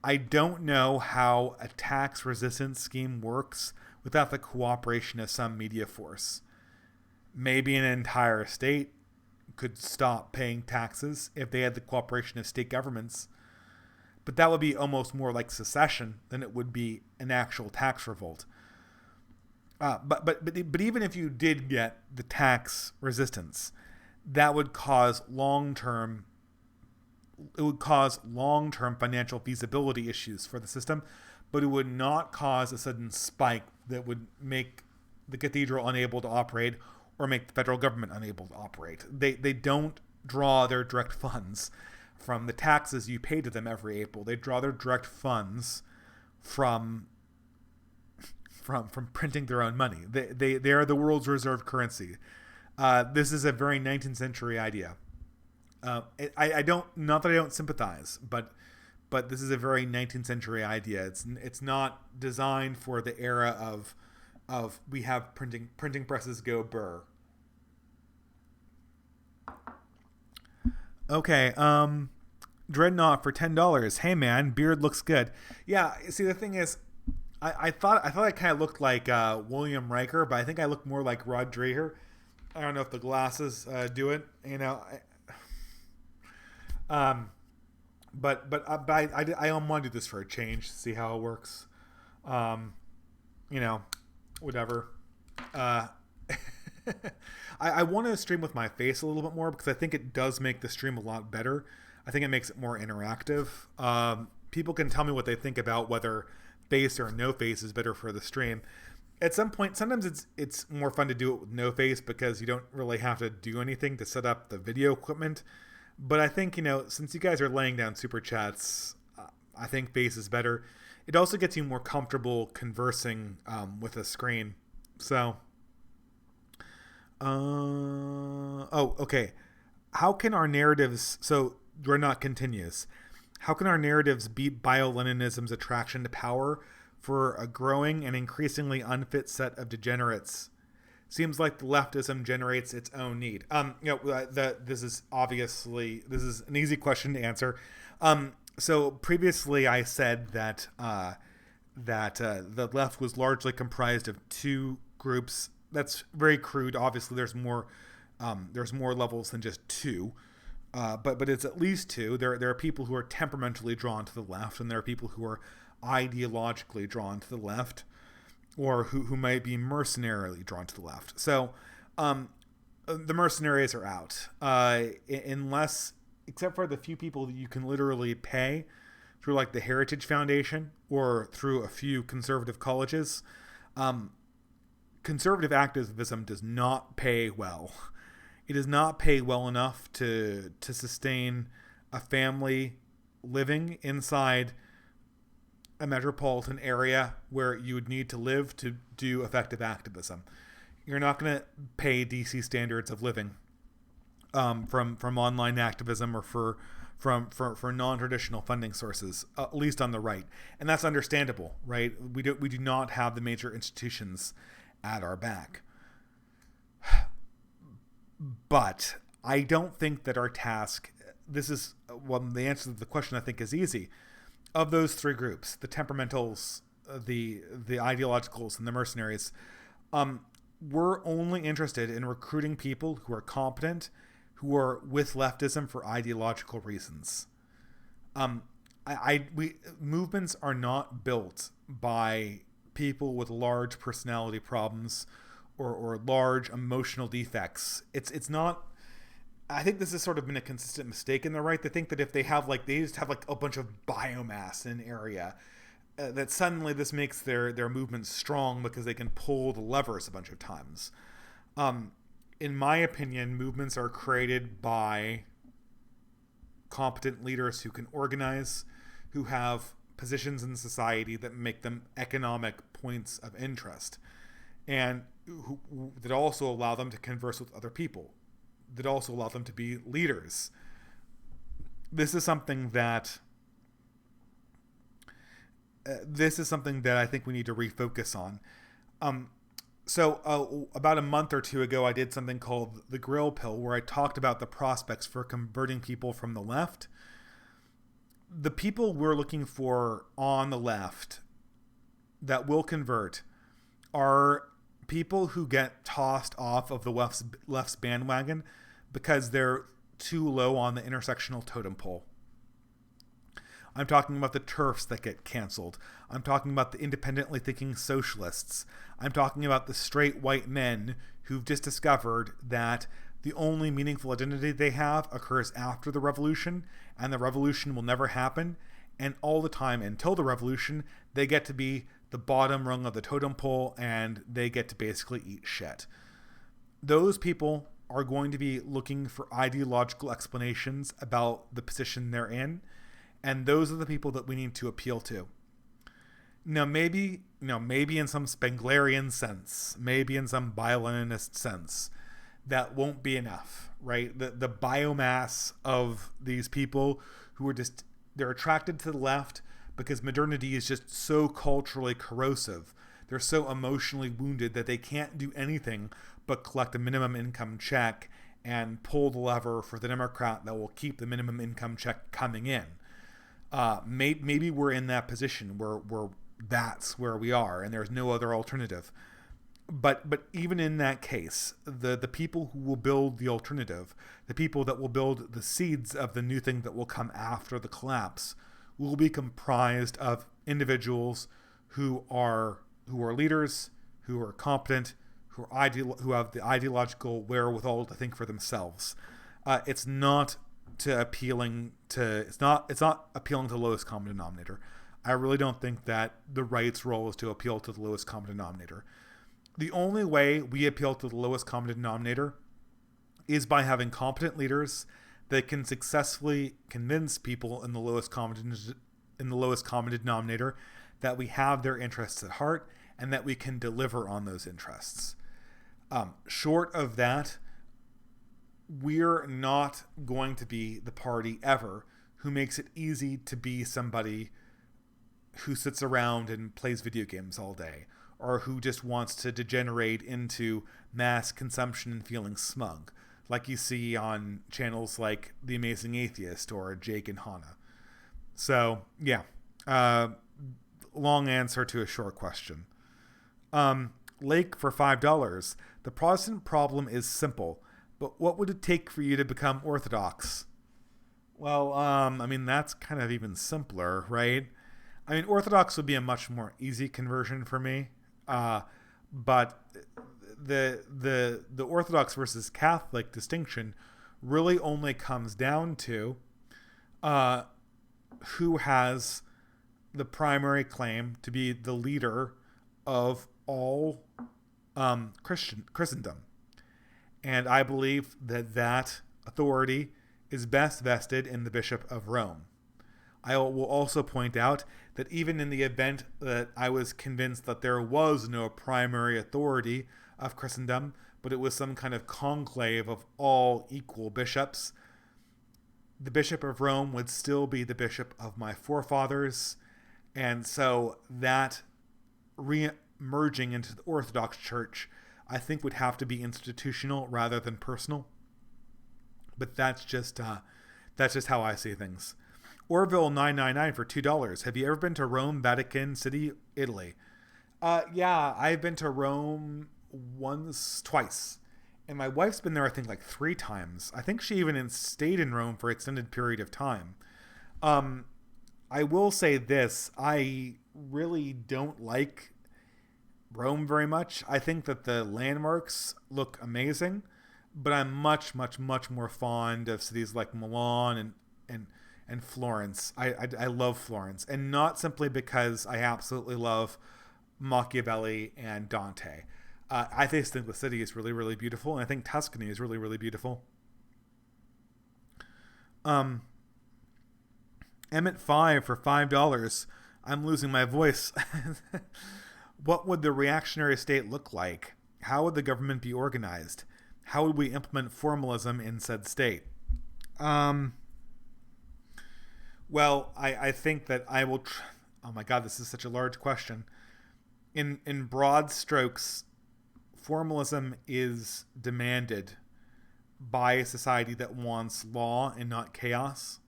Speaker 1: I don't know how a tax resistance scheme works without the cooperation of some media force. Maybe an entire state could stop paying taxes if they had the cooperation of state governments. But that would be almost more like secession than it would be an actual tax revolt. But even if you did get the tax resistance, that would cause long-term financial feasibility issues for the system, but it would not cause a sudden spike that would make the cathedral unable to operate or make the federal government unable to operate. They don't draw their direct funds from the taxes you pay to them every April. They draw their direct funds from printing their own money. They are the world's reserve currency. This is a very 19th century idea. I don't, not that I don't sympathize, but this is a very 19th century idea. It's not designed for the era of we have printing presses go burr. Okay, Dreadnought for $10. Hey man, beard looks good. Yeah, see the thing is, I thought I kind of looked like William Riker, but I think I look more like Rod Dreher. I don't know if the glasses do it, you know. But I want to do this for a change, see how it works. You know, whatever. I want to stream with my face a little bit more because I think it does make the stream a lot better. I think it makes it more interactive. People can tell me what they think about whether face or no face is better for the stream. At some point, sometimes it's more fun to do it with no face because you don't really have to do anything to set up the video equipment. But I think, you know, since you guys are laying down super chats, I think face is better. It also gets you more comfortable conversing with a screen. So, okay. How can our narratives, so Dreadnought continues, how can our narratives beat bio-Leninism's attraction to power for a growing and increasingly unfit set of degenerates? Seems like the leftism generates its own need. This is an easy question to answer. So previously I said that the left was largely comprised of two groups. That's very crude. Obviously, there's more levels than just two. But it's at least two. There are people who are temperamentally drawn to the left, and there are people who are ideologically drawn to the left, or who might be mercenarily drawn to the left. So the mercenaries are out, unless, except for the few people that you can literally pay through like the Heritage Foundation or through a few conservative colleges. Conservative activism does not pay well. It does not pay well enough to sustain a family living inside a metropolitan area where you would need to live to do effective activism. You're not going to pay DC standards of living from online activism or for non-traditional funding sources, at least on the right. And that's understandable, right? We do not have the major institutions at our back. But I don't think that our task, the answer to the question I think is easy. Of those three groups, the temperamentals, the ideologicals, and the mercenaries, we're only interested in recruiting people who are competent, who are with leftism for ideological reasons. Movements are not built by people with large personality problems or large emotional defects. It's not. I think this has sort of been a consistent mistake in the right. They think that if they just have a bunch of biomass in an area, that suddenly this makes their movement strong because they can pull the levers a bunch of times. In my opinion, movements are created by competent leaders who can organize, who have positions in society that make them economic points of interest, and that also allow them to converse with other people, that also allow them to be leaders. This is something that this is something that I think we need to refocus on. So about a month or two ago, I did something called the Grill Pill, where I talked about the prospects for converting people from the left. The people we're looking for on the left that will convert are people who get tossed off of the left's bandwagon because they're too low on the intersectional totem pole. I'm talking about the TERFs that get canceled. I'm talking about the independently thinking socialists. I'm talking about the straight white men who've just discovered that the only meaningful identity they have occurs after the revolution, and the revolution will never happen. And all the time until the revolution, they get to be the bottom rung of the totem pole, and they get to basically eat shit. Those people are going to be looking for ideological explanations about the position they're in, and those are the people that we need to appeal to. Now, maybe in some Spenglerian sense, maybe in some Bioleninist sense, that won't be enough, right? The biomass of these people who are just, they're attracted to the left because modernity is just so culturally corrosive. They're so emotionally wounded that they can't do anything but collect a minimum income check and pull the lever for the Democrat that will keep the minimum income check coming in. Maybe we're in that position where that's where we are and there's no other alternative. But even in that case, the people who will build the alternative, the people that will build the seeds of the new thing that will come after the collapse, will be comprised of individuals who are leaders, who are competent, who have the ideological wherewithal to think for themselves. It's not appealing to the lowest common denominator. I really don't think that the right's role is to appeal to the lowest common denominator. The only way we appeal to the lowest common denominator is by having competent leaders that can successfully convince people in the lowest common denominator that we have their interests at heart and that we can deliver on those interests. Short of that, we're not going to be the party ever who makes it easy to be somebody who sits around and plays video games all day, or who just wants to degenerate into mass consumption and feeling smug, like you see on channels like The Amazing Atheist or Jake and Hannah. So, yeah. Long answer to a short question. Lake for $5. The Protestant problem is simple, but what would it take for you to become Orthodox? Well, that's kind of even simpler, right? Orthodox would be a much more easy conversion for me. But the Orthodox versus Catholic distinction really only comes down to who has the primary claim to be the leader of all Christendom. And I believe that authority is best vested in the Bishop of Rome. I will also point out that even in the event that I was convinced that there was no primary authority of Christendom, but it was some kind of conclave of all equal bishops, the Bishop of Rome would still be the bishop of my forefathers. And so that re-merging into the Orthodox Church, I think, would have to be institutional rather than personal. But that's just how I see things. Orville 999 for $2. Have you ever been to Rome, Vatican City, Italy? Yeah, I've been to Rome twice. And my wife's been there, I think, like 3 times. I think she even stayed in Rome for an extended period of time. I will say this. I really don't like Rome very much. I think that the landmarks look amazing, but I'm much, much, much more fond of cities like Milan and Florence. I love Florence, and not simply because I absolutely love Machiavelli and Dante. I just think the city is really, really beautiful, and I think Tuscany is really, really beautiful. Emmett 5 for $5. I'm losing my voice. What would the reactionary state look like? How would the government be organized? How would we implement formalism in said state? Well, I think that Oh my God, this is such a large question. In broad strokes, formalism is demanded by a society that wants law and not chaos.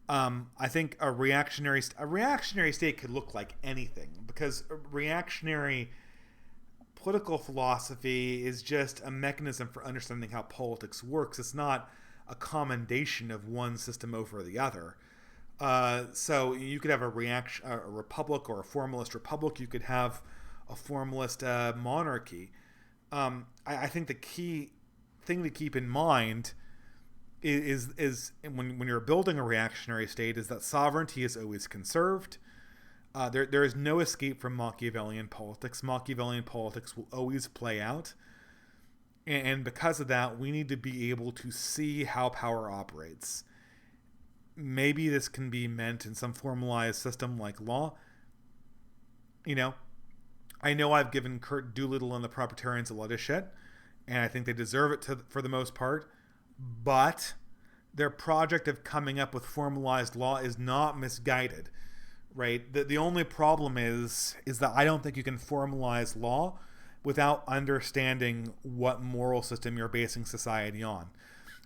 Speaker 1: I think a reactionary state could look like anything, because a reactionary political philosophy is just a mechanism for understanding how politics works. It's not a commendation of one system over the other. So you could have a republic or a formalist republic. You could have a formalist monarchy. I think the key thing to keep in mind is when you're building a reactionary state is that sovereignty is always conserved. There is no escape from Machiavellian politics. Machiavellian politics will always play out. And because of that, we need to be able to see how power operates. Maybe this can be meant in some formalized system like law. I know I've given Kurt Doolittle and the Proprietarians a lot of shit, and I think they deserve it for the most part. But their project of coming up with formalized law is not misguided, right? The only problem is that I don't think you can formalize law without understanding what moral system you're basing society on.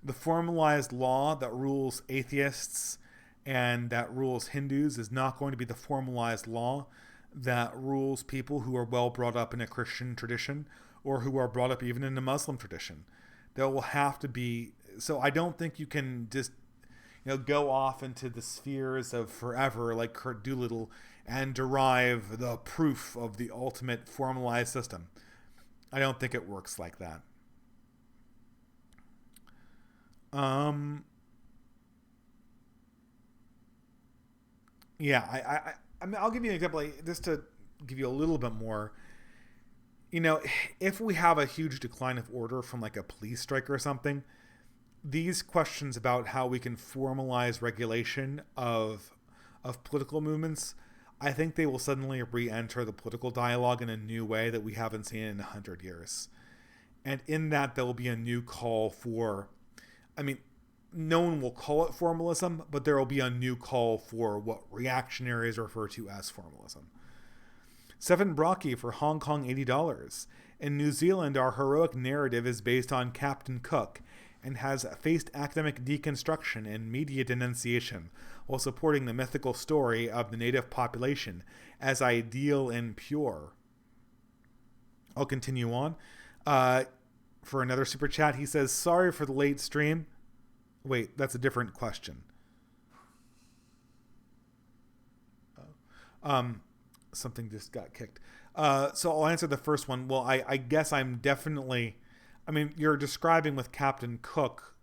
Speaker 1: The formalized law that rules atheists and that rules Hindus is not going to be the formalized law that rules people who are well brought up in a Christian tradition or who are brought up even in a Muslim tradition. There will have to be. So I don't think you can just go off into the spheres of forever like Kurt Doolittle and derive the proof of the ultimate formalized system. I don't think it works like that. Yeah, I mean, I'll give you an example, just to give you a little bit more. If we have a huge decline of order from like a police strike or something, these questions about how we can formalize regulation of political movements, I think they will suddenly re-enter the political dialogue in a new way that we haven't seen in 100 years. And in that, there will be a new call for, no one will call it formalism, but there will be a new call for what reactionaries refer to as formalism. Seven Brocky for Hong Kong $80. In New Zealand, our heroic narrative is based on Captain Cook and has faced academic deconstruction and media denunciation while supporting the mythical story of the native population as ideal and pure. I'll continue on. For another super chat, he says, sorry for the late stream. Wait, that's a different question. Something just got kicked. So I'll answer the first one. Well, I guess I'm definitely... you're describing with Captain Cook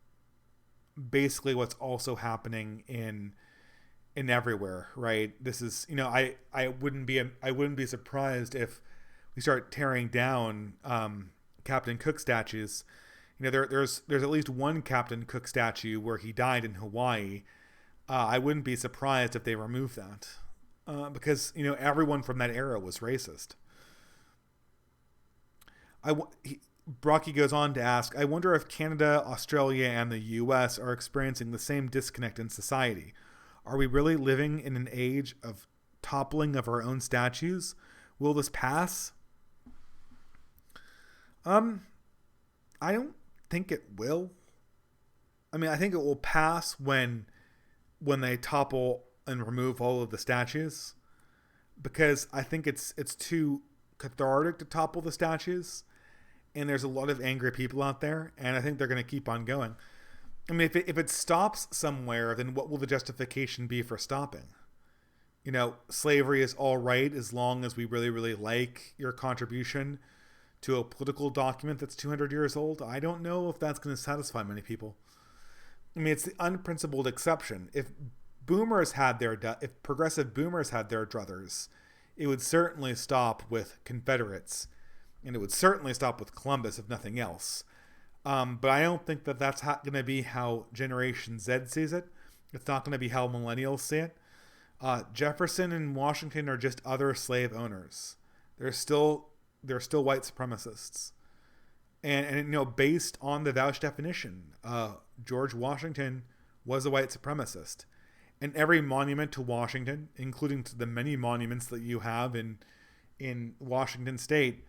Speaker 1: basically what's also happening in everywhere, right? This is, I wouldn't be surprised if we start tearing down Captain Cook statues. There's at least one Captain Cook statue where he died in Hawaii. I wouldn't be surprised if they remove that. Because, everyone from that era was racist. Brocky goes on to ask, I wonder if Canada, Australia, and the US are experiencing the same disconnect in society. Are we really living in an age of toppling of our own statues? Will this pass? I don't think it will. I think it will pass when they topple and remove all of the statues, because I think it's too cathartic to topple the statues, and there's a lot of angry people out there, and I think they're going to keep on going. If it stops somewhere, then what will the justification be for stopping? Slavery is all right as long as we really, really like your contribution to a political document that's 200 years old. I don't know if that's going to satisfy many people. It's the unprincipled exception. If progressive boomers had their druthers, it would certainly stop with Confederates, and it would certainly stop with Columbus, if nothing else. But I don't think that that's going to be how Generation Z sees it. It's not going to be how millennials see it. Jefferson and Washington are just other slave owners. They're still white supremacists. And based on the Vouch definition, George Washington was a white supremacist. And every monument to Washington, including to the many monuments that you have in Washington State,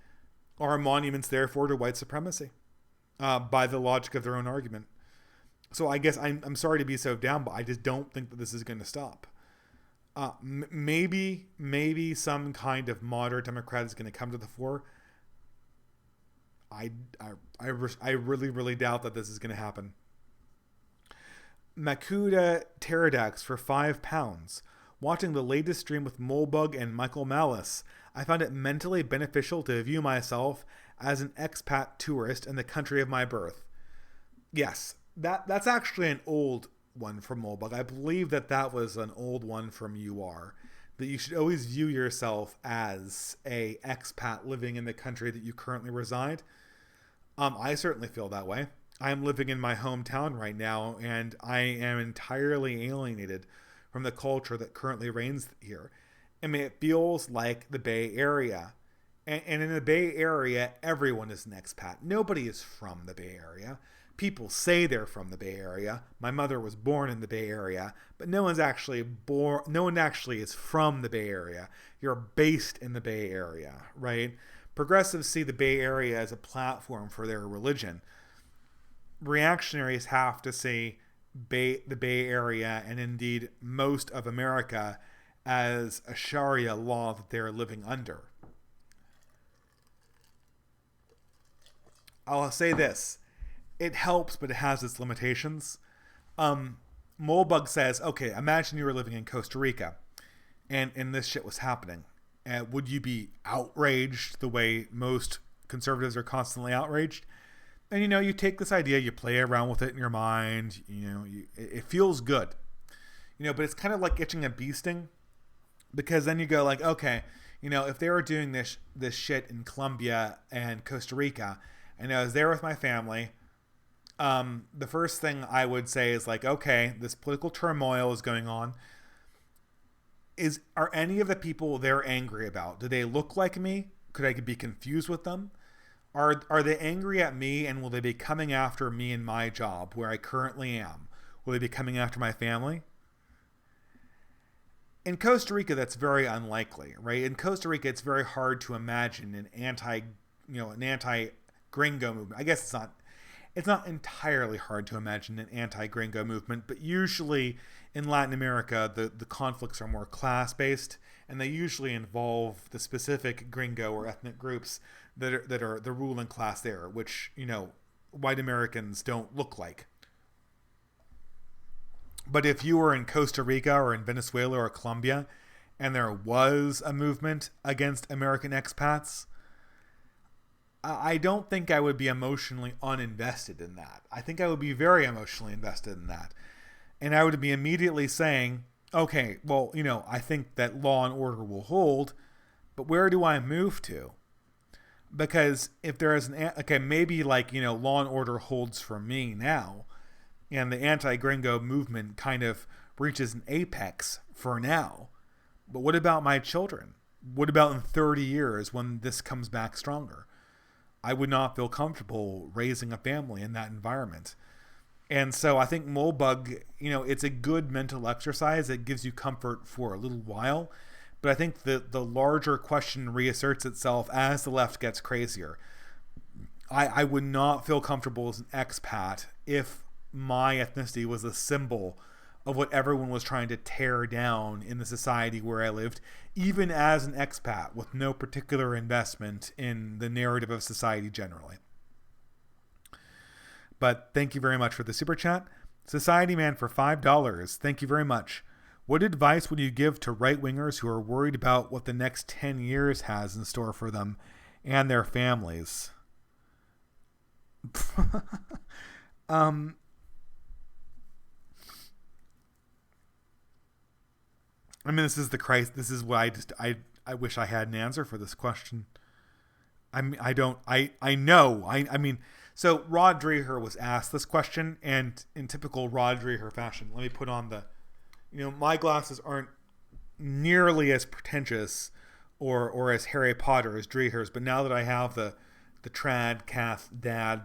Speaker 1: are monuments, therefore, to white supremacy, by the logic of their own argument. So I guess I'm sorry to be so down, but I just don't think that this is going to stop. Maybe some kind of moderate Democrat is going to come to the fore. I really, really doubt that this is going to happen. Makuda Pterodax for £5. Watching the latest stream with Molebug and Michael Malice, I found it mentally beneficial to view myself as an expat tourist in the country of my birth. Yes, that's actually an old one from Molebug. I believe that was an old one from UR. That you should always view yourself as a expat living in the country that you currently reside. I certainly feel that way. I'm living in my hometown right now, and I am entirely alienated from the culture that currently reigns here. I mean, it feels like the Bay Area. And in the Bay Area, everyone is an expat. Nobody is from the Bay Area. People say they're from the Bay Area. My mother was born in the Bay Area, but no one actually is from the Bay Area. You're based in the Bay Area, right? Progressives see the Bay Area as a platform for their religion. Reactionaries have to see the Bay Area, and indeed most of America, as a Sharia law that they're living under. I'll say this. It helps, but it has its limitations. Molebug says, okay, imagine you were living in Costa Rica and this shit was happening. Would you be outraged the way most conservatives are constantly outraged? And, you take this idea, you play around with it in your mind, it feels good. But it's kind of like itching a bee sting, because then you go like, okay, if they were doing this shit in Colombia and Costa Rica, and I was there with my family, the first thing I would say is like, okay, this political turmoil is going on. Are any of the people they're angry about, do they look like me? Could I be confused with them? Are they angry at me, and will they be coming after me in my job where I currently am? Will they be coming after my family? In Costa Rica, that's very unlikely, right? In Costa Rica, it's very hard to imagine an anti-gringo movement. I guess it's not entirely hard to imagine an anti-gringo movement, but usually in Latin America, the conflicts are more class-based, and they usually involve the specific gringo or ethnic groups that are the ruling class there, which, white Americans don't look like. But if you were in Costa Rica or in Venezuela or Colombia, and there was a movement against American expats, I don't think I would be emotionally uninvested in that. I think I would be very emotionally invested in that. And I would be immediately saying, okay, well, I think that law and order will hold, but where do I move to? Because if there is maybe law and order holds for me now, and the anti-gringo movement kind of reaches an apex for now. But what about my children? What about in 30 years when this comes back stronger? I would not feel comfortable raising a family in that environment. And so I think Molebug, it's a good mental exercise. It gives you comfort for a little while. But I think the larger question reasserts itself as the left gets crazier. I would not feel comfortable as an expat if my ethnicity was a symbol of what everyone was trying to tear down in the society where I lived, even as an expat with no particular investment in the narrative of society generally. But thank you very much for the super chat. Society Man for $5. Thank you very much. What advice would you give to right-wingers who are worried about what the next 10 years has in store for them and their families? I mean, this is what I wish I had an answer for this question. So Rod Dreher was asked this question, and in typical Rod Dreher fashion, let me put on my glasses aren't nearly as pretentious or as Harry Potter as Dreher's, but now that I have the trad, cath, dad,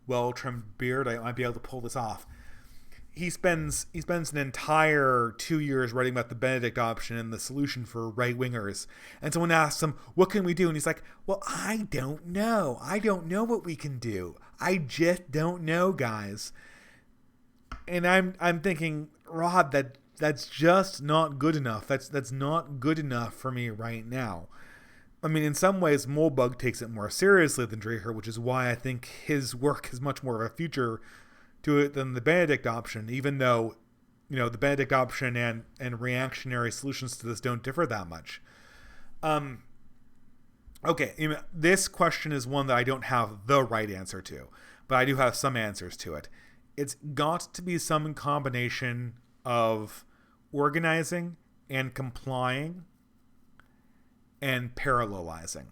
Speaker 1: well-trimmed beard, I might be able to pull this off. he spends an entire 2 years writing about the Benedict option and the solution for right wingers. And someone asks him, "What can we do?" And he's like, "Well, I don't know. I don't know what we can do. I just don't know, guys." And I'm thinking, Rod, that's just not good enough. That's not good enough for me right now. I mean, in some ways, Moldbug takes it more seriously than Dreher, which is why I think his work has much more of a future to it than the Benedict option, even though, the Benedict option and reactionary solutions to this don't differ that much. Okay, this question is one that I don't have the right answer to, but I do have some answers to it. It's got to be some combination of organizing and complying and parallelizing.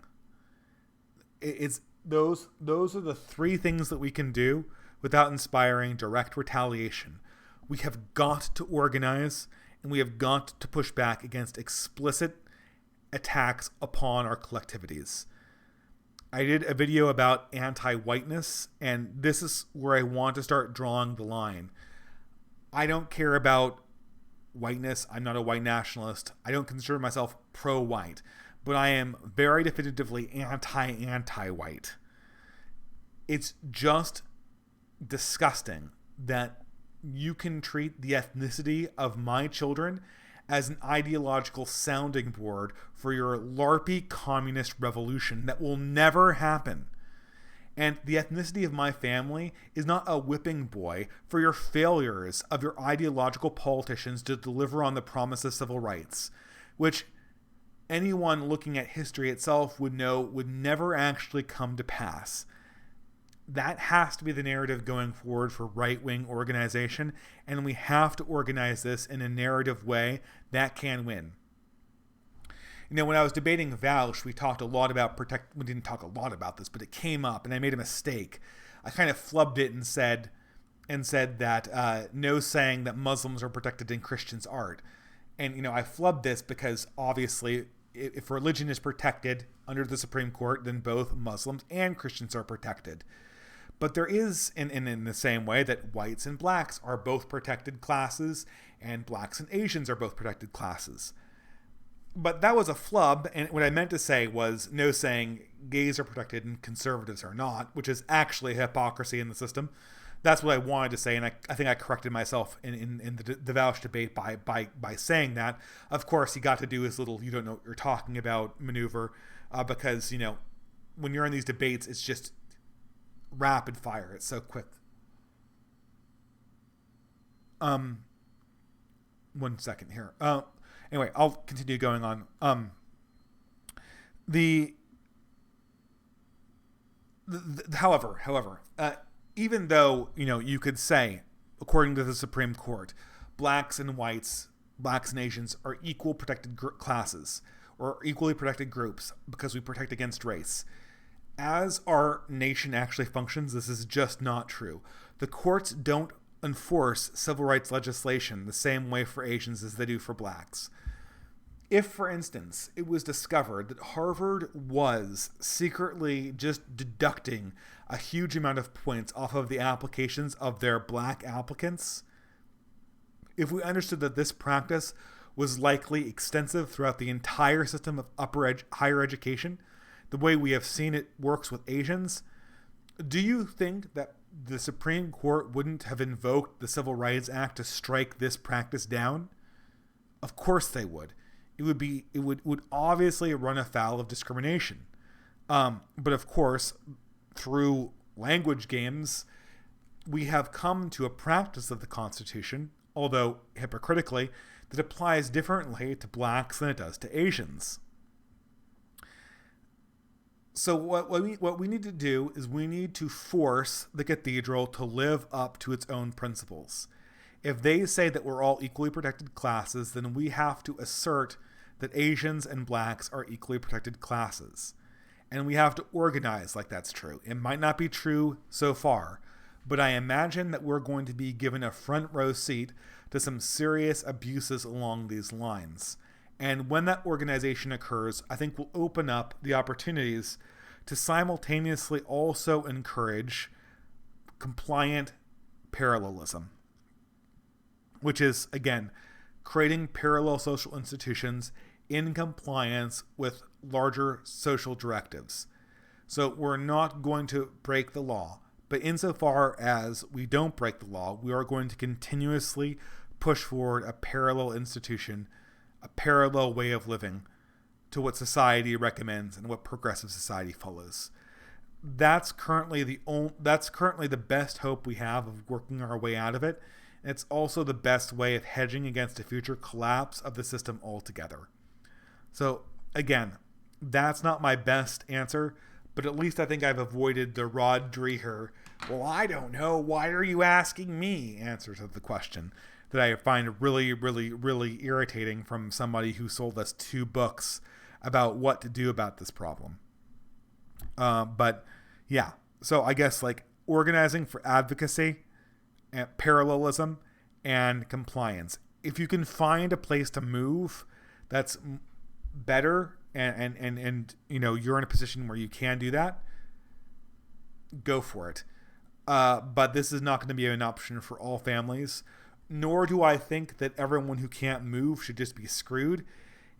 Speaker 1: It's those are the three things that we can do without inspiring direct retaliation. We have got to organize, and we have got to push back against explicit attacks upon our collectivities. I did a video about anti-whiteness, and this is where I want to start drawing the line. I don't care about whiteness. I'm not a white nationalist. I don't consider myself pro-white, but I am very definitively anti-white. It's just disgusting that you can treat the ethnicity of my children as an ideological sounding board for your LARPy communist revolution that will never happen. And the ethnicity of my family is not a whipping boy for your failures of your ideological politicians to deliver on the promise of civil rights, which anyone looking at history itself would know would never actually come to pass. That has to be the narrative going forward for right-wing organization, and we have to organize this in a narrative way that can win. When I was debating Vaush, we talked a lot about we didn't talk a lot about this, but it came up, and I made a mistake. I kind of flubbed it and said that no saying that Muslims are protected in Christians' art. And, I flubbed this because, obviously, if religion is protected under the Supreme Court, then both Muslims and Christians are protected. But there is, in the same way that whites and blacks are both protected classes, and blacks and Asians are both protected classes. But that was a flub, and what I meant to say was no saying gays are protected and conservatives are not, which is actually hypocrisy in the system. That's what I wanted to say, and I think I corrected myself in the Vaush debate by saying that. Of course, he got to do his little "you don't know what you're talking about" maneuver, because, when you're in these debates, it's just rapid fire. It's so quick. 1 second here. Anyway, I'll continue going on. However, even though, you could say, according to the Supreme Court, blacks and whites, blacks and Asians are equal protected classes or equally protected groups because we protect against race. As our nation actually functions, this is just not true. The courts don't enforce civil rights legislation the same way for Asians as they do for blacks. If, for instance, it was discovered that Harvard was secretly just deducting a huge amount of points off of the applications of their black applicants, if we understood that this practice was likely extensive throughout the entire system of higher education, the way we have seen it works with Asians, do you think that the Supreme Court wouldn't have invoked the Civil Rights Act to strike this practice down? Of course they would. It would obviously run afoul of discrimination. But of course, through language games, we have come to a practice of the Constitution, although hypocritically, that applies differently to blacks than it does to Asians. So what we need to do is we need to force the cathedral to live up to its own principles. If they say that we're all equally protected classes, then we have to assert that Asians and blacks are equally protected classes. And we have to organize like that's true. It might not be true so far, but I imagine that we're going to be given a front row seat to some serious abuses along these lines. And when that organization occurs, I think we'll open up the opportunities to simultaneously also encourage compliant parallelism. which is, again, creating parallel social institutions in compliance with larger social directives. So we're not going to break the law, but insofar as we don't break the law, we are going to continuously push forward a parallel institution, a parallel way of living to what society recommends and what progressive society follows. That's currently the best hope we have of working our way out of it. And it's also the best way of hedging against a future collapse of the system altogether. So again, that's not my best answer, but at least I think I've avoided the Rod Dreher, well, I don't know, why are you asking me, answer to the question that I find really, really, really irritating from somebody who sold us 2 books about what to do about this problem. But yeah, so I guess like organizing for advocacy, and parallelism, and compliance. If you can find a place to move that's better and you're in a position where you can do that, go for it. But this is not going to be an option for all families, nor do I think that everyone who can't move should just be screwed.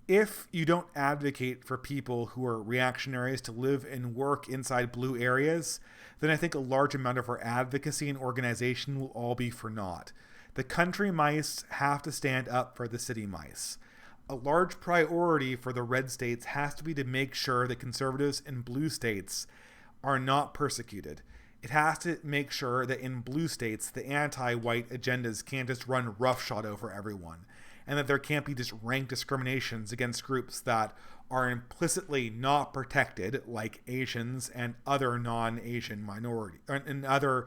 Speaker 1: If you don't advocate for people who are reactionaries to live and work inside blue areas, then I think a large amount of our advocacy and organization will all be for naught. The country mice have to stand up for the city mice. A large priority for the red states has to be to make sure that conservatives in blue states are not persecuted. It has to make sure that in blue states, the anti-white agendas can't just run roughshod over everyone, and that there can't be just rank discriminations against groups that are implicitly not protected, like Asians and other non-Asian minorities, and other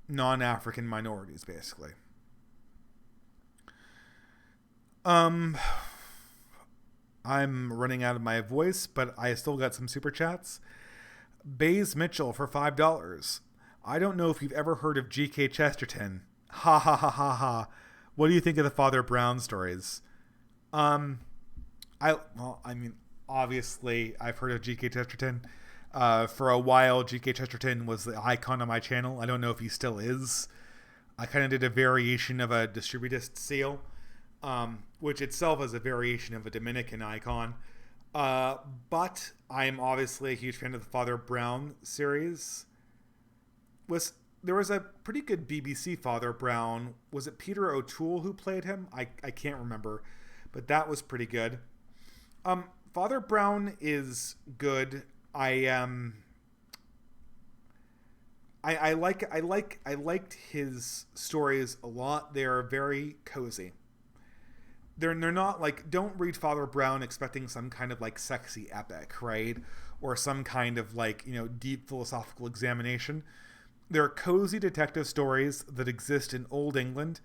Speaker 1: non-African minorities, basically. I'm running out of my voice, but I still got some super chats. Baze Mitchell for $5. I don't know if you've ever heard of G.K. Chesterton. Ha ha ha ha ha. What do you think of the Father Brown stories? Obviously I've heard of G.K. Chesterton. For a while, G.K. Chesterton was the icon on my channel. I don't know if he still is. I kind of did a variation of a distributist seal, which itself is a variation of a Dominican icon. But I'm obviously a huge fan of the Father Brown series. There was a pretty good BBC Father Brown. Was it Peter O'Toole who played him? I can't remember, but that was pretty good. Father Brown is good. I liked his stories a lot. They are very cozy. They're not like, don't read Father Brown expecting some kind of like sexy epic, right? Or some kind of like, deep philosophical examination. They're cozy detective stories that exist in Old England.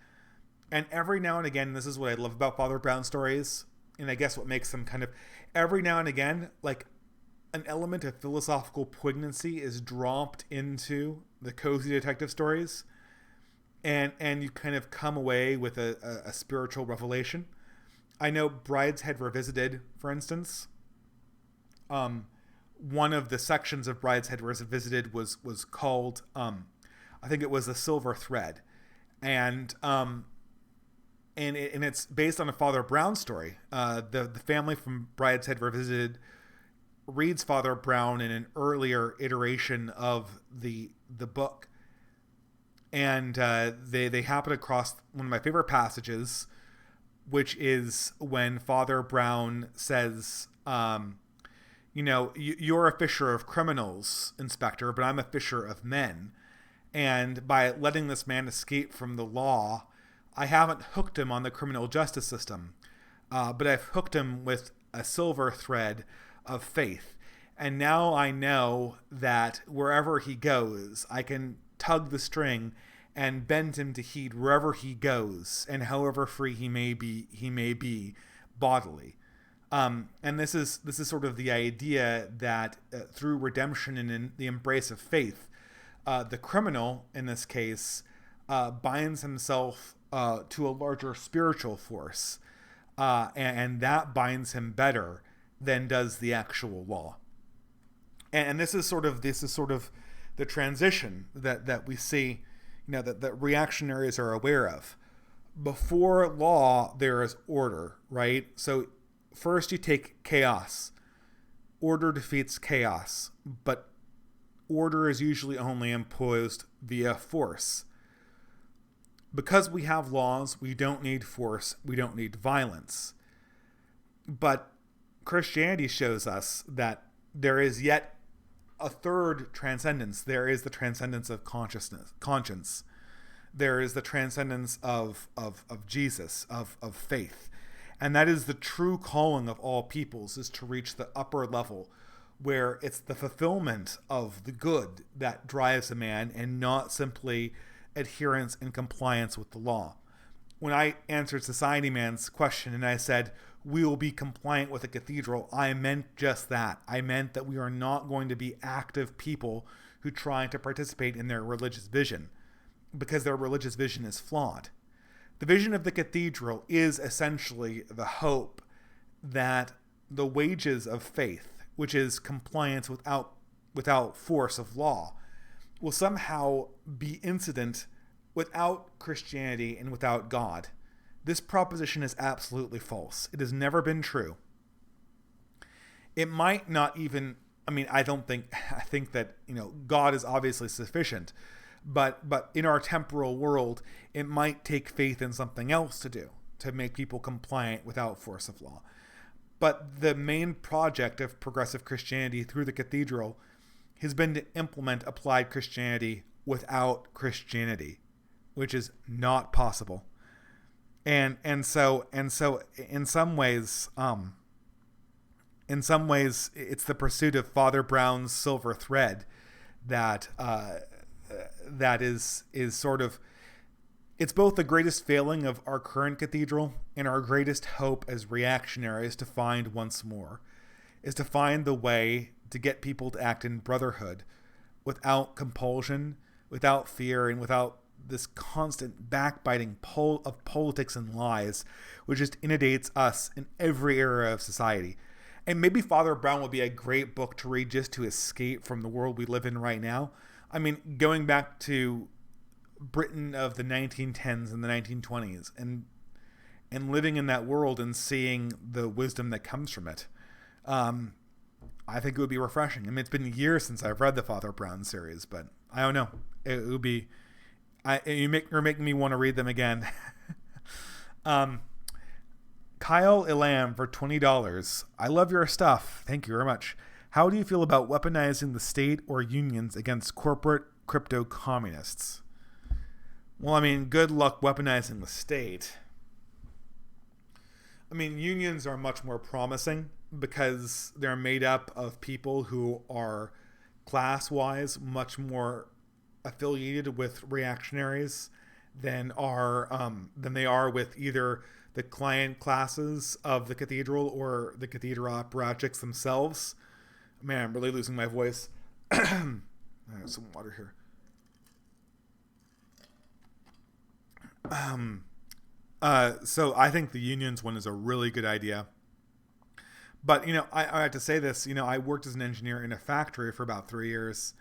Speaker 1: And every now and again, this is what I love about Father Brown stories, and I guess what makes them kind of, every now and again, like an element of philosophical poignancy is dropped into the cozy detective stories. And you kind of come away with a spiritual revelation. I know Brideshead Revisited, for instance. One of the sections of Brideshead Revisited was called, I think it was The Silver Thread. And it's based on a Father Brown story. The family from Brideshead Revisited reads Father Brown in an earlier iteration of the book. And they happen across one of my favorite passages, which is when Father Brown says, you're a fisher of criminals, Inspector, but I'm a fisher of men. And by letting this man escape from the law, I haven't hooked him on the criminal justice system, but I've hooked him with a silver thread of faith. And now I know that wherever he goes, I can tug the string and bend him to heed wherever he goes, and however free he may be bodily. And this is sort of the idea that through redemption and in the embrace of faith, the criminal in this case binds himself to a larger spiritual force, and that binds him better than does the actual law. And this is sort of the transition that we see, that reactionaries are aware of. Before law, there is order, right? So first you take chaos. Order defeats chaos, but order is usually only imposed via force. Because we have laws, we don't need force, we don't need violence. But Christianity shows us that there is yet a third transcendence. There is the transcendence of conscience. There is the transcendence of Jesus, of faith. And that is the true calling of all peoples, is to reach the upper level where it's the fulfillment of the good that drives a man and not simply adherence and compliance with the law. When I answered Society Man's question and I said, we will be compliant with a cathedral, I meant just that. I meant that we are not going to be active people who try to participate in their religious vision, because their religious vision is flawed. The vision of the cathedral is essentially the hope that the wages of faith, which is compliance without force of law, will somehow be incident without Christianity and without God. This proposition is absolutely false. It has never been true. It might not even, I think that, God is obviously sufficient, but in our temporal world, it might take faith in something else to make people compliant without force of law. But the main project of progressive Christianity through the cathedral has been to implement applied Christianity without Christianity, which is not possible. And so in some ways it's the pursuit of Father Brown's silver thread that is sort of, it's both the greatest failing of our current cathedral and our greatest hope as reactionaries to find once more, is to find the way to get people to act in brotherhood without compulsion, without fear, and without this constant backbiting of politics and lies, which just inundates us in every area of society. And maybe Father Brown would be a great book to read just to escape from the world we live in right now. Going back to Britain of the 1910s and the 1920s and living in that world and seeing the wisdom that comes from it. I think it would be refreshing. It's been years since I've read the Father Brown series, but I don't know. It would be, you're making me want to read them again. Kyle Elam for $20. I love your stuff. Thank you very much. How do you feel about weaponizing the state or unions against corporate crypto communists? Well, good luck weaponizing the state. Unions are much more promising because they're made up of people who are class-wise much more affiliated with reactionaries than they are with either the client classes of the cathedral or the cathedral apparatchiks themselves. Man, I'm really losing my voice. I have some water here. So I think the unions one is a really good idea. But, I have to say this, I worked as an engineer in a factory for about 3 years,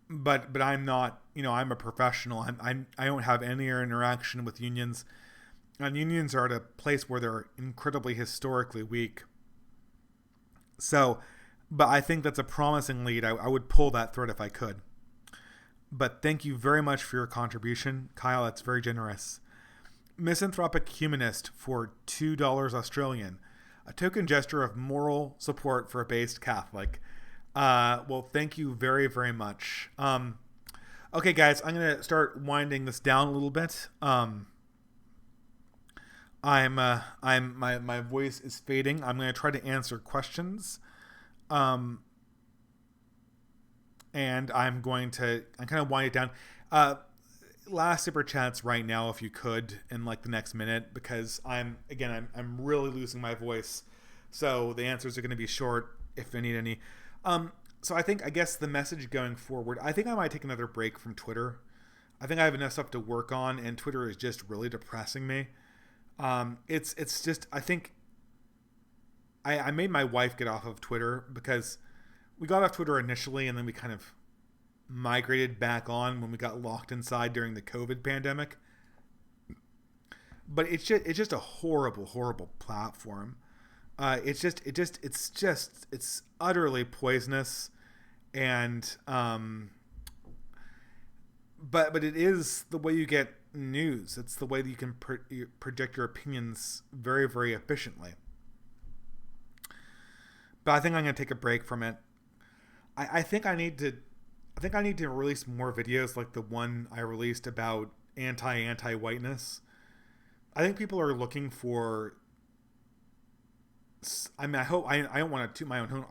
Speaker 1: but I'm not, I'm a professional. I don't have any interaction with unions, and unions are at a place where they're incredibly historically weak. So, but I think that's a promising lead. I would pull that thread if I could. But thank you very much for your contribution, Kyle. That's very generous. Misanthropic Humanist for $2 Australian. A token gesture of moral support for a based Catholic. Well, thank you very, very much. Okay, guys, I'm going to start winding this down a little bit. My voice is fading. I'm going to try to answer questions. And I'm kind of wind it down. Last super chats right now, if you could, in like the next minute, because I'm really losing my voice. So the answers are going to be short if I need any. So I guess the message going forward, I think I might take another break from Twitter. I think I have enough stuff to work on, and Twitter is just really depressing me. It's just, I think I made my wife get off of Twitter because we got off Twitter initially, and then we kind of migrated back on when we got locked inside during the COVID pandemic. But it's just a horrible platform. It's utterly poisonous, and but it is the way you get news. It's the way that you can project your opinions very efficiently. But I think I'm going to take a break from it. I think I need to release more videos like the one I released about anti whiteness. I think people are looking for. I mean, I don't want to toot my own horn.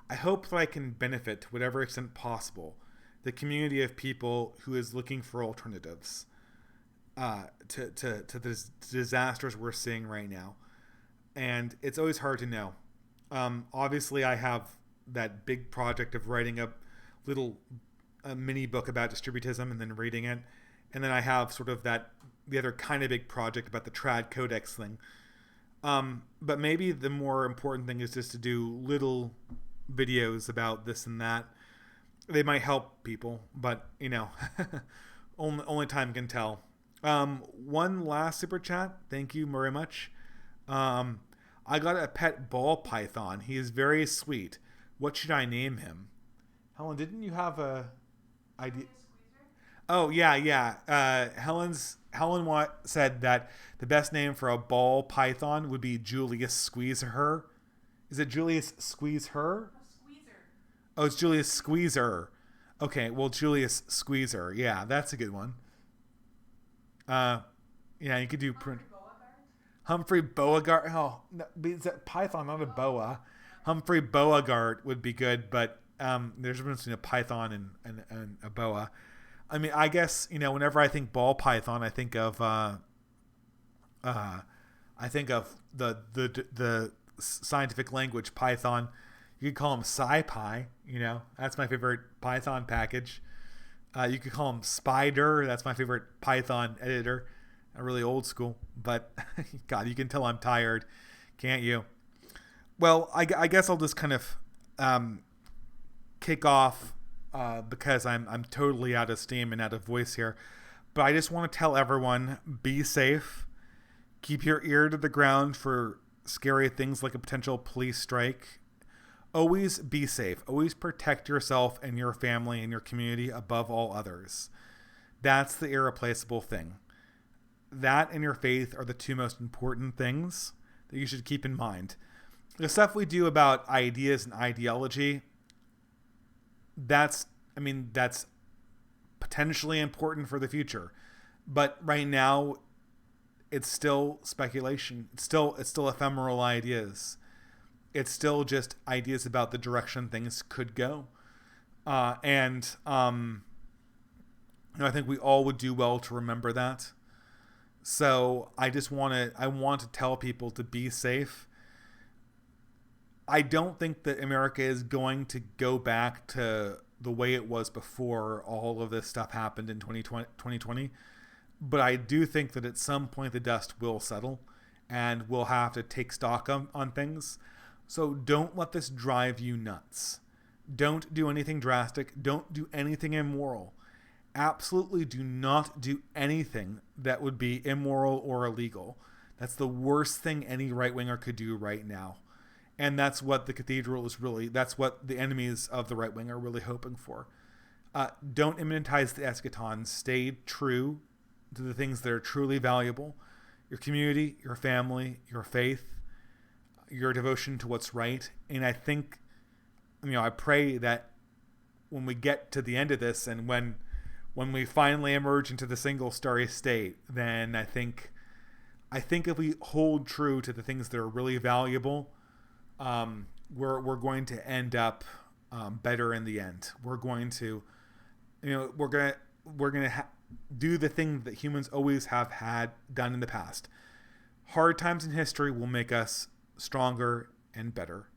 Speaker 1: I hope that I can benefit to whatever extent possible the community of people who is looking for alternatives to the disasters we're seeing right now. And it's always hard to know. Obviously, I have that big project of writing a mini book about distributism and then reading it. And then I have sort of the other kind of big project about the Trad Codex thing. But maybe the more important thing is just to do little videos about this and that. They might help people, but only time can tell. One last super chat. Thank you very much. I got a pet ball python. He is very sweet. What should I name him? Helen, didn't you have a idea? Oh yeah. Helen said that the best name for a ball python would be Julius Squeezer. Is it Julius Squeezer? Oh, it's Julius Squeezer. Okay, well, Julius Squeezer. Yeah, that's a good one. Yeah, you could do Humphrey Beauregard. Oh, no, it's a python, not a boa. Humphrey Beauregard would be good, but there's a difference between a python and a boa. I mean, I guess whenever I think ball python, I think of the scientific language Python. You could call him SciPy. That's my favorite Python package. You could call him Spider. That's my favorite Python editor. Really old school, but God, you can tell I'm tired, can't you? Well, I guess I'll just kind of kick off because I'm totally out of steam and out of voice here. But I just want to tell everyone: be safe. Keep your ear to the ground for scary things like a potential police strike. Always be safe. Always protect yourself and your family and your community above all others. That's the irreplaceable thing. That and your faith are the two most important things that you should keep in mind. The stuff we do about ideas and ideology, that's potentially important for the future. But right now, it's still speculation. It's still ephemeral ideas. It's still just ideas about the direction things could go. I think we all would do well to remember that. So I want to tell people to be safe. I don't think that America is going to go back to the way it was before all of this stuff happened in 2020. But I do think that at some point the dust will settle and we'll have to take stock on things. So don't let this drive you nuts. Don't do anything drastic. Don't do anything immoral. Absolutely do not do anything that would be immoral or illegal. That's the worst thing any right-winger could do right now. And that's what the cathedral is that's what the enemies of the right wing are really hoping for. Don't immanentize the eschaton. Stay true to the things that are truly valuable. Your community, your family, your faith, your devotion to what's right. And I think, I pray that when we get to the end of this and when we finally emerge into the single starry state, then I think if we hold true to the things that are really valuable, we're going to end up better in the end. We're going to, do the thing that humans always have had done in the past. Hard times in history will make us stronger and better.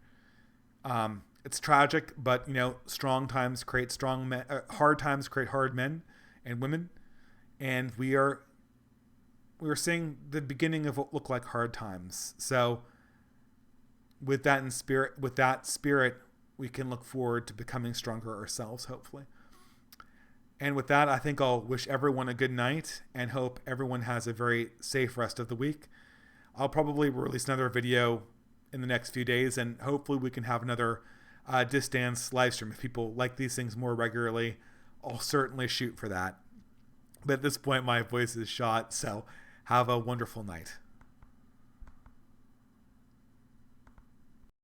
Speaker 1: It's tragic, but strong times create strong men. Hard times create hard men and women, and we are seeing the beginning of what look like hard times. So, with that spirit, we can look forward to becoming stronger ourselves, hopefully. And with that, I think I'll wish everyone a good night and hope everyone has a very safe rest of the week. I'll probably release another video in the next few days, and hopefully we can have another distance live stream. If people like these things more regularly, I'll certainly shoot for that. But at this point, my voice is shot, so have a wonderful night.